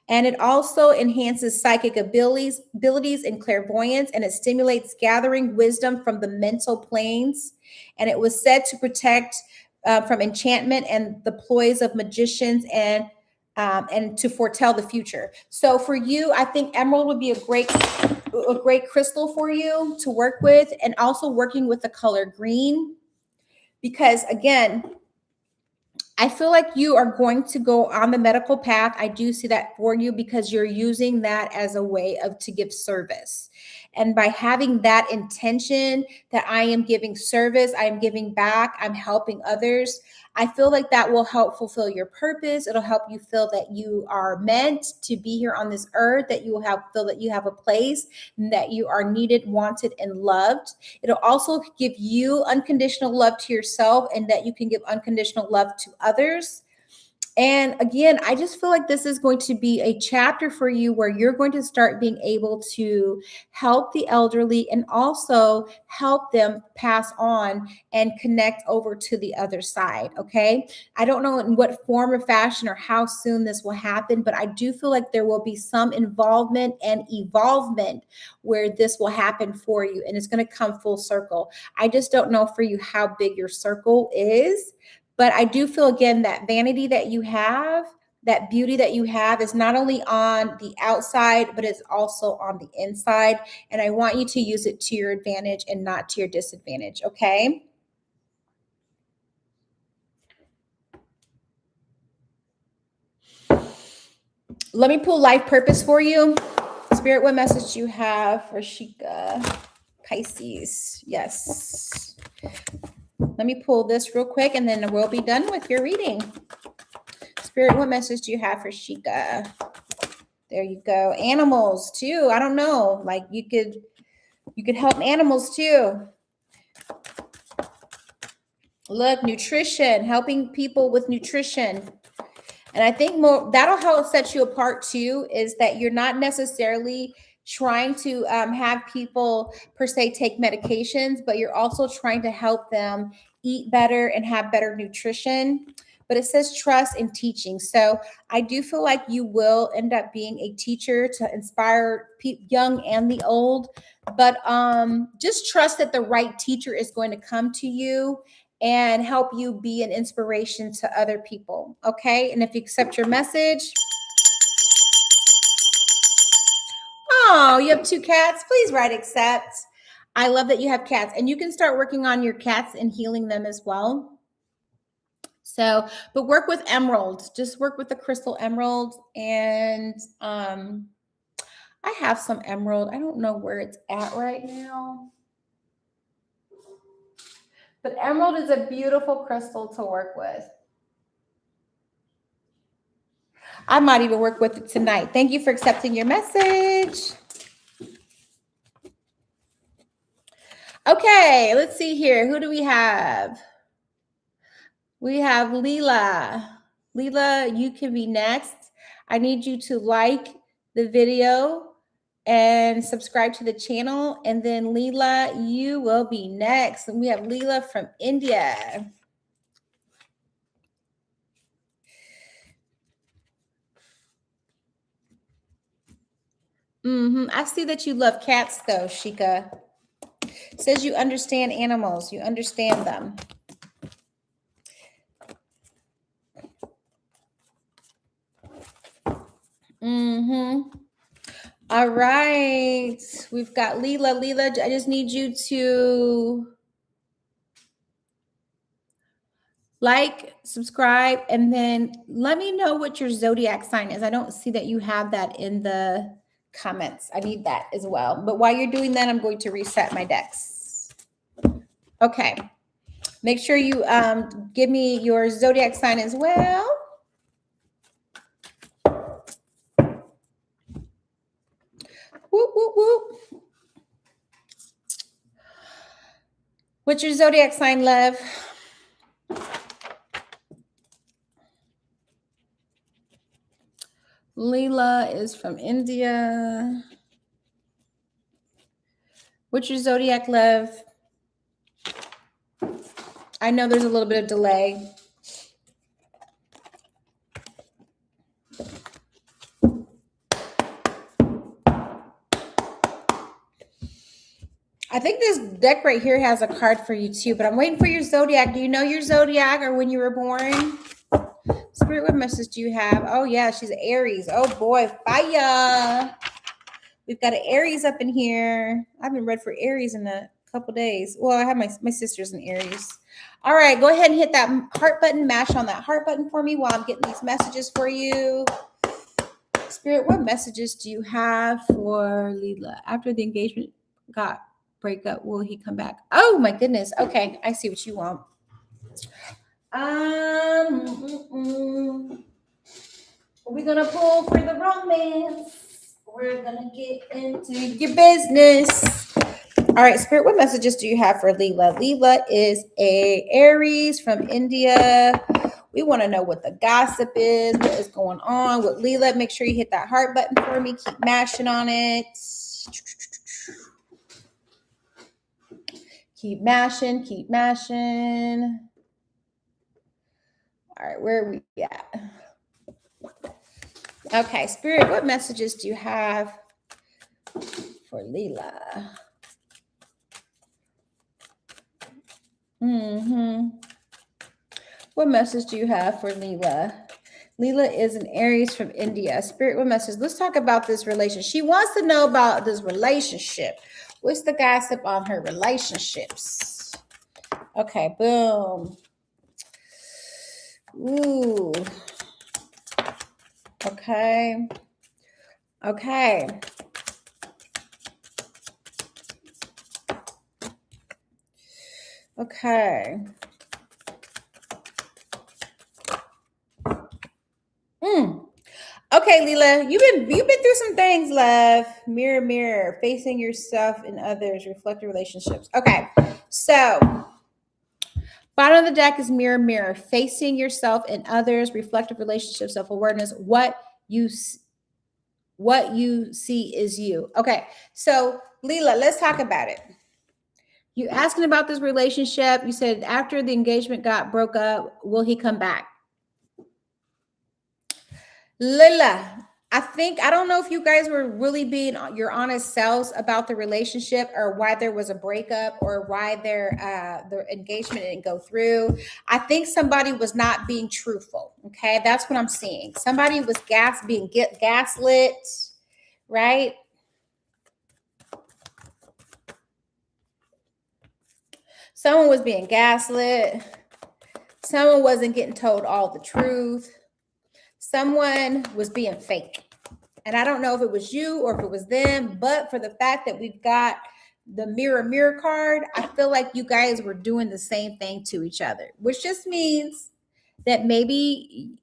And it also enhances psychic abilities and clairvoyance, and it stimulates gathering wisdom from the mental planes. And it was said to protect from enchantment and the ploys of magicians, and to foretell the future. So for you, I think emerald would be a great crystal for you to work with, and also working with the color green, because again, I feel like you are going to go on the medical path. I do see that for you because you're using that as a way to give service. And by having that intention that I am giving service, I am giving back, I'm helping others, I feel like that will help fulfill your purpose. It'll help you feel that you are meant to be here on this earth, that you will feel that you have a place, and that you are needed, wanted, and loved. It'll also give you unconditional love to yourself, and that you can give unconditional love to others. And again, I just feel like this is going to be a chapter for you where you're going to start being able to help the elderly and also help them pass on and connect over to the other side. Okay. I don't know in what form or fashion or how soon this will happen, but I do feel like there will be some involvement and evolvement where this will happen for you. And it's going to come full circle. I just don't know for you how big your circle is. But I do feel, again, that vanity that you have, that beauty that you have is not only on the outside, but it's also on the inside. And I want you to use it to your advantage and not to your disadvantage, okay? Let me pull life purpose for you. Spirit, what message do you have for Sheikah? Pisces, yes. Let me pull this real quick and then we'll be done with your reading. Spirit, what message do you have for Sheikah? There you go. Animals too. I don't know. Like you could help animals too. Look, nutrition, helping people with nutrition. And I think more that'll help set you apart too, is that you're not necessarily trying to have people per se take medications, but you're also trying to help them eat better and have better nutrition. But it says trust in teaching. So I do feel like you will end up being a teacher to inspire young and the old. But just trust that the right teacher is going to come to you and help you be an inspiration to other people. Okay. And if you accept your message, oh, you have 2 cats. Please write accept. I love that you have cats, and you can start working on your cats and healing them as well. So, but work with emeralds. Just work with the crystal emerald. And I have some emerald. I don't know where it's at right now. But emerald is a beautiful crystal to work with. I might even work with it tonight. Thank you for accepting your message. Okay, let's see here. Who do we have? We have Leela. Leela, you can be next. I need you to like the video and subscribe to the channel. And then Leela, you will be next. And we have Leela from India. I see that you love cats though, Sheikah. It says you understand animals. You understand them. All right. We've got Leela. Leela, I just need you to like, subscribe, and then let me know what your zodiac sign is. I don't see that you have that in the comments. I need that as well. But while you're doing that, I'm going to reset my decks. Okay. Make sure you give me your zodiac sign as well. Whoop, whoop, whoop. What's your zodiac sign, love? Leela is from India. What's your zodiac, love? I know there's a little bit of delay. I think this deck right here has a card for you too, but I'm waiting for your zodiac. Do you know your zodiac or when you were born? Spirit, what message do you have? Oh yeah, she's Aries. Oh boy, fire. We've got an Aries up in here. I haven't read for Aries in a couple days. Well, I have my sister's in Aries. All right, go ahead and hit that heart button. Mash on that heart button for me while I'm getting these messages for you. Spirit, what messages do you have for Leela? After the engagement got breakup, will he come back? Oh my goodness. Okay, I see what you want. We're gonna pull for the romance. We're gonna get into your business. All right, Spirit, what messages do you have for Leela? Leela is a Aries from India. We want to know what the gossip is, what is going on with Leela. Make sure you hit that heart button for me. Keep mashing on it. Keep mashing, keep mashing. All right, where are we at? Okay, Spirit, what messages do you have for Leela? What message do you have for Leela? Leela is an Aries from India. Spirit with message. Let's talk about this relationship. She wants to know about this relationship. What's the gossip on her relationships? Okay, boom. Ooh. Okay. Okay. Okay. Okay, Leela, you've been through some things, love. Mirror, mirror, facing yourself and others, reflective relationships. Okay, so bottom of the deck is mirror, mirror, facing yourself and others, reflective relationships, self awareness. What you see is you. Okay, so Leela, let's talk about it. You asking about this relationship. You said after the engagement broke up, will he come back? Lila, I don't know if you guys were really being your honest selves about the relationship or why there was a breakup or why the engagement didn't go through. I think somebody was not being truthful. Okay, that's what I'm seeing. Somebody was being gaslit, right? Someone was being gaslit. Someone wasn't getting told all the truth. Someone was being fake. And I don't know if it was you or if it was them, but for the fact that we've got the mirror card, I feel like you guys were doing the same thing to each other, which just means that maybe,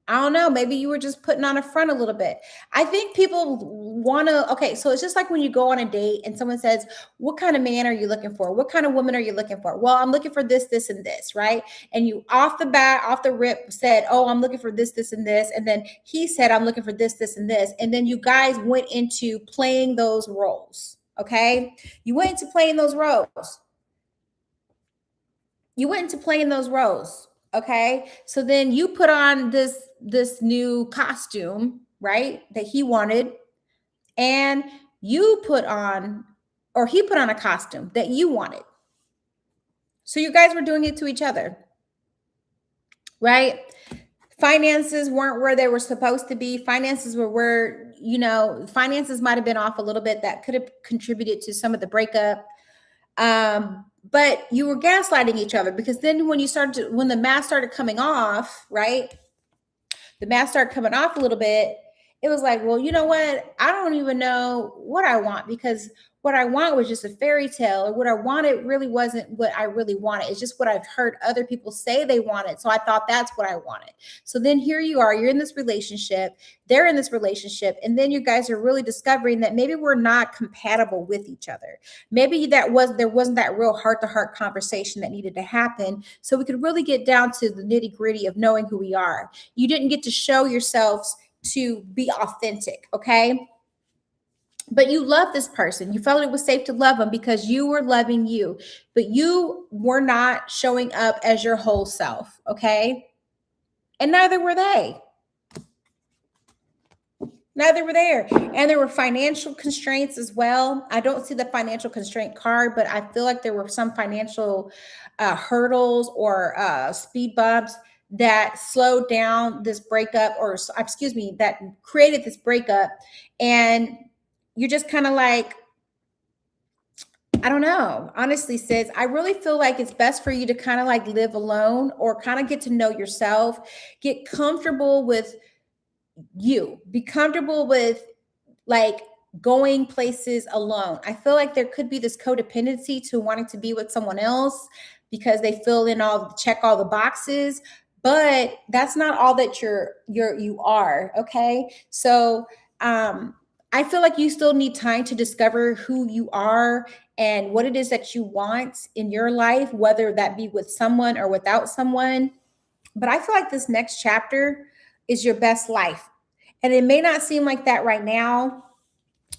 I don't know, maybe you were just putting on a front a little bit. I think people want to, okay, so it's just like when you go on a date and someone says, what kind of man are you looking for? What kind of woman are you looking for? Well, I'm looking for this, this, and this, right? And you off the rip said, oh, I'm looking for this, this, and this. And then he said, I'm looking for this, this, and this. And then you guys went into playing those roles, okay? You went into playing those roles. Okay, so then you put on this new costume, right, that he wanted, and you put on, or he put on a costume that you wanted. So you guys were doing it to each other, right? Finances weren't where they were supposed to be. Finances were where, finances might have been off a little bit. That could have contributed to some of the breakup. But you were gaslighting each other, because then when the mask started coming off, right? The mask started coming off a little bit. It was like, well, you know what? I don't even know what I want, because what I want was just a fairy tale, or what I wanted really wasn't what I really wanted. It's just what I've heard other people say they wanted. So I thought that's what I wanted. So then here you are, you're in this relationship, they're in this relationship, and then you guys are really discovering that maybe we're not compatible with each other. Maybe there wasn't that real heart-to-heart conversation that needed to happen, so we could really get down to the nitty-gritty of knowing who we are. You didn't get to show yourselves to be authentic, okay? But you love this person. You felt it was safe to love them because you were loving you, but you were not showing up as your whole self, okay? And neither were they. Neither were there. And there were financial constraints as well. I don't see the financial constraint card, but I feel like there were some financial hurdles or speed bumps that slowed down this breakup, or excuse me, that created this breakup. And you're just kind of like, I don't know. Honestly, sis, I really feel like it's best for you to kind of like live alone, or kind of get to know yourself, get comfortable with you, be comfortable with like going places alone. I feel like there could be this codependency to wanting to be with someone else because they check all the boxes, but that's not all that you are. Okay. So, I feel like you still need time to discover who you are and what it is that you want in your life, whether that be with someone or without someone. But I feel like this next chapter is your best life. And it may not seem like that right now,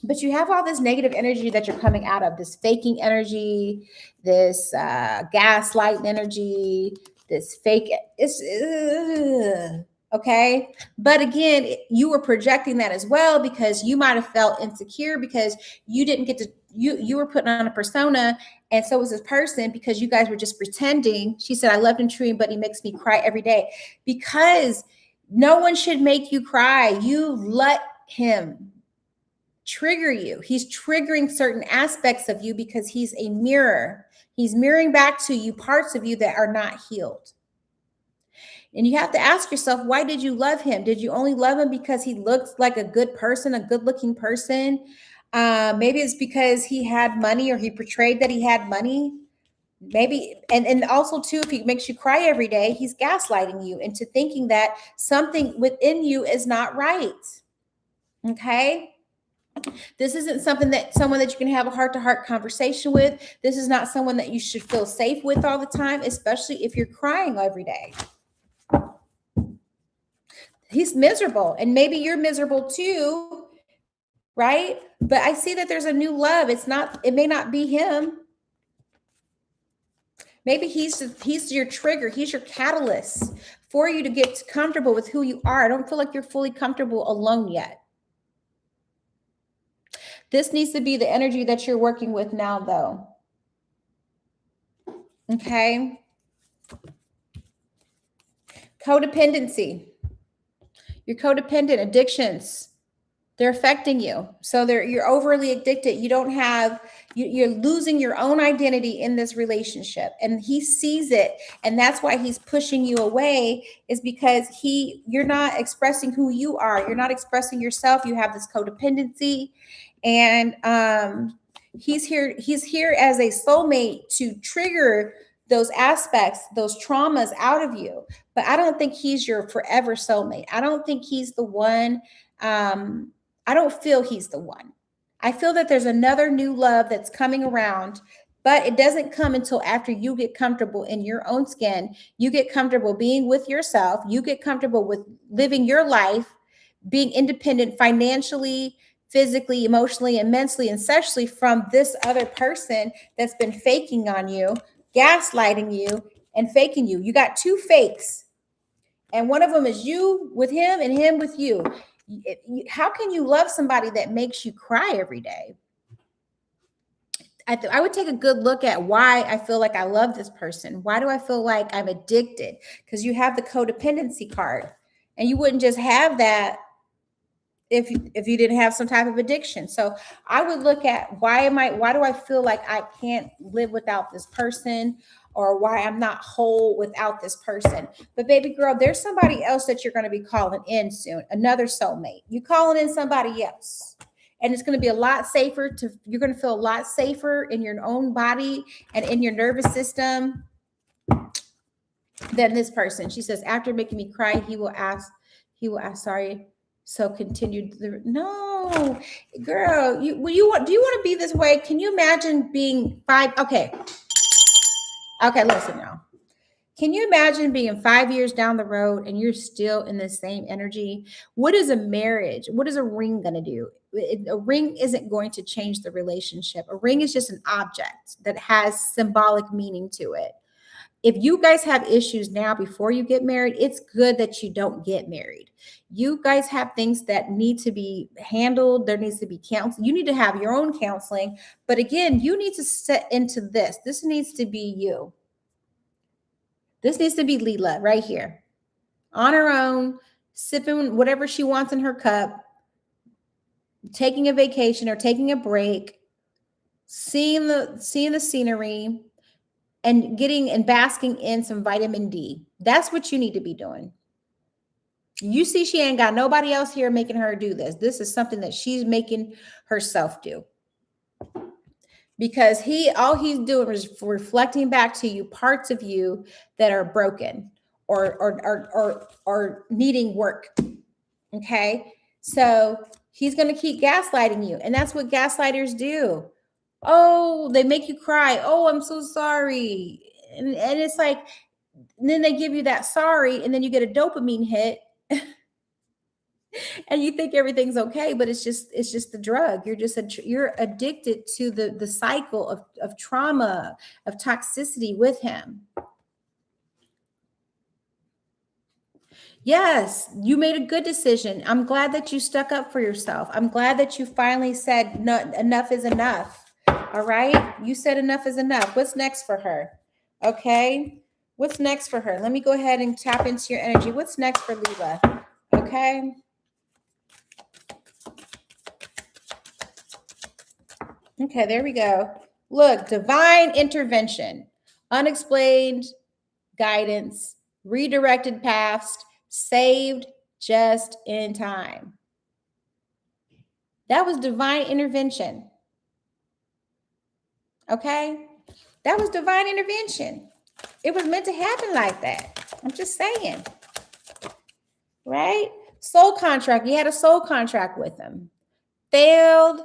but you have all this negative energy that you're coming out of, this faking energy, this gaslighting energy, this fake, okay. But again, you were projecting that as well, because you might have felt insecure because you didn't get to, you were putting on a persona, and so was this person, because you guys were just pretending. She said, I loved him truly, but he makes me cry every day, because No one should make you cry. You let him trigger you. He's triggering certain aspects of you because he's a mirror. He's mirroring back to you parts of you that are not healed. And you have to ask yourself, why did you love him? Did you only love him because he looked like a good person, a good looking person? Maybe it's because he had money, or he portrayed that he had money. Maybe, and also too, if he makes you cry every day, he's gaslighting you into thinking that something within you is not right. Okay. This isn't someone that you can have a heart-to-heart conversation with. This is not someone that you should feel safe with all the time, especially if you're crying every day. He's miserable, and maybe you're miserable too, right? But I see that there's a new love. It may not be him. Maybe he's your trigger. He's your catalyst for you to get comfortable with who you are. I don't feel like you're fully comfortable alone yet. This needs to be the energy that you're working with now, though. Okay. Codependency. You're codependent. Addictions, they're affecting you. So you're overly addicted. You're losing your own identity in this relationship. And he sees it. And that's why he's pushing you away, is because you're not expressing who you are. You're not expressing yourself. You have this codependency. And he's here as a soulmate to trigger those aspects, those traumas out of you. But I don't think he's your forever soulmate. I don't think he's the one. I don't feel he's the one. I feel that there's another new love that's coming around, but it doesn't come until after you get comfortable in your own skin. You get comfortable being with yourself. You get comfortable with living your life, being independent financially, physically, emotionally, and mentally, and sexually from this other person that's been faking on you, gaslighting you, and faking you. You got two fakes. And one of them is you with him and him with you. How can you love somebody that makes you cry every day? I would take a good look at why I feel like I love this person. Why do I feel like I'm addicted? Because you have the codependency card, and you wouldn't just have that if you didn't have some type of addiction. So I would look at why do I feel like I can't live without this person, or why I'm not whole without this person. But baby girl, there's somebody else that you're going to be calling in soon, another soulmate. You calling in somebody else. And it's going to be a lot safer you're going to feel a lot safer in your own body and in your nervous system than this person. She says, after making me cry, he will ask, sorry. So continued. No, girl, do you want to be this way? Can you imagine being 5? Okay, listen now. Can you imagine being 5 years down the road and you're still in the same energy? What is a marriage? What is a ring going to do? A ring isn't going to change the relationship. A ring is just an object that has symbolic meaning to it. If you guys have issues now before you get married, it's good that you don't get married. You guys have things that need to be handled. There needs to be counseling. You need to have your own counseling. But again, you need to set into this. This needs to be you. This needs to be Leela right here on her own, sipping whatever she wants in her cup, taking a vacation or taking a break, seeing the scenery, and basking in some vitamin D. That's what you need to be doing. You see, she ain't got nobody else here making her do this. This is something that she's making herself do. Because all he's doing is reflecting back to you parts of you that are broken or needing work. Okay. So he's going to keep gaslighting you. And that's what gaslighters do. Oh, they make you cry. Oh, I'm so sorry. And it's like, and then they give you that sorry, and then you get a dopamine hit. And you think everything's okay, but it's just the drug. You're addicted to the cycle of trauma, of toxicity with him. Yes, you made a good decision. I'm glad that you stuck up for yourself. I'm glad that you finally said no, enough is enough. All right. You said enough is enough. What's next for her? Okay. What's next for her? Let me go ahead and tap into your energy. What's next for Leela? Okay. Okay, there we go. Look, divine intervention, unexplained guidance, redirected paths, saved just in time. That was divine intervention. Okay? That was divine intervention. It was meant to happen like that. I'm just saying. Right? Soul contract. You had a soul contract with him. Failed,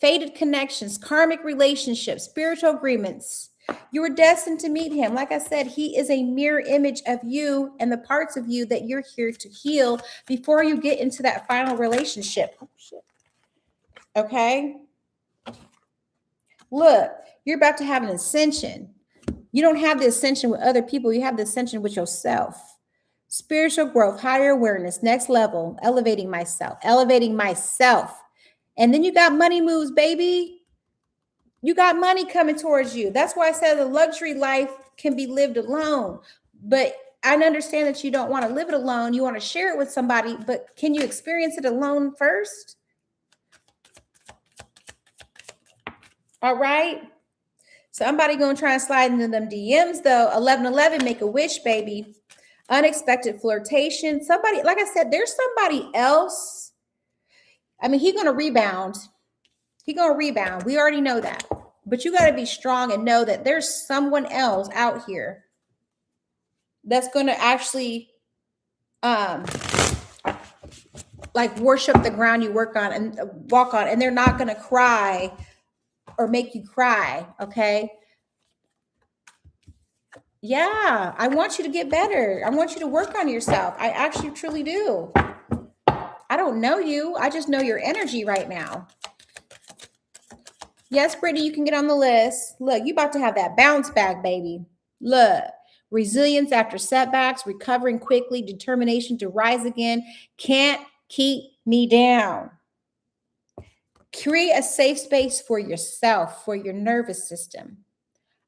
fated connections, karmic relationships, spiritual agreements. You were destined to meet him. Like I said, he is a mirror image of you and the parts of you that you're here to heal before you get into that final relationship. Oh, shit. Okay? Look, you're about to have an ascension. You don't have the ascension with other people. You have the ascension with yourself. Spiritual growth, higher awareness, next level, elevating myself. And then you got money moves, baby. You got money coming towards you. That's why I said the luxury life can be lived alone. But I understand that you don't want to live it alone. You want to share it with somebody, but can you experience it alone first? All right. Somebody going to try and slide into them DMs though. 1111, make a wish, baby. Unexpected flirtation. Somebody, like I said, there's somebody else. I mean, he's going to rebound. He's going to rebound. We already know that. But you got to be strong and know that there's someone else out here that's going to actually like worship the ground you work on and walk on, and they're not going to cry or make you cry, okay? Yeah, I want you to get better. I want you to work on yourself. I actually truly do. I don't know you. I just know your energy right now. Yes, Brittany, you can get on the list. Look, you about to have that bounce back, baby. Look, resilience after setbacks, recovering quickly, determination to rise again. Can't keep me down. Create a safe space for yourself, for your nervous system.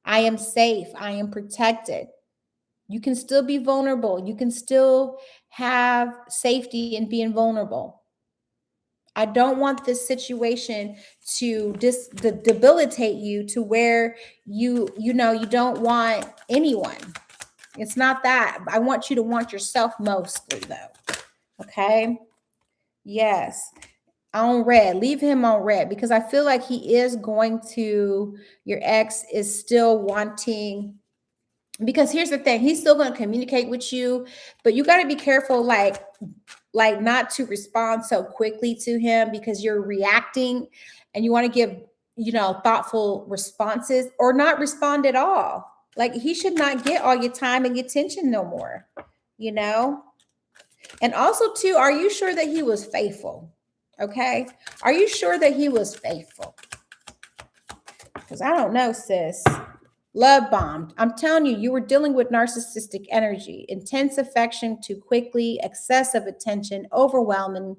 I am safe. I am protected. You can still be vulnerable. You can still have safety in being vulnerable. I don't want this situation to debilitate you to where you don't want anyone. It's not that. I want you to want yourself mostly though. Okay? Yes. On red. Leave him on red because I feel like he is going to, your ex is still wanting, because here's the thing, he's still going to communicate with you, but you got to be careful, like not to respond so quickly to him because you're reacting and you want to give, thoughtful responses or not respond at all. Like he should not get all your time and your attention no more, And also too, are you sure that he was faithful? Okay. Are you sure that he was faithful? Because I don't know, sis. Love bombed. I'm telling you, you were dealing with narcissistic energy, intense affection too quickly, excessive attention, overwhelming,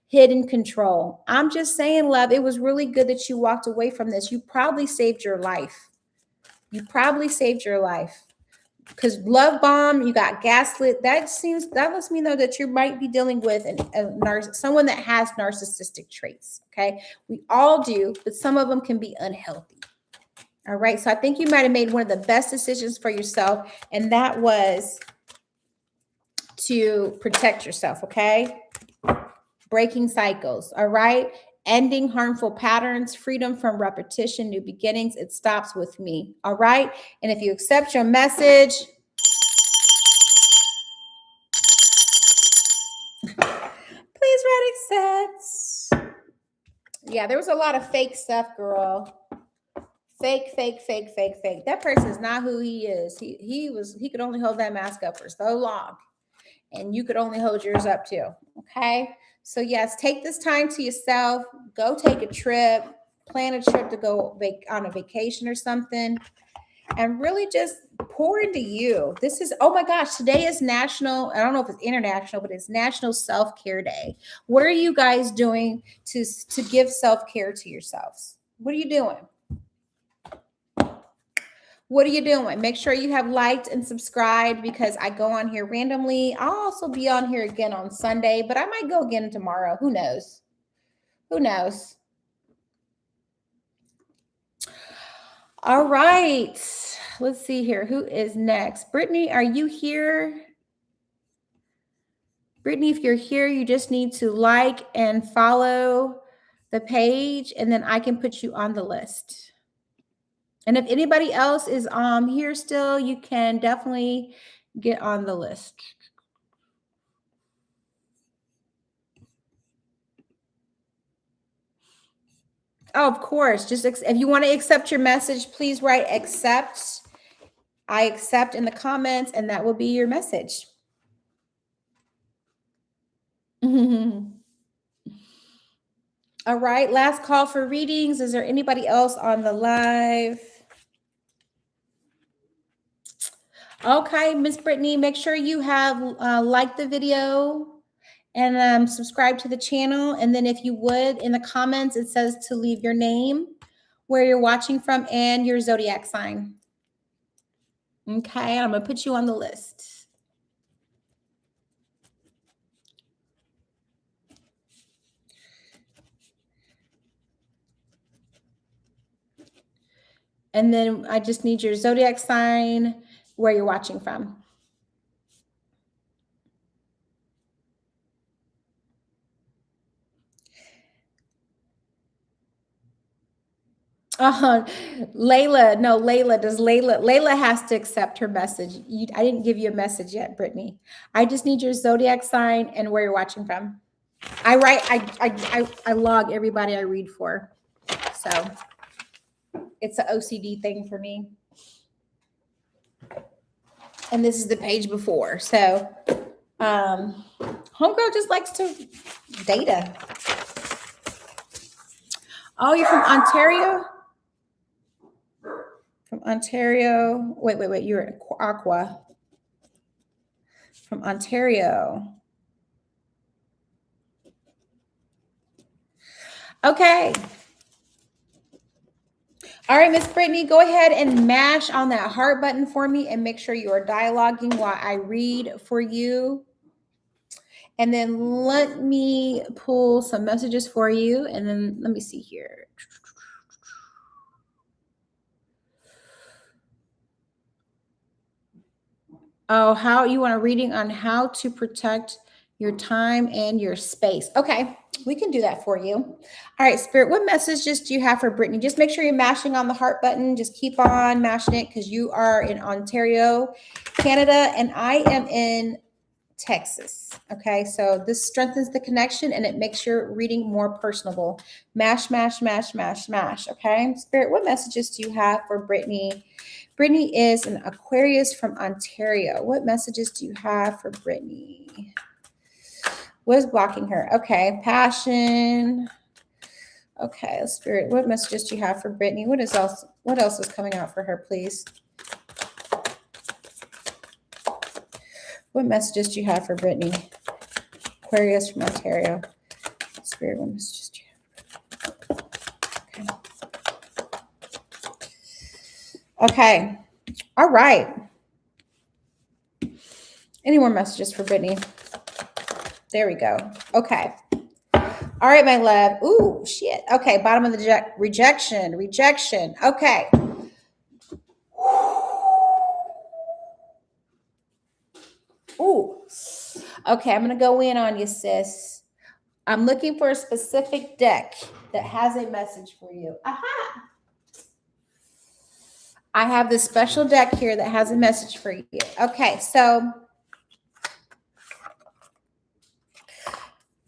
hidden control. I'm just saying, love, it was really good that you walked away from this. You probably saved your life. Because love bomb, you got gaslit. That lets me know that you might be dealing with someone that has narcissistic traits. Okay. We all do, but some of them can be unhealthy. All right. So I think you might have made one of the best decisions for yourself. And that was to protect yourself. Okay. Breaking cycles. All right. Ending harmful patterns, freedom from repetition, new beginnings. It stops with me. All right. And if you accept your message, please write accept. Yeah, there was a lot of fake stuff, girl. Fake. That person is not who he is. He could only hold that mask up for so long. And you could only hold yours up too. Okay. So yes, take this time to yourself. Go take a trip, plan a trip to go on a vacation or something, and really just pour into you. This is, oh my gosh, today is national. I don't know if it's international, but it's National Self-Care Day. What are you guys doing to give self-care to yourselves? What are you doing? What are you doing? Make sure you have liked and subscribed because I go on here randomly. I'll also be on here again on Sunday, but I might go again tomorrow. Who knows? Who knows? All right. Let's see here. Who is next? Brittany, are you here? Brittany, if you're here, you just need to like and follow the page, and then I can put you on the list. And if anybody else is here still, you can definitely get on the list. Oh, of course. Just if you want to accept your message, please write accept. I accept in the comments, and that will be your message. All right. Last call for readings. Is there anybody else on the live? Okay, Miss Brittany, make sure you have liked the video and subscribe to the channel. And then if you would, in the comments, it says to leave your name, where you're watching from, and your zodiac sign. Okay, I'm going to put you on the list. And then I just need your zodiac sign, where you're watching from. Layla, no, Layla has to accept her message. I didn't give you a message yet, Brittany. I just need your zodiac sign and where you're watching from. I log everybody I read for. So it's an OCD thing for me. And this is the page before. So homegirl just likes to data. Oh, you're from Ontario? From Ontario. Wait. You're in Aqua. From Ontario. Okay. All right, Miss Brittany, go ahead and mash on that heart button for me and make sure you are dialoguing while I read for you. And then let me pull some messages for you. And then let me see here. Oh, how you want a reading on how to protect your time and your space. Okay, we can do that for you. All right, Spirit, what messages do you have for Brittany? Just make sure you're mashing on the heart button. Just keep on mashing it because you are in Ontario, Canada, and I am in Texas. Okay, so this strengthens the connection and it makes your reading more personable. Mash. Okay, Spirit, what messages do you have for Brittany? Brittany is an Aquarius from Ontario. What messages do you have for Brittany? What is blocking her? Okay, passion. Okay, Spirit, what messages do you have for Brittany? What else is coming out for her, please? What messages do you have for Brittany? Aquarius from Ontario. Spirit, what messages do you have? Okay. All right. Any more messages for Brittany? There we go. Okay. All right, my love. Ooh, shit. Okay, bottom of the deck. Rejection. Okay. Ooh. Okay, I'm going to go in on you, sis. I'm looking for a specific deck that has a message for you. Aha! I have this special deck here that has a message for you. Okay, so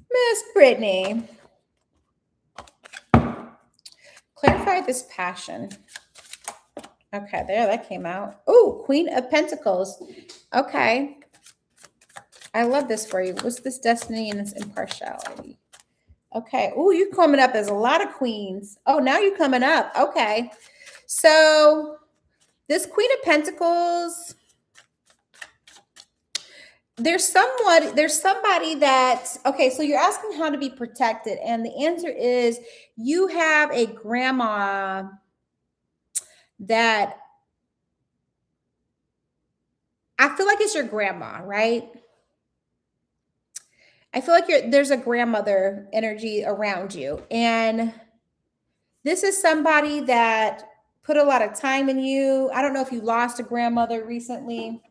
Miss Brittany, clarify this passion. Okay, there, that came out. Oh, Queen of Pentacles. Okay. I love this for you. What's this destiny and this impartiality? Okay. Oh, you're coming up as a lot of queens. Oh, now you're coming up. Okay. So this Queen of Pentacles, there's somebody that, okay, so you're asking how to be protected. And the answer is you have a grandma that I feel like it's your grandma, right? I feel like there's a grandmother energy around you. And this is somebody that put a lot of time in you. I don't know if you lost a grandmother recently.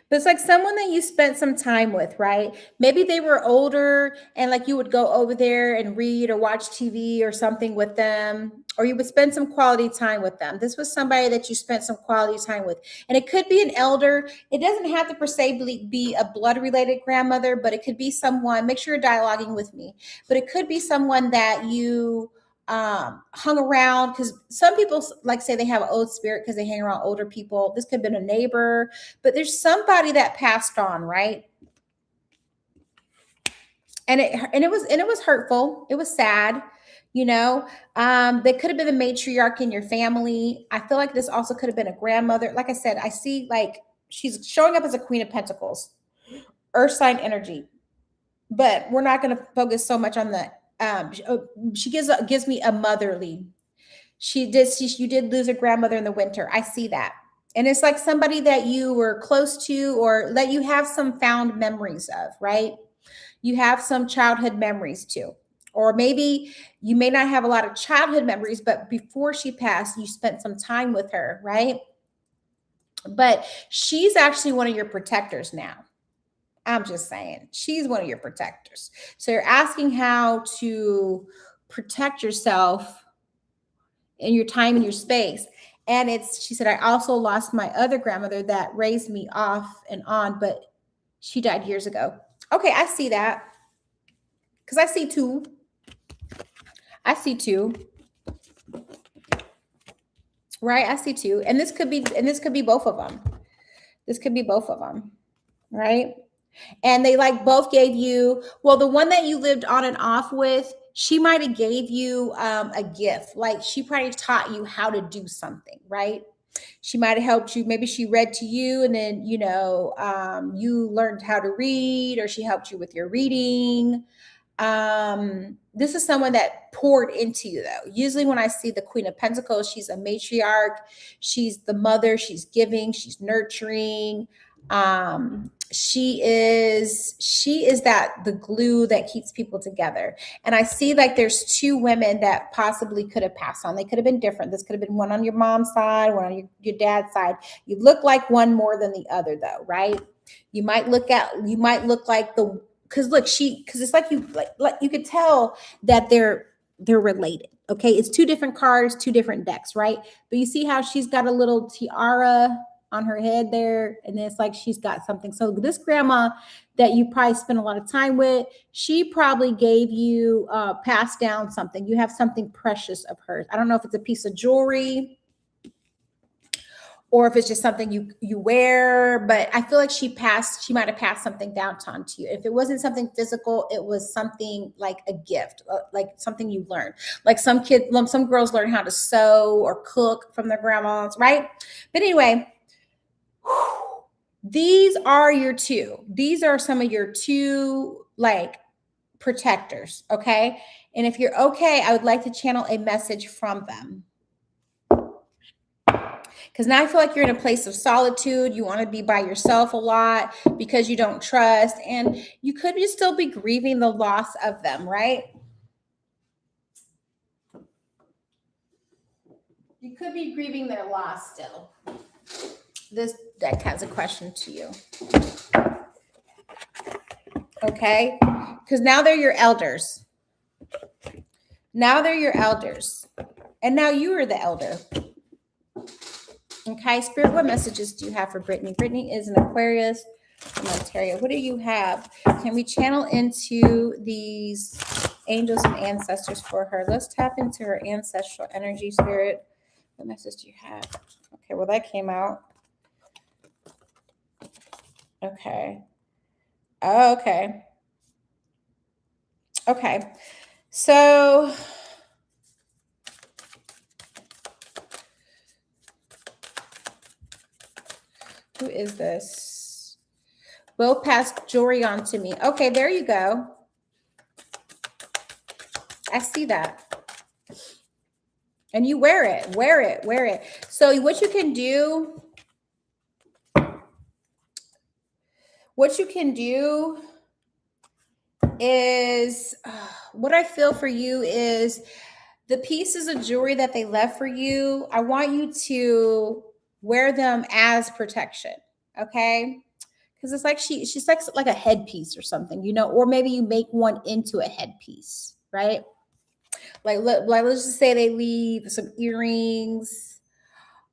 But it's like someone that you spent some time with, right? Maybe they were older and like you would go over there and read or watch TV or something with them, or you would spend some quality time with them. This was somebody that you spent some quality time with. And it could be an elder. It doesn't have to per se be a blood related grandmother, but it could be someone, make sure you're dialoguing with me, but it could be someone that you hung around, because some people like say they have an old spirit because they hang around older people. This could have been a neighbor, but there's somebody that passed on, right? And it was hurtful. It was sad, you know. They could have been a matriarch in your family. I feel like this also could have been a grandmother. Like I said, I see like she's showing up as a Queen of Pentacles, Earth sign energy, but we're not going to focus so much on the she gives me a motherly. You did lose a grandmother in the winter. I see that. And it's like somebody that you were close to or that you have some found memories of, right? You have some childhood memories too. Or maybe you may not have a lot of childhood memories, but before she passed, you spent some time with her, right? But she's actually one of your protectors now. I'm just saying, she's one of your protectors. So you're asking how to protect yourself in your time and your space. And she said, I also lost my other grandmother that raised me off and on, but she died years ago. Okay, I see that. Because I see two. Right? I see two. And this could be both of them. This could be both of them. Right? And they like both gave you, well, the one that you lived on and off with, she might have gave you a gift. Like she probably taught you how to do something, right? She might have helped you. Maybe she read to you and then, you learned how to read, or she helped you with your reading. This is someone that poured into you though. Usually when I see the Queen of Pentacles, she's a matriarch. She's the mother. She's giving. She's nurturing. She is the glue that keeps people together. And I see like there's two women that possibly could have passed on. They could have been different. This could have been one on your mom's side, one on your dad's side. You look like one more than the other though, right? You might look like because it's like you could tell that they're related. Okay, it's two different cards, two different decks, right? But you see how she's got a little tiara on her head there, and then it's like she's got something. So this grandma that you probably spent a lot of time with, she probably gave you passed down something. You have something precious of hers. I don't know if it's a piece of jewelry or if it's just something you wear, but I feel like she might have passed something down to you. If it wasn't something physical, it was something like a gift, like something you learned. Like some girls learn how to sew or cook from their grandmas, right? But anyway, these are your two. These are some of your two like protectors, okay? And if you're okay, I would like to channel a message from them. Because now I feel like you're in a place of solitude. You want to be by yourself a lot because you don't trust. And you could still be grieving the loss of them, right? You could be grieving their loss still. This deck has a question to you. Okay? Because now they're your elders. And now you are the elder. Okay, Spirit, what messages do you have for Brittany? Brittany is an Aquarius from Ontario. What do you have? Can we channel into these angels and ancestors for her? Let's tap into her ancestral energy, Spirit. What message do you have? Okay, well, that came out. Okay. Oh, okay. Okay. So who is this? Will pass jewelry on to me. Okay, there you go. I see that. And you wear it, wear it, wear it. So what you can do is, what I feel for you is the pieces of jewelry that they left for you. I want you to wear them as protection. Okay. Because it's like she's like a headpiece or something, or maybe you make one into a headpiece, right? Like let's just say they leave some earrings,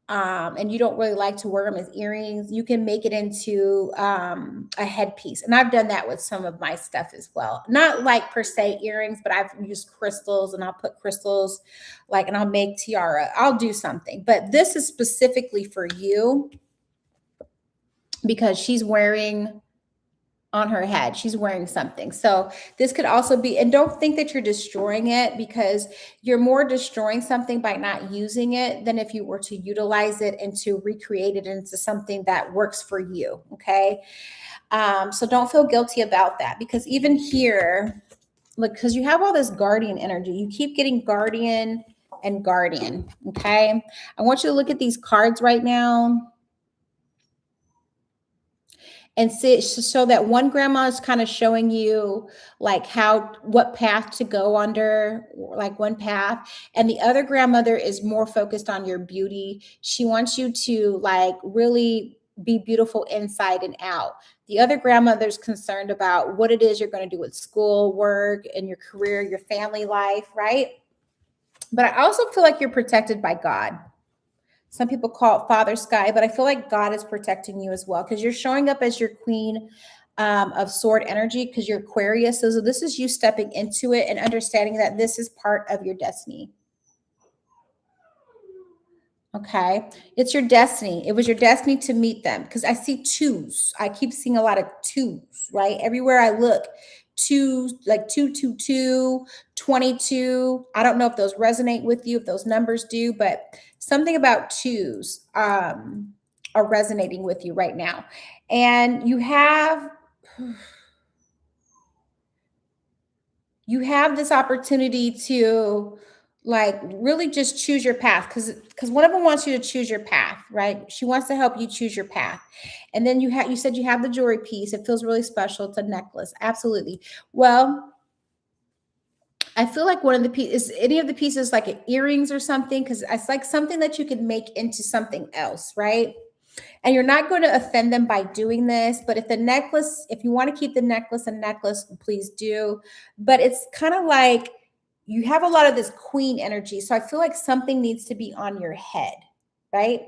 and you don't really like to wear them as earrings. You can make it into a headpiece, and I've done that with some of my stuff as well. Not like per se earrings, but I've used crystals, and I'll put crystals, and I'll make tiara. I'll do something, but this is specifically for you because she's wearing on her head. She's wearing something. So this could also be, and don't think that you're destroying it, because you're more destroying something by not using it than if you were to utilize it and to recreate it into something that works for you. Okay. So don't feel guilty about that, because even here, look, because you have all this guardian energy, you keep getting guardian and guardian. Okay. I want you to look at these cards right now and see, so that one grandma is kind of showing you what path to go under, like one path, and the other grandmother is more focused on your beauty. She wants you to really be beautiful inside and out. The other grandmother's concerned about what it is you're going to do with school, work, and your career, your family life, right? But I also feel like you're protected by God. Some people call it Father Sky, but I feel like God is protecting you as well, because you're showing up as your Queen of Sword energy, because you're Aquarius. So this is you stepping into it and understanding that this is part of your destiny. Okay. It's your destiny. It was your destiny to meet them, because I see twos. I keep seeing a lot of twos, right? Everywhere I look, twos, like 222, 22. I don't know if those resonate with you, if those numbers do, but something about twos are resonating with you right now. And you have this opportunity to really just choose your path, because one of them wants you to choose your path, right? She wants to help you choose your path. And then you said you have the jewelry piece. It feels really special. It's a necklace. Absolutely. Well, I feel like one of the pieces, any of the pieces, like earrings or something, because it's like something that you could make into something else, right? And you're not going to offend them by doing this. But if you want to keep the necklace a necklace, please do. But it's kind of like you have a lot of this queen energy. So I feel like something needs to be on your head, right?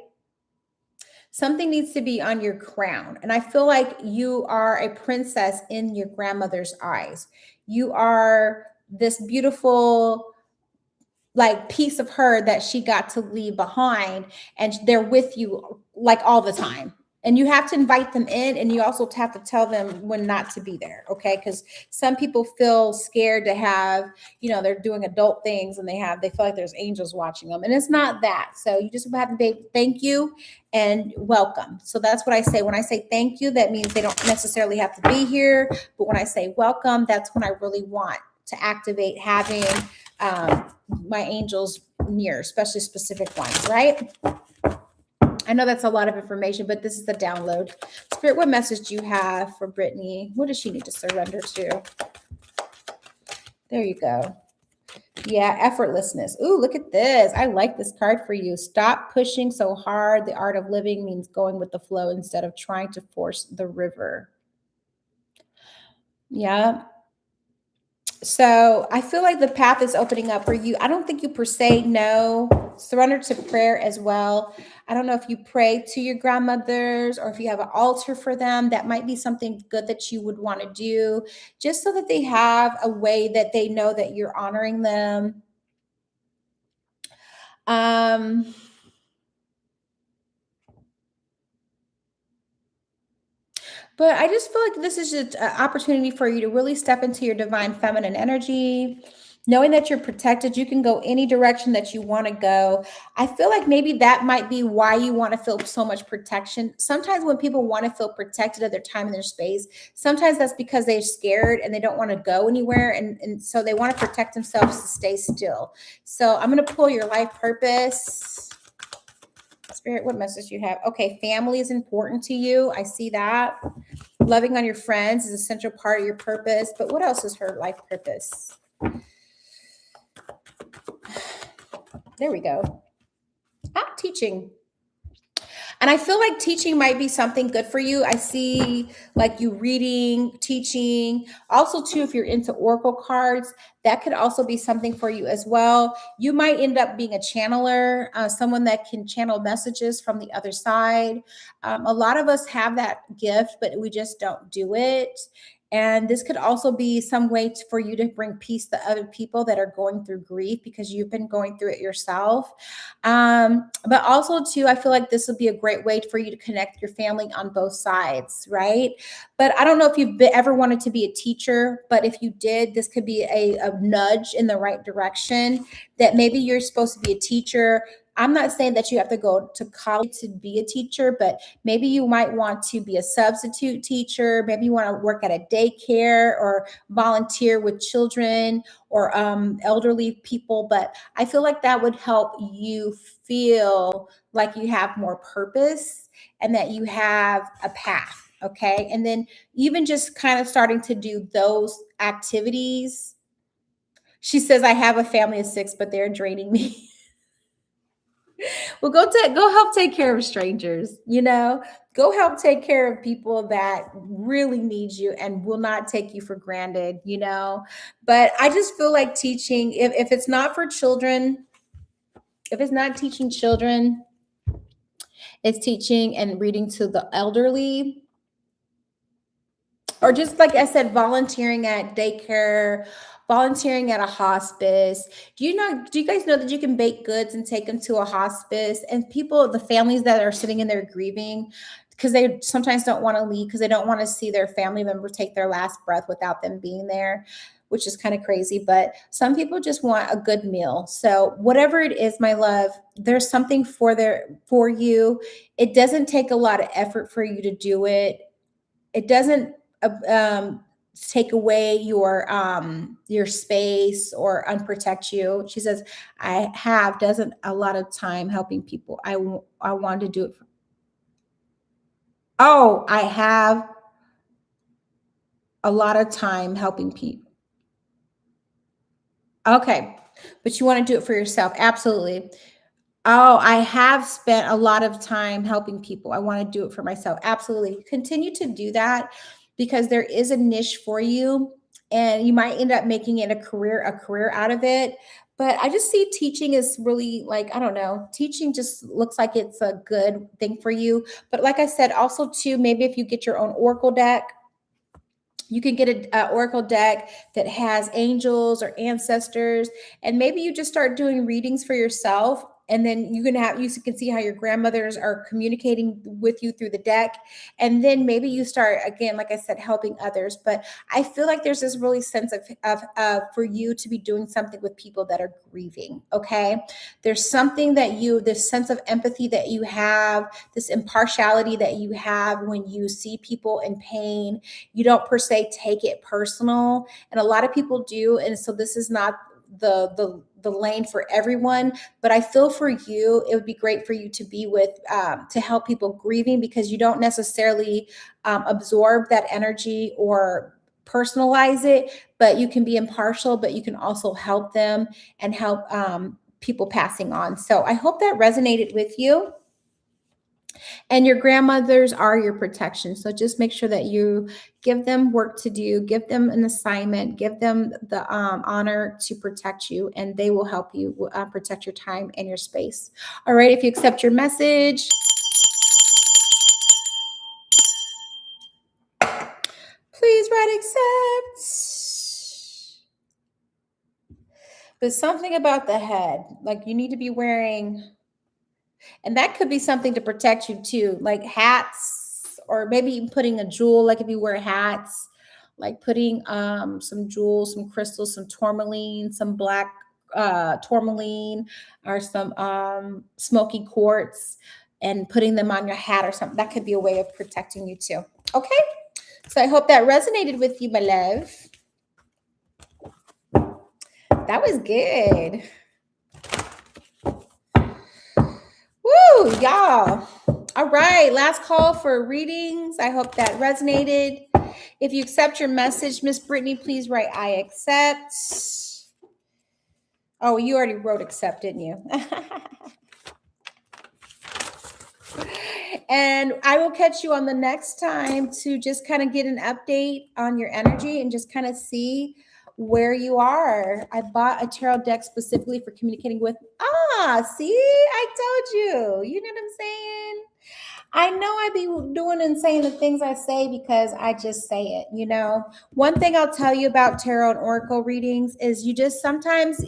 Something needs to be on your crown. And I feel like you are a princess in your grandmother's eyes. You are this beautiful piece of her that she got to leave behind, and they're with you all the time. And you have to invite them in, and you also have to tell them when not to be there. Okay. Because some people feel scared to have, they're doing adult things, and they feel like there's angels watching them, and it's not that. So you just have to be thank you and welcome. So that's what I say. When I say thank you, that means they don't necessarily have to be here. But when I say welcome, that's when I really want to activate having my angels near, especially specific ones, right? I know that's a lot of information, but this is the download. Spirit, what message do you have for Brittany? What does she need to surrender to? There you go. Yeah, effortlessness. Ooh, look at this. I like this card for you. Stop pushing so hard. The art of living means going with the flow instead of trying to force the river. Yeah. So I feel like the path is opening up for you. I don't think you per se know. Surrender to prayer as well. I don't know if you pray to your grandmothers or if you have an altar for them. That might be something good that you would want to do, just so that they have a way that they know that you're honoring them. But I just feel like this is just an opportunity for you to really step into your divine feminine energy. knowing that you're protected, you can go any direction that you want to go. I feel like maybe that might be why you want to feel so much protection. Sometimes when people want to feel protected of their time and their space, sometimes that's because they're scared and they don't want to go anywhere. And so they want to protect themselves to stay still. So I'm going to pull your life purpose. Spirit, what message you have? Okay, family is important to you. I see that. Loving on your friends is a central part of your purpose. But what else is her life purpose? There we go. Teaching. And I feel like teaching might be something good for you. I see like you reading, teaching. Also, too, if you're into oracle cards, that could also be something for you as well. You might end up being a channeler, someone that can channel messages from the other side. A lot of us have that gift, but we just don't do it. And this could also be some way for you to bring peace to other people that are going through grief because you've been going through it yourself. But also, too, I feel like this would be a great way for you to connect your family on both sides, right? But I don't know if you've ever wanted to be a teacher, but if you did, this could be a nudge in the right direction that maybe you're supposed to be a teacher. I'm not saying that you have to go to college to be a teacher, but maybe you might want to be a substitute teacher. Maybe you want to work at a daycare or volunteer with children or elderly people. But I feel like that would help you feel like you have more purpose and that you have a path. Okay. And then even just kind of starting to do those activities. She says, I have a family of 6, but they're draining me. Well, go help take care of strangers, go help take care of people that really need you and will not take you for granted. But I just feel like teaching, if it's not for children, if it's not teaching children, it's teaching and reading to the elderly, or just like I said, volunteering at daycare, volunteering at a hospice. Do you guys know that you can bake goods and take them to a hospice? And the families that are sitting in there grieving, because they sometimes don't want to leave because they don't want to see their family member take their last breath without them being there, which is kind of crazy. But some people just want a good meal. So whatever it is, my love, there's something for you. It doesn't take a lot of effort for you to do it. It doesn't take away your space or unprotect you. She says, I have doesn't a lot of time helping people. I want to do it. I have a lot of time helping people. Okay. But you want to do it for yourself. Absolutely. Oh, I have spent a lot of time helping people. I want to do it for myself. Absolutely. Continue to do that because there is a niche for you and you might end up making it a career out of it. But I just see teaching is really like, I don't know, teaching just looks like it's a good thing for you. But like I said, also too, maybe if you get your own Oracle deck, you can get a oracle deck that has angels or ancestors, and maybe you just start doing readings for yourself. And then you can see how your grandmothers are communicating with you through the deck. And then maybe you start again, like I said, helping others. But I feel like there's this really sense of for you to be doing something with people that are grieving. Okay. There's something this sense of empathy that you have, this impartiality that you have when you see people in pain. You don't per se take it personal, and a lot of people do. And so this is not the lane for everyone, but I feel for you, it would be great for you to be with to help people grieving, because you don't necessarily absorb that energy or personalize it, but you can be impartial, but you can also help them and help people passing on. So I hope that resonated with you. And your grandmothers are your protection. So just make sure that you give them work to do, give them an assignment, give them the honor to protect you, and they will help you protect your time and your space. All right. If you accept your message, please write accept. But something about the head, like you need to be wearing, and that could be something to protect you too, like hats, or maybe even putting a jewel, like if you wear hats, like putting some jewels, some crystals, some tourmaline, some black tourmaline, or some smoky quartz, and putting them on your hat or something. That could be a way of protecting you too. Okay. So I hope that resonated with you, my love. That was good. Woo, y'all. All right, last call for readings. I hope that resonated. If you accept your message, Miss Brittany, please write I accept. Oh, you already wrote accept, didn't you? And I will catch you on the next time to just kind of get an update on your energy and just kind of see where you are. I bought a tarot deck specifically for communicating with. See, I told you. You know what I'm saying? I know I be doing and saying the things I say because I just say it, you know. One thing I'll tell you about tarot and oracle readings is you just sometimes,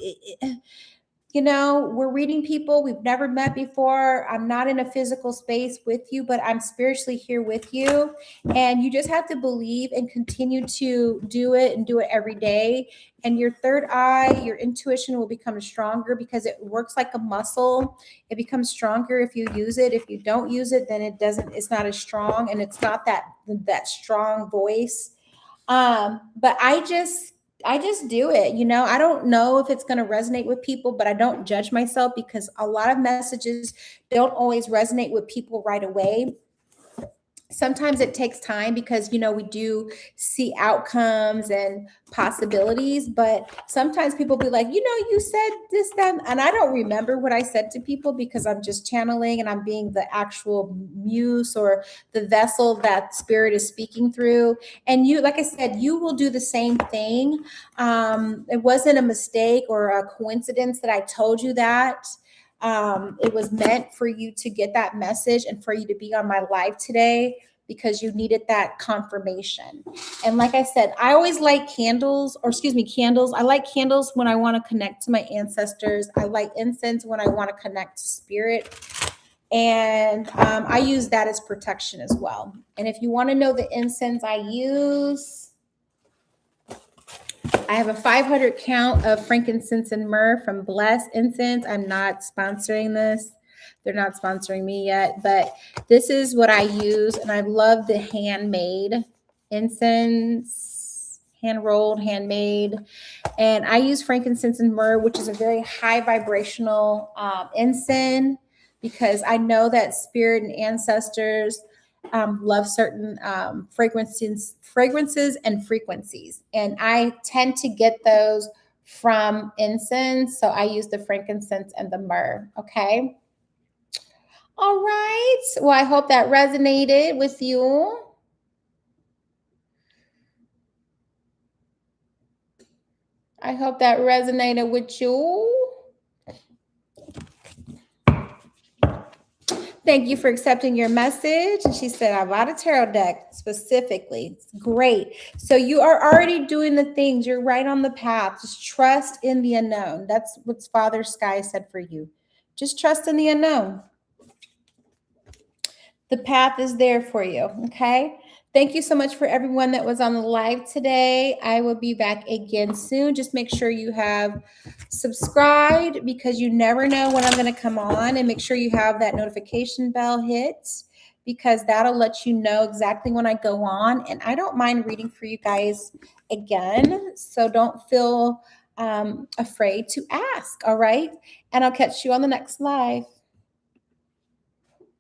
you know, we're reading people we've never met before. I'm not in a physical space with you, but I'm spiritually here with you. And you just have to believe and continue to do it and do it every day. And your third eye, your intuition will become stronger because it works like a muscle. It becomes stronger if you use it. If you don't use it, then it's not as strong, and it's not that strong voice. But I just do it. You know, I don't know if it's going to resonate with people, but I don't judge myself because a lot of messages don't always resonate with people right away. Sometimes it takes time because, you know, we do see outcomes and possibilities, but sometimes people be like, you know, you said this, that, and I don't remember what I said to people because I'm just channeling and I'm being the actual muse or the vessel that spirit is speaking through. And you, like I said, you will do the same thing. It wasn't a mistake or a coincidence that I told you that. It was meant for you to get that message and for you to be on my live today because you needed that confirmation. And like I said, I always like candles. I like candles when I want to connect to my ancestors. I like incense when I want to connect to spirit. And I use that as protection as well. And if you want to know the incense I use, I have a 500 count of frankincense and myrrh from Bless Incense. I'm not sponsoring this. They're not sponsoring me yet, but this is what I use. And I love the handmade incense, hand rolled, handmade. And I use frankincense and myrrh, which is a very high vibrational incense, because I know that spirit and ancestors love certain fragrances and frequencies. And I tend to get those from incense. So I use the frankincense and the myrrh. Okay. All right. Well, I hope that resonated with you. I hope that resonated with you. Thank you for accepting your message. And she said, I bought a tarot deck specifically. It's great. So you are already doing the things. You're right on the path. Just trust in the unknown. That's what Father Sky said for you. Just trust in the unknown. The path is there for you. Okay. Thank you so much for everyone that was on the live today. I will be back again soon. Just make sure you have subscribed because you never know when I'm going to come on, and make sure you have that notification bell hit because that'll let you know exactly when I go on. And I don't mind reading for you guys again. So don't feel afraid to ask. All right. And I'll catch you on the next live.